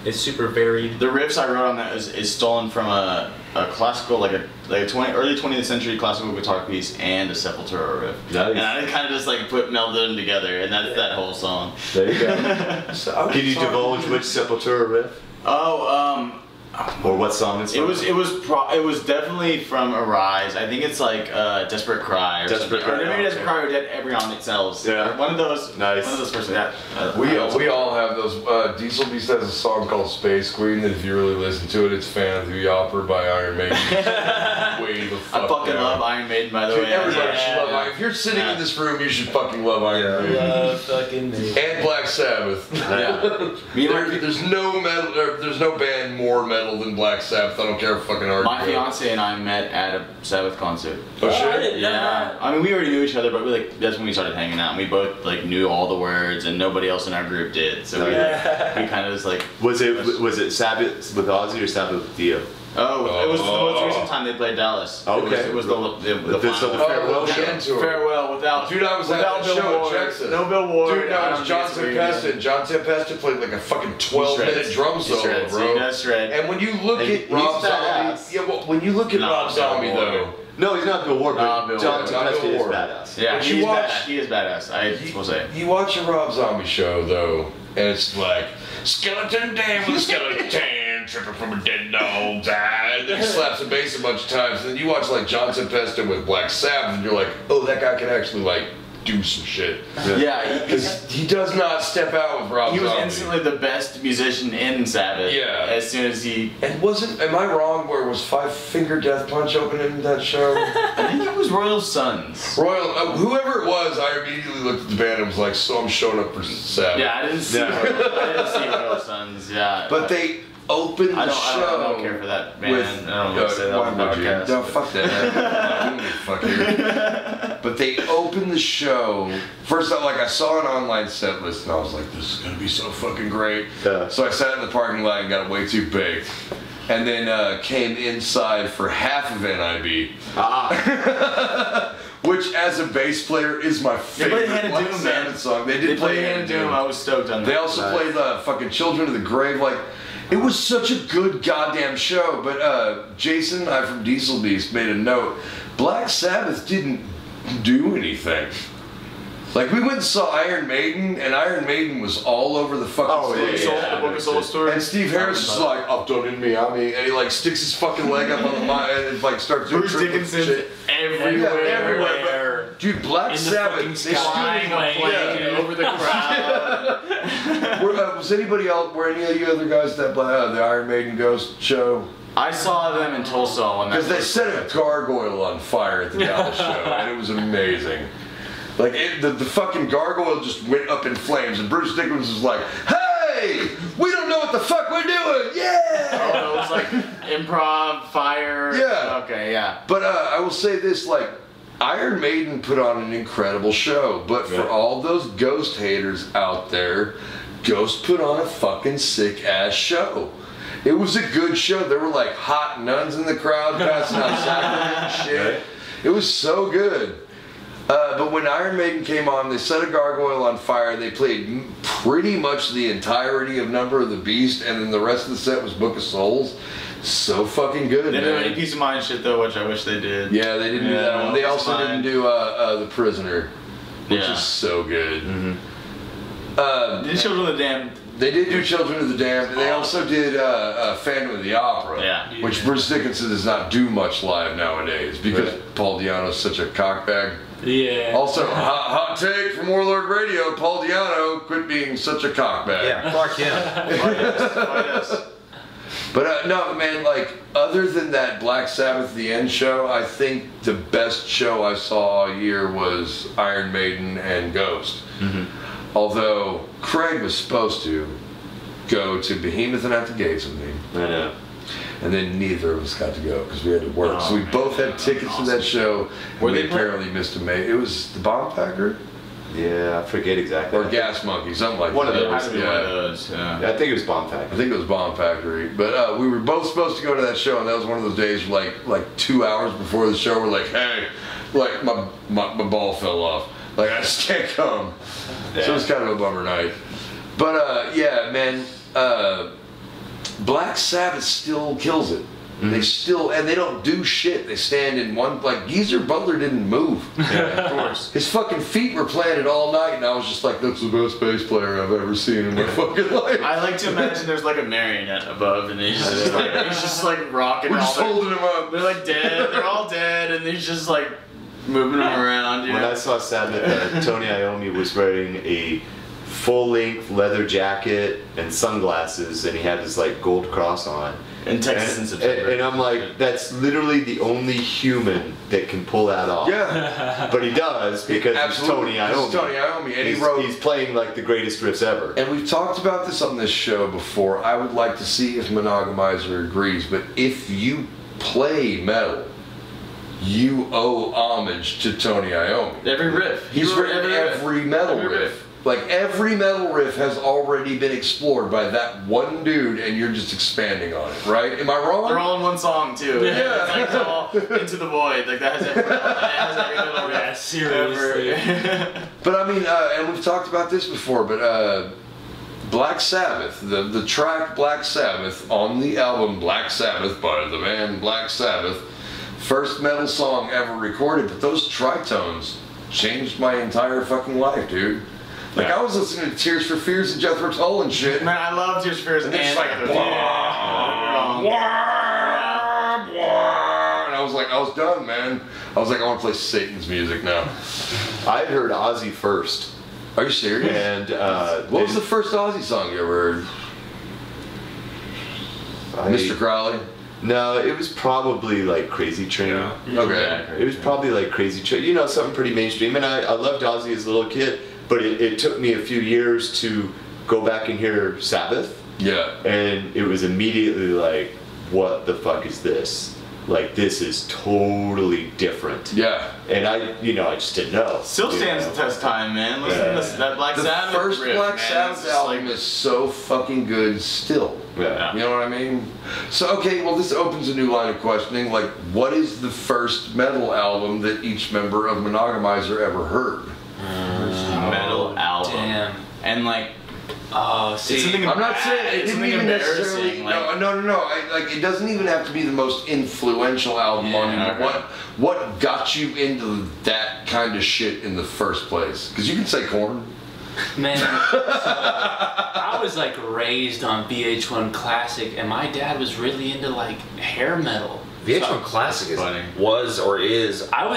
It's super varied. The riffs I wrote on that is stolen from a classical, like a early 20th century classical guitar piece and a Sepultura riff. Nice. And I kind of just like melded them together, and that's that whole song. There you go. Can you divulge which Sepultura riff? Oh, Or what song it's from? it was definitely from Arise. I think it's like Desperate Cry or Desperate something. Cry, Or maybe okay. Desperate Cry or Dead Embryonic Cells. Yeah. Or one of those. Nice. One of those first. Yeah. We all have those. Diesel Beast has a song called Space Queen that if you really listen to it, it's Fan of the Opera by Iron Maiden. Way the fuck I fucking down. love Iron Maiden, by the Dude, way. everybody Yeah. should love Iron if you're sitting in this room, you should fucking love Iron Maiden. Love fucking Maiden. And Black Sabbath. There's no metal. There's no band more metal than Black Sabbath. I don't care if fucking hard. My fiance and I met at a Sabbath concert. Oh shit! Yeah, I mean we already knew each other, but that's when we started hanging out. And we both like knew all the words, and nobody else in our group did. So we kind of was like. Was it Sabbath with Ozzy or Sabbath with Dio? Oh, it was the most recent time they played Dallas. Okay. It was the farewell show. Farewell without. Dude, I was at that show at Jackson. No Bill Ward. Dude, no, it was John Tempesta. John Tempesta played like a fucking 12-minute drum solo, bro. That's right. And when you look at Rob Zombie, when you look at Rob Zombie though. No, he's not Bill Ward, but John Tempesta is badass. Yeah, he is badass. I will say. You watch a Rob Zombie show though, and it's like skeleton Dan with a skeleton tripping from a dead dog died. Then he slaps the bass a bunch of times. And then you watch like John Tempesta with Black Sabbath, and you're like, oh, that guy can actually like do some shit. Yeah, because he does not step out with Rob Zombie. He was instantly the best musician in Sabbath. Yeah. As soon as he. And am I wrong? Where was Five Finger Death Punch opening that show? I think it was Royal Sons. Whoever it was, I immediately looked at the band and was like, so I'm showing up for Sabbath. Yeah, I didn't see Royal Sons. Yeah. But they opened the show. I don't care for that band. I don't know what to say that on the podcast. No, fuck that. Fuck you. But they opened the show. First, I saw an online set list and I was like, this is gonna be so fucking great. So I sat in the parking lot and got way too baked. And then came inside for half of NIB. Which, as a bass player, is my favorite Black Sabbath song. They did play Hand of Doom. I was stoked on that. They also played fucking Children of the Grave. Like, it was such a good goddamn show. But Jason and I from Diesel Beast made a note. Black Sabbath didn't do anything. Like, we went and saw Iron Maiden, and Iron Maiden was all over the fucking stage. The Book of Souls tour. And Steve Harris is like, I've done it in Miami, and he like sticks his fucking leg up on the mic and like starts doing Bruce Dickinson's everywhere. Dude, Black Sabbath, they flying over the crowd. Was anybody else? Were any of you other guys at the Iron Maiden Ghost show? I saw them in Tulsa because they set a gargoyle on fire at the Dallas show, and it was amazing. Like, the fucking gargoyle just went up in flames, and Bruce Dickinson was like, hey, we don't know what the fuck we're doing, yeah! Oh, it was like improv, fire. Yeah. Okay, yeah. But I will say this, like, Iron Maiden put on an incredible show, but for all those Ghost haters out there, Ghost put on a fucking sick-ass show. It was a good show. There were, like, hot nuns in the crowd passing out sacrament and shit. It was so good. But when Iron Maiden came on, they set a gargoyle on fire. They played pretty much the entirety of Number of the Beast, and then the rest of the set was Book of Souls. So fucking good, They didn't do any Peace of Mind shit though, which I wish they did. Yeah, they didn't do that one. They also didn't do The Prisoner, which is so good. Did Children of the Damned? They did do Children of the Damned. They also did Phantom of the Opera, which Bruce Dickinson does not do much live nowadays because Paul Di'Anno's such a cockbag. Yeah. Also, hot take from Warlord Radio, Paul Di'Anno quit being such a cockbag. Yeah, fuck him. But no, man, like, other than that Black Sabbath The End show, I think the best show I saw all year was Iron Maiden and Ghost. Although Craig was supposed to go to Behemoth and At the Gates with me. I know. And then neither of us got to go because we had to work. So we both had tickets to that show. And we apparently missed a mate. It was the Bomb Factory? Yeah, I forget exactly. Or Gas Monkey, something like that. One of those. One of those. Yeah, I think it was Bomb Factory. I think it was Bomb Factory. But we were both supposed to go to that show, and that was one of those days like 2 hours before the show, we're like, hey, like my ball fell off. Like, I just can't come. So it was kind of a bummer night. But yeah, man, Black Sabbath still kills it. They still, and they don't do shit. They stand in one, like, Geezer Butler didn't move. Yeah, of course. His fucking feet were planted all night, and I was just like, that's the best bass player I've ever seen in my fucking life. I like to imagine there's like a marionette above, and he's just like rocking. We're just holding him up. They're like dead. They're all dead, and he's just like moving them around. When I saw Sabbath, Tony Iommi was wearing a full-length leather jacket and sunglasses, and he had his like gold cross on. in Texas in September. And I'm like, that's literally the only human that can pull that off. Yeah. But he does because it's Tony Iommi. It's Tony Iommi, and He's playing like the greatest riffs ever. And we've talked about this on this show before. I would like to see if Monogamizer agrees, but if you play metal, you owe homage to Tony Iommi. Every riff. He's written every metal riff. Like, every metal riff has already been explored by that one dude, and you're just expanding on it, right? Am I wrong? They're all in one song, too. Yeah. It's like all Into the Void. Like, that has every little riff. Yeah, seriously. But I mean, and we've talked about this before, but Black Sabbath, the track Black Sabbath on the album Black Sabbath by the band Black Sabbath, first metal song ever recorded, but those tritones changed my entire fucking life, dude. Like, I was listening to Tears for Fears and Jethro Tull and shit. Man, I love Tears for Fears and it's like, and I was like, I was done, man. I was like, I want to play Satan's music now. I had heard Ozzy first. Are you serious? And what was the first Ozzy song you ever heard? Mr. Crowley? No, it was probably like Crazy Train. Yeah. Okay. It was probably like Crazy Train. You know, something pretty mainstream. And I loved Ozzy as a little kid, but it took me a few years to go back and hear Sabbath. Yeah. And it was immediately like, what the fuck is this? Like, this is totally different. Yeah. And I just didn't know. Still stands the test of time, man. Listen to that Black Sabbath The first riff, Black man. Sabbath album is so fucking good still. Yeah. You know what I mean? So, okay, well, this opens a new line of questioning. Like, what is the first metal album that each member of Monogamizer ever heard? Metal album. Damn. And like, see, I'm not saying it didn't even necessarily. Like, No. Like, it doesn't even have to be the most influential album on you. okay. What got you into that kind of shit in the first place? Because you can say Korn. Man, so, I was like raised on VH1 Classic, and my dad was really into like hair metal. VH1 Classic was or is. I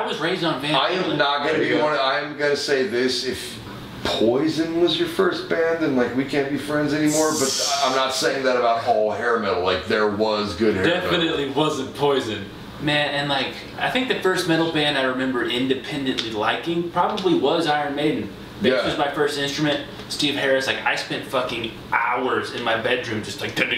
was raised on Van. I am not gonna be one. I am gonna say this: if Poison was your first band, then like we can't be friends anymore. But I'm not saying that about all hair metal. Like, there was good hair metal. Definitely wasn't Poison. Man, and like I think the first metal band I remember independently liking probably was Iron Maiden. Bass was my first instrument. Steve Harris, like I spent fucking hours in my bedroom just like Dude,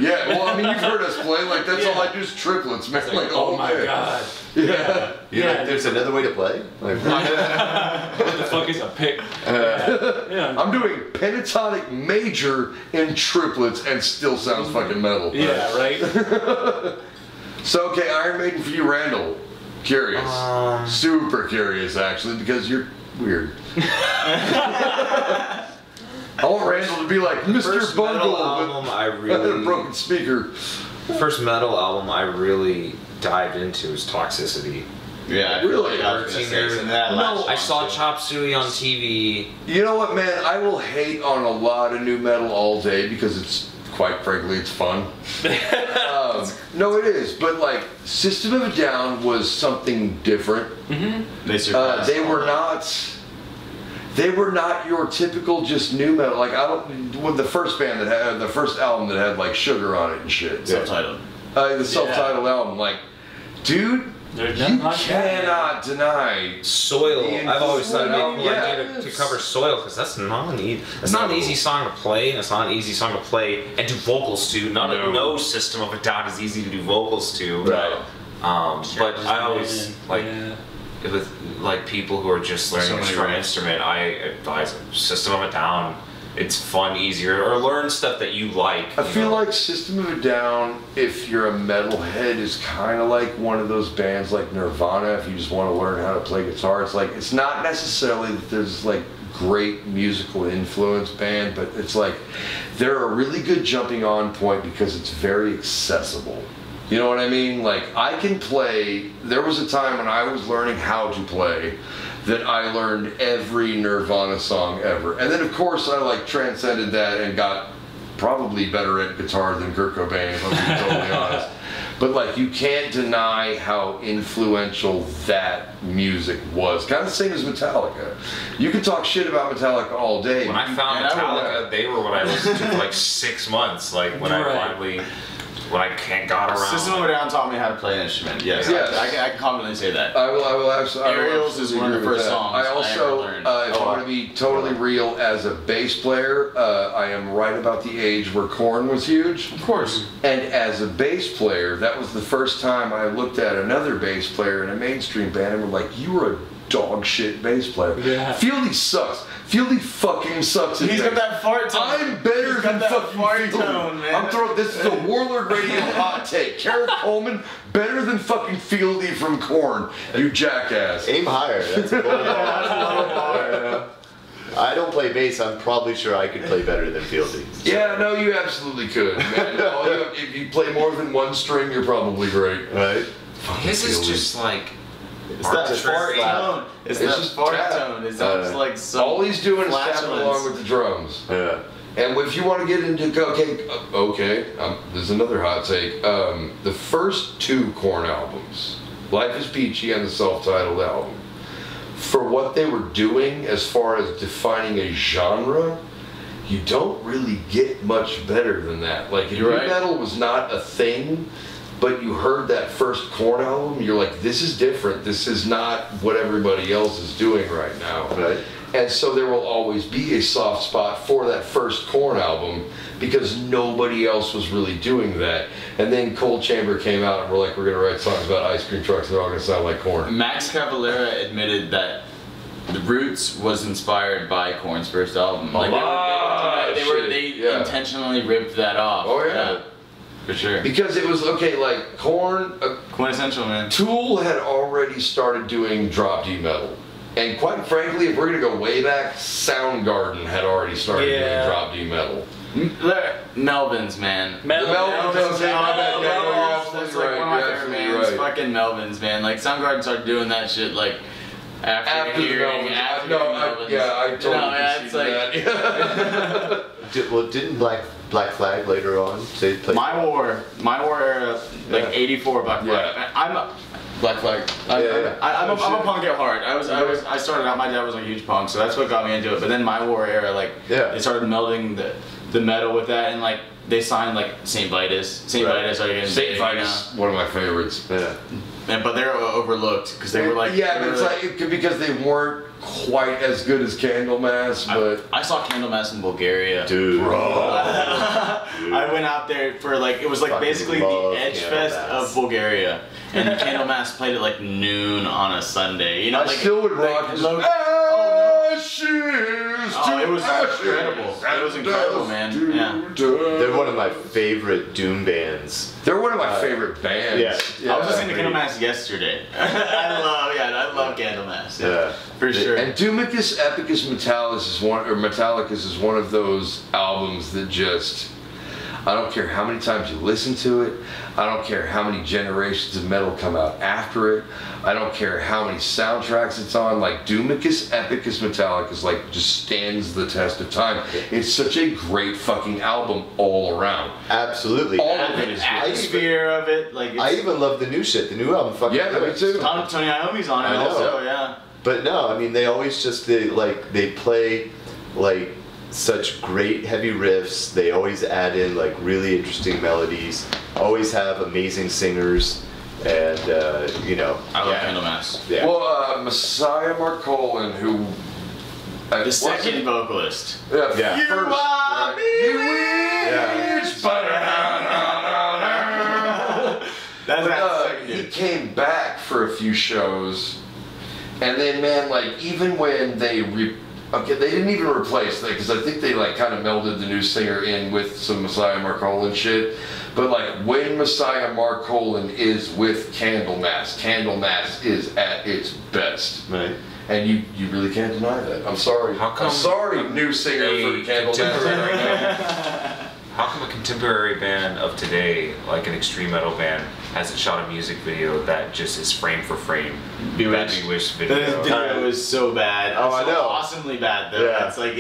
yeah. Well, I mean, you've heard us play. Like, that's all I do is triplets, man. Like, oh my god. Yeah. Like, there's another way to play? Like, What the fuck is a pick? Yeah. I'm doing pentatonic major in triplets and still sounds fucking metal. Yeah, right? So, okay, Iron Maiden for you, Randall. Curious. Super curious, actually, because you're weird. I want Randall to be like Mr. Bungle, album I but really a broken speaker. The first metal album I really dived into was Toxicity. Yeah, Really? I saw Chop Suey on TV. You know what, man? I will hate on a lot of new metal all day because it's, quite frankly, it's fun. No, it is. But like, System of a Down was something different. They were not your typical just new metal. Like, the first band that had the first album that had like Sugar on it and shit. Self-titled. The self-titled album, like, dude. You cannot deny Soil. I've always thought it'd be a cool idea Yes. to cover Soil because that's not an easy song to play, and it's not an easy song to play and do vocals to. No System of a Down is easy to do vocals to. Right. But I always with like people who are just learning a strong instrument, I advise System of a Down. It's fun, easier, or learn stuff that you like. I feel like System of a Down, if you're a metalhead, is kind of like one of those bands like Nirvana. If you just want to learn how to play guitar, it's like, it's not necessarily that there's like great musical influence band, but it's like they're a really good jumping on point because it's very accessible. You know what I mean? Like, I can play. There was a time when I was learning how to play that I learned every Nirvana song ever. And then, of course, I like transcended that and got probably better at guitar than Kurt Cobain, if I'm being totally honest. But like, you can't deny how influential that music was. Kind of the same as Metallica. You can talk shit about Metallica all day. When I found Metallica, they were what I listened to for like 6 months. Like when I finally, when I got around. System of a Down taught me how to play an instrument. Yes, I can confidently say that. I will absolutely. Aerials is one of the first songs I also, if I want to be totally real, as a bass player, I am right about the age where Korn was huge. Of course. And as a bass player, that was the first time I looked at another bass player in a mainstream band and were like, "You are a dog shit bass player." Yeah. Fieldy sucks. Fieldy fucking sucks. He's got that fart tone. I'm better than fucking fart Fieldy. tone, man. I'm throwing. This is a Warlord Radio hot take. Carrek Coleman better than fucking Fieldy from Korn. You jackass. Aim higher. That's a little bar. I don't play bass. I'm probably sure I could play better than Fieldy. So. Yeah, no, you absolutely could. Man, if you play more than one string, you're probably great. Right? His is just like. It's that fart tone. It's that just fart tap. tone. It sounds like some All he's doing is tapping flatulence. along with the drums. Yeah. And if you want to get into there's another hot take. The first 2 Korn albums, Life is Peachy and the self-titled album, for what they were doing as far as defining a genre, you don't really get much better than that. Like, new metal was not a thing, but you heard that first Korn album, you're like, this is different. This is not what everybody else is doing right now. Right. And so there will always be a soft spot for that first Korn album because nobody else was really doing that. And then Cold Chamber came out and we're like, we're going to write songs about ice cream trucks and they're all going to sound like Korn. Max Cavalera admitted that The Roots was inspired by Korn's first album. Like they intentionally ripped that off. Oh yeah. For sure. Because it was, like Korn, Quintessential, man. Tool had already started doing drop D metal. And quite frankly, if we're going to go way back, Soundgarden had already started doing drop D metal. Melvins, man. Melvins. That's like one of my favorite bands. Fucking Melvins, man. Like Soundgarden started doing that shit like after hearing Melvins. I totally see that. Well, didn't Black Flag later on say play? My War era, like 84 Black Flag. Yeah. Black Flag. I'm a punk at heart. I started out. My dad was a huge punk, so that's what got me into it. But then My War era, like they started melding the metal with that, and like they signed like St. Vitus. St. Vitus, one of my favorites. Yeah. But they're overlooked because they were like because they weren't quite as good as Candlemass, but I saw Candlemass in Bulgaria. Dude. Bro. I went out there for like, it was like basically the Edge Fest of Bulgaria. And Candlemass played at like noon on a Sunday. You know, I still would rock it. It was incredible. It was incredible, man. Yeah. They're one of my favorite doom bands. They're one of my favorite bands. I was listening to Candlemass yesterday. I love Candlemass. Yeah, for sure. And Doomicus Epicus Metallicus is one of those albums that just, I don't care how many times you listen to it. I don't care how many generations of metal come out after it. I don't care how many soundtracks it's on. Like Doomicus Epicus Metallicus like just stands the test of time. It's such a great fucking album all around. Absolutely. All of it is the atmosphere of it. Like I even love the new shit. The new album fucking me too. Tony Iommi's on it also, yeah. But no, I mean they always just they play like such great heavy riffs. They always add in like really interesting melodies. Always have amazing singers, and you know. I love Candlemass. Yeah. Well, Messiah Marcolin, who the second vocalist. Yeah. You are he came back for a few shows, and then man, like even when they they didn't even replace that because I think they like kind of melded the new singer in with some Messiah Marcolin shit. But like when Messiah Marcolin is with Candlemass, Candlemass is at its best. Right. And you really can't deny that. I'm sorry. How come? I'm sorry, new singer for Candlemass. how come a contemporary band of today, like an extreme metal band, hasn't shot a music video that just is frame for frame? Bewitched. That Bewitched video. That video is so bad. Oh, It's I know. Awesomely bad though. Yeah. It's like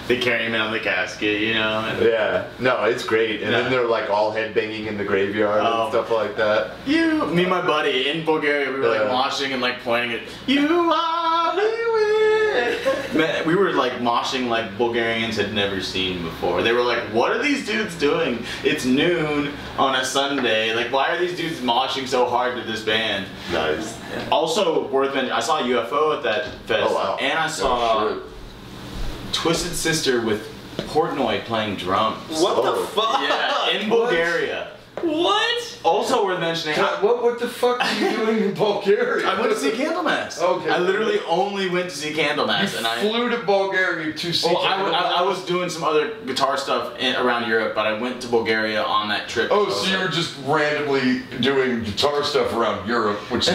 they carry him out of the casket, you know. And Yeah, no, it's great. And Yeah. then they're like all headbanging in the graveyard Oh. and stuff like that. me and my buddy in Bulgaria, we were like Yeah. moshing and like pointing at you are the way. Man, we were like moshing like Bulgarians had never seen before. They were like, "What are these dudes doing? It's noon on a Sunday. Like, why are these dudes moshing so hard to this band?" Nice. Also worth mentioning, I saw a UFO at that fest, Oh, wow. and I saw Oh, shit. Twisted Sister with Portnoy playing drums. What Oh. the fuck? Yeah, in Bulgaria. What? Also worth mentioning, What the fuck are you doing in Bulgaria? I went to see Candlemass. Okay. I literally only went to see Candlemass, You and I. flew to Bulgaria to see. Well, I was doing some other guitar stuff around Europe, but I went to Bulgaria on that trip. Oh, so you were just randomly doing guitar stuff around Europe, which.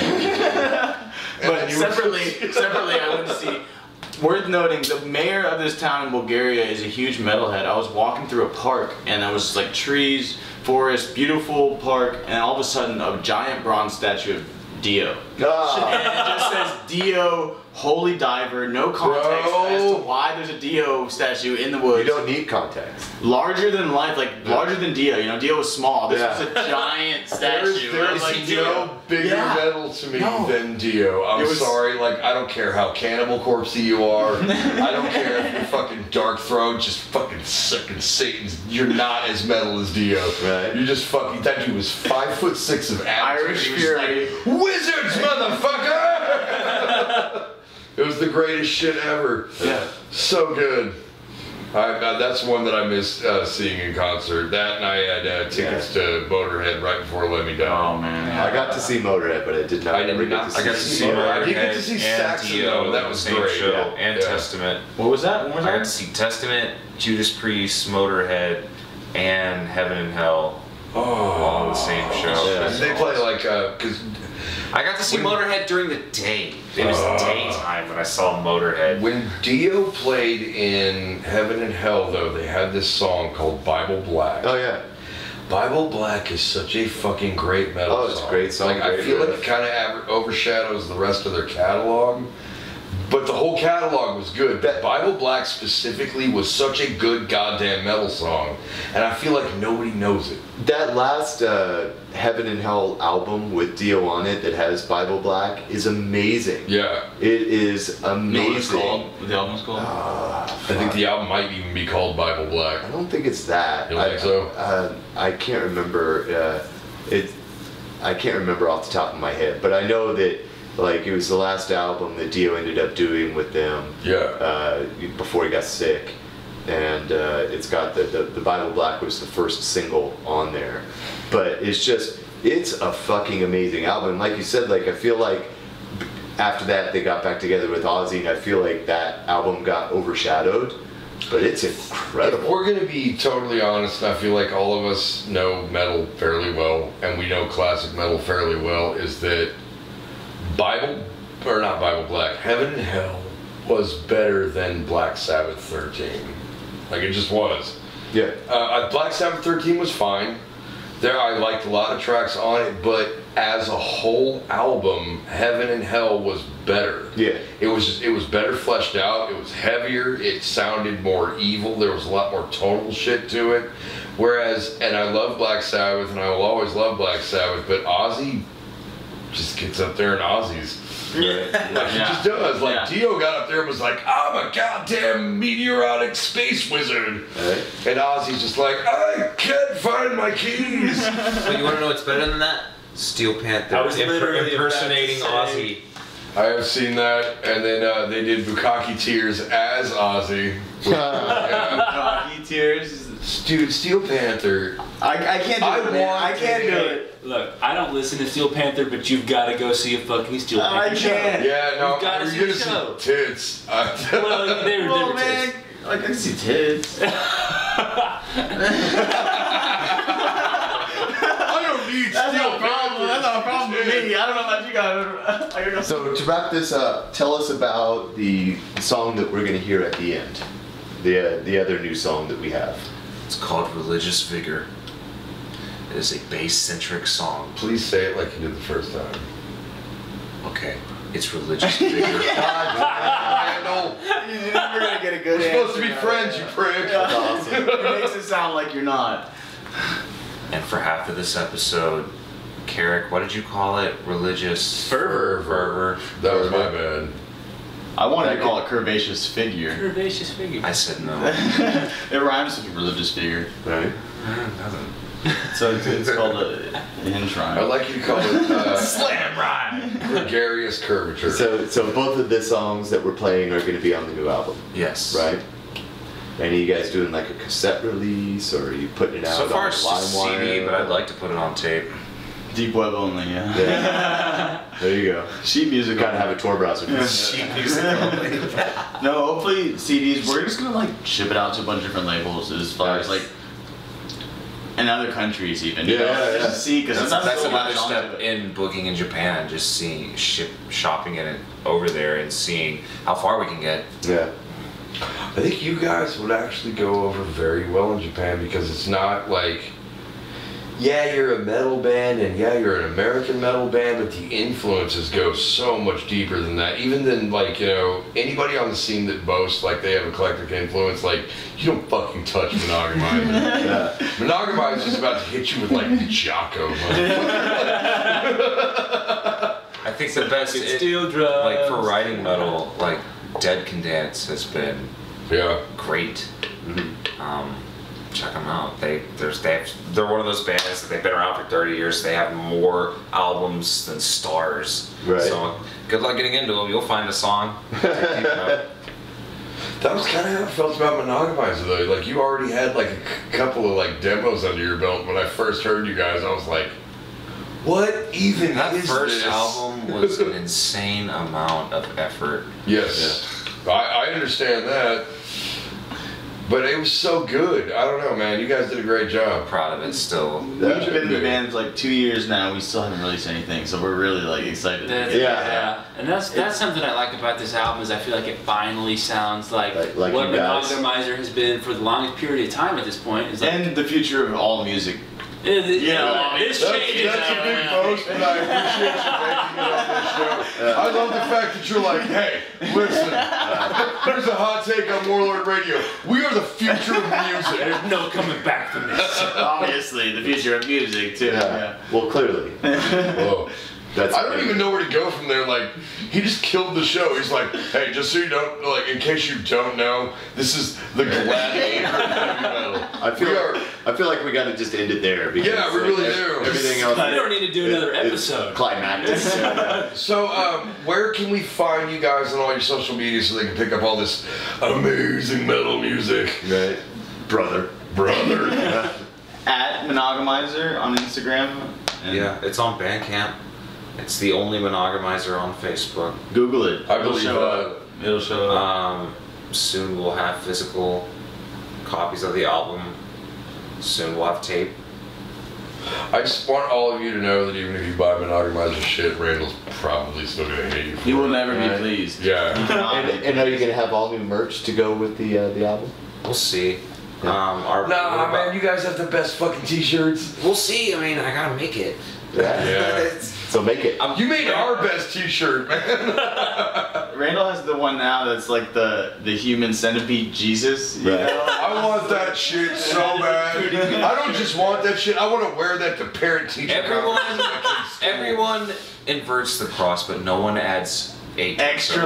But separately, I went to see. Worth noting, the mayor of this town in Bulgaria is a huge metalhead. I was walking through a park, and there was like trees, forest, beautiful park, and all of a sudden, a giant bronze statue of Dio. Ah, And it just says Dio, Holy Diver, no context Bro. as to why there's a Dio statue in the you woods. don't need context. Larger than life, like larger than Dio. You know, Dio was small. This Yeah. was a giant statue. There I was is like, no bigger Yeah. metal to me No. than Dio. I'm It was- sorry, like I don't care how Cannibal Corpsey you are. I don't care if you're fucking Dark Throne, just fucking sucking Satan's. You're not as metal as Dio. Right. You just fucking. That dude was 5'6" of Irish He was Fury. like, Wizards, motherfucker! It was the greatest shit ever. Yeah. So good. That's one that I missed seeing in concert. That and I had tickets to Motorhead right before it let me down. Oh man. I got to see Motorhead, but I did not I did ever get not- to I got to see Motorhead. Motorhead I did get to see and Saxon, Dio. though. That was same great. show, Yeah. and Yeah. Testament. What was that? What was I got that? to see Testament, Judas Priest, Motorhead, and Heaven and Hell all on the same show. Yeah. They play like because I got to see Motorhead during the day. It was daytime when I saw Motorhead. when Dio played in Heaven and Hell, though, they had this song called Bible Black. Oh yeah. Bible Black is such a fucking great metal Oh, it's a song. great song, Like, I great feel like riff. it kind of overshadows the rest of their catalog. But the whole catalog was good. But Bible Black specifically was such a good goddamn metal song. And I feel like nobody knows it. That last Heaven and Hell album with Dio on it that has Bible Black is amazing. Yeah. It is You know what it's amazing. called? What the album was called? I think the album might even be called Bible Black. I don't think it's that. You don't think so? I can't remember. I can't remember off the top of my head, but I know that like it was the last album that Dio ended up doing with them. Yeah. Before he got sick, and it's got the Bible Black was the first single on there, but it's a fucking amazing album. Like you said, like I feel like after that they got back together with Ozzy, and I feel like that album got overshadowed, but it's If incredible. we're gonna be totally honest, and I feel like all of us know metal fairly well, and we know classic metal fairly well, is that Bible Black, Heaven and Hell was better than Black Sabbath 13. Like it just was. Yeah. Black Sabbath 13 was fine. I liked a lot of tracks on it, but as a whole album, Heaven and Hell was better. Yeah. It was better fleshed out. It was heavier. It sounded more evil. There was a lot more tonal shit to it. Whereas, and I love Black Sabbath, and I will always love Black Sabbath, but Ozzy just gets up there and Ozzy's. Like he just does. Like Dio got up there and was like, I'm a goddamn meteoric space wizard. Right. And Ozzy's just like, I can't find my keys. But you want to know what's better than that? Steel Panther. I was literally impersonating about to Ozzy. say- I have seen that, and then they did Bukkake Tears as Ozzy. Yeah. Rocky Tears. Dude, Steel Panther. I can't do it. Man. I can't do it. Look, I don't listen to Steel Panther, but you've got to go see a fucking Steel Panther I show. can't. Yeah, no, You've gotta you're see gonna the show. see tits. Well, they Well, were man, like I can see tits. I don't need That's Steel not a problem. That's not a problem for me. I don't know about you guys. I gotta go. So to wrap this up, tell us about the song that we're going to hear at the end, the other new song that we have. It's called Religious Vigor. It is a bass-centric song. Please say it like you did the first time. Okay. It's Religious Vigor. Randall. You're never gonna get a good We're supposed to be answer. friends, you prick. That's awesome. It makes it sound like you're not. And for half of this episode, Carrek, what did you call it? Religious fervor. That was my bad. I wanted to call it curvaceous figure. Curvaceous figure. I said no. It rhymes with religious figure. Right. Nothing. So it's called a hinge rhyme. I'd like you to call it Slam rhyme. gregarious curvature. So both of the songs that we're playing are going to be on the new album, Yes. right? And are you guys doing like a cassette release, or are you putting it out So far on it's just a LimeWire? CD, but I'd like to put it on tape. Deep web only, yeah. Yeah. There you go. Sheet music. You gotta have a Tor browser. Sheet music only. No, hopefully CDs. We're just gonna like ship it out to a bunch of different labels as far as like in other countries even. You know? Yeah. Just to see because That's so another much onto step it. in booking in Japan, just seeing shopping it over there and seeing how far we can get. Yeah. I think you guys would actually go over very well in Japan because it's not like, yeah, you're a metal band and yeah, you're an American metal band, but the influences go so much deeper than that. Even than like, you know, anybody on the scene that boasts like they have eclectic influence, like, you don't fucking touch Monogamizer. Yeah. Monogamizer is about to hit you with like Jocko. I think the best Steel drums. like for writing metal, like Dead Can Dance has been Yeah. great. Check them out. They're one of those bands that they've been around for 30 years. They have more albums than stars. Right. So good luck getting into them. You'll find a song. That was kind of how I felt about Monogamizer though. Like you already had like a couple of like demos under your belt. When I first heard you guys, I was like, what even That is first this? album was an insane amount of effort. Yes, I understand that. But it was so good. I don't know, man. You guys did a great I'm job. proud of it still. We've been in the band for like 2 years now. We still haven't released anything, so we're really like excited. Yeah. And that's something I like about this album is I feel like it finally sounds like Like what you guys. Monogamizer has been for the longest period of time at this point. Is like, And the future of all music. this changes. That's a big boast, and I appreciate you making it on this show. I love the fact that you're like, hey, listen, here's a hot take on Warlord Radio. We are the future of music. There's no coming back from this. Obviously, the future of music too. Yeah. Well, clearly. Whoa. That's I don't even know where to go from there. Like, he just killed the show. He's like, hey, just so you don't, like, in case you don't know, this is the gladiator of heavy metal. I feel like we got to just end it there. Because, Yeah, we really do. Everything else. We don't need to do another it's episode. Climactic. So, where can we find you guys on all your social media so they can pick up all this amazing metal music? Right. Brother. At Monogamizer on Instagram. And Yeah, it's on Bandcamp. It's the only Monogamizer on Facebook. Google it. I It'll believe show that. up. It'll show up. Soon we'll have physical copies of the album. Soon we'll have tape. I just want all of you to know that even if you buy Monogamizer shit, Randall's probably still gonna hate you for You will it. never be Right. pleased. Yeah. And are you going to have all new merch to go with the album? We'll see. Yeah. Nah, man, you guys have the best fucking t-shirts. We'll see. I mean, I gotta make it. Yeah. So make it. You made our best t-shirt, man. Randall has the one now that's like the human centipede Jesus. You Right. know? I want that shit so bad. I don't just want that shit. I want to wear that to parent-teacher conferences. Everyone inverts the cross, but no one adds 8. Extra.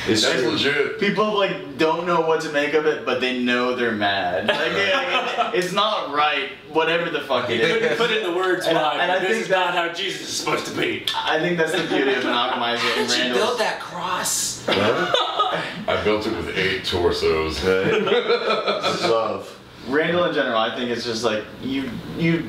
It's That's true. legit. People like don't know what to make of it, but they know they're mad. Like it's not right. Whatever the fuck it is. Put it into words And why. I This think is not how Jesus is supposed to be. I think that's the beauty of Monogamizer and Randall's. that cross. I built it with 8 torsos. Love. Randall in general, I think it's just like you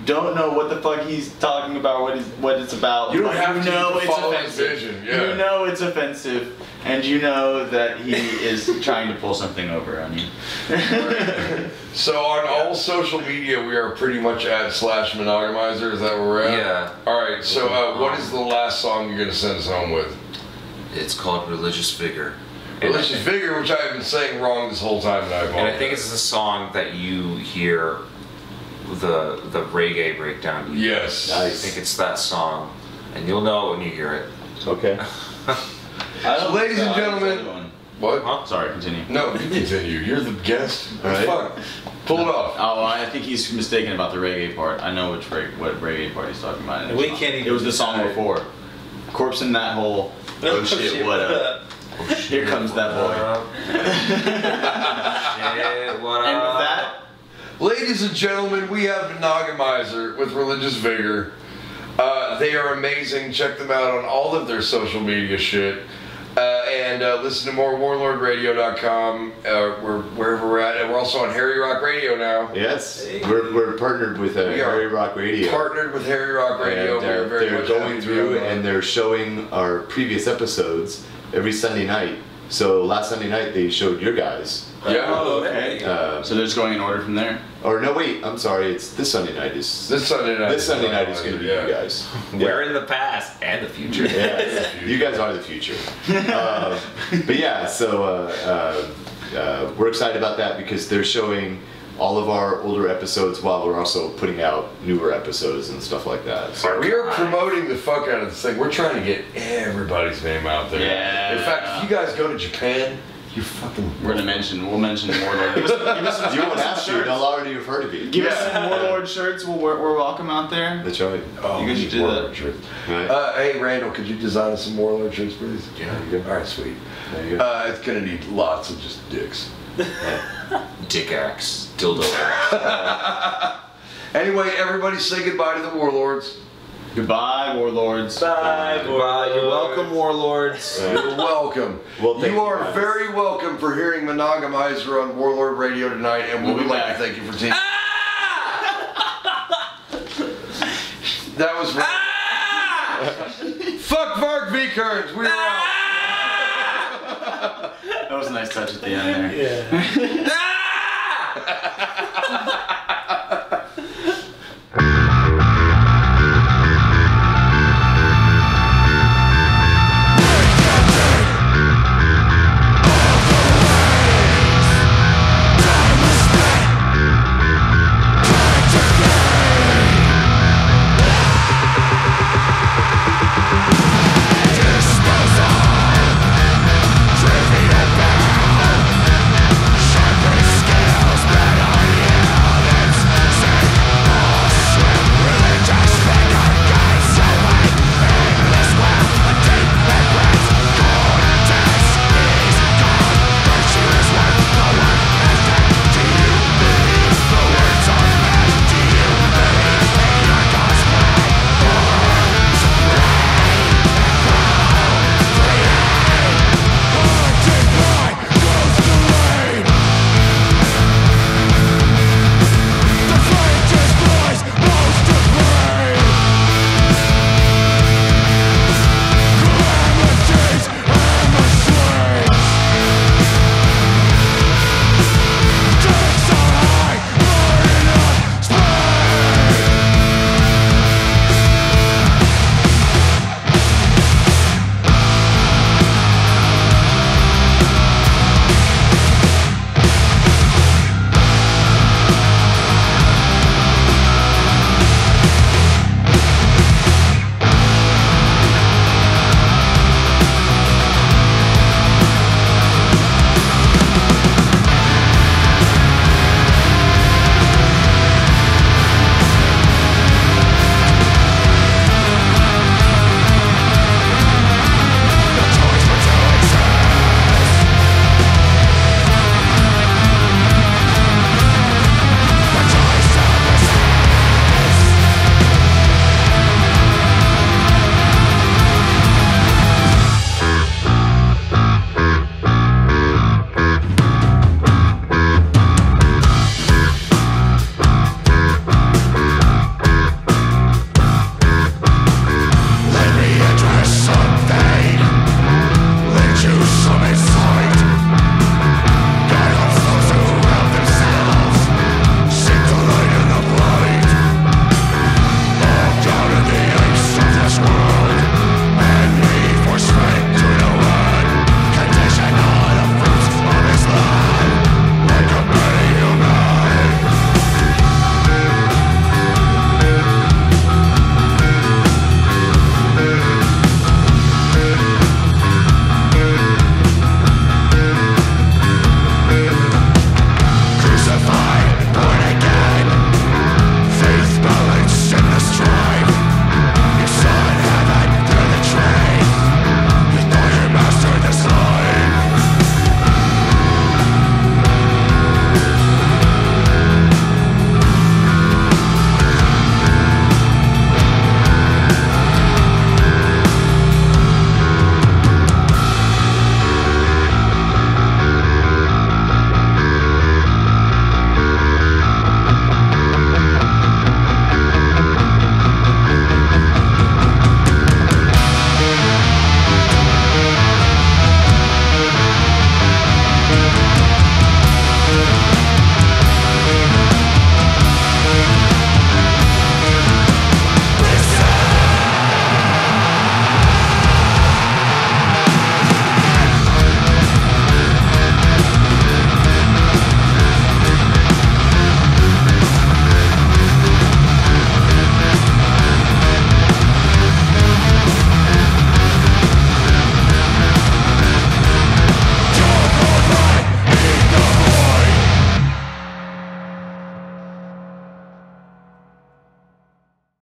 don't know what the fuck he's talking about, what it's about. You don't but have to know it's follow his offensive. vision, yeah. You know it's offensive, and you know that he is trying to pull something over on you. So on all social media, we are pretty much at /Monogamizer. Is that where we're at? Yeah. All right. So what is the last song you're gonna send us home with? It's called Religious Vigor. Religious Vigor, which I've been saying wrong this whole time, and I apologize. And I think it's the song that you hear the reggae breakdown. Yes. Nice. I think it's that song, and you'll know it when you hear it. Okay. So, ladies and gentlemen, what? Huh? Sorry, continue. No, you continue. You're the guest. All right. Fuck. Pull it off. Oh, I think he's mistaken about the reggae part. I know what reggae part he's talking about. And we can't even It was the song decide. before. Corpse in that hole. Oh shit, what up? Here comes that boy. Shit, what And with up? that, Ladies and gentlemen, we have Monogamizer with Religious Vigor. They are amazing. Check them out on all of their social media shit. And listen to more warlordradio.com, wherever we're at. And we're also on Harry Rock Radio now. Yes, we're partnered with We are Harry Rock Radio. Partnered with Harry Rock Radio. And, We're very they're much going happy to through be on and that. they're showing our previous episodes every Sunday night. So last Sunday night they showed your guys. Yeah. oh, okay. So they're just going in order from there. Or no, wait, I'm sorry. It's this Sunday night. This Sunday night. Sunday night is going to be you guys. We're in the past and the future. Yeah, you guys are the future. But yeah, so we're excited about that because they're showing all of our older episodes while we're also putting out newer episodes and stuff like that. So We are promoting the fuck out of this thing. We're trying to get everybody's name out there. Yeah. In fact, if you guys go to Japan, you fucking. We'll mention Warlord. Give us some, you won't have to. They'll already have heard of you. Give us some Warlord shirts. We're welcome out there. That's right. Oh, You guys should do Warlord that. shirts. Right. Hey, Randall, could you design us some Warlord shirts, please? Yeah, you go. All right, sweet. There you go. It's gonna need lots of just dicks. Dick axe, dildo. Anyway, everybody say goodbye to the Warlords. Goodbye, Warlords. Bye, Goodbye. You're welcome, warlords. You're welcome. Well, thank you you, are guys. very welcome for hearing Monogamizer on Warlord Radio tonight, and we We'll would be like back. to thank you for taking. That was Fuck Mark V. Kearns. We are out. That was a nice touch at the end there. Yeah.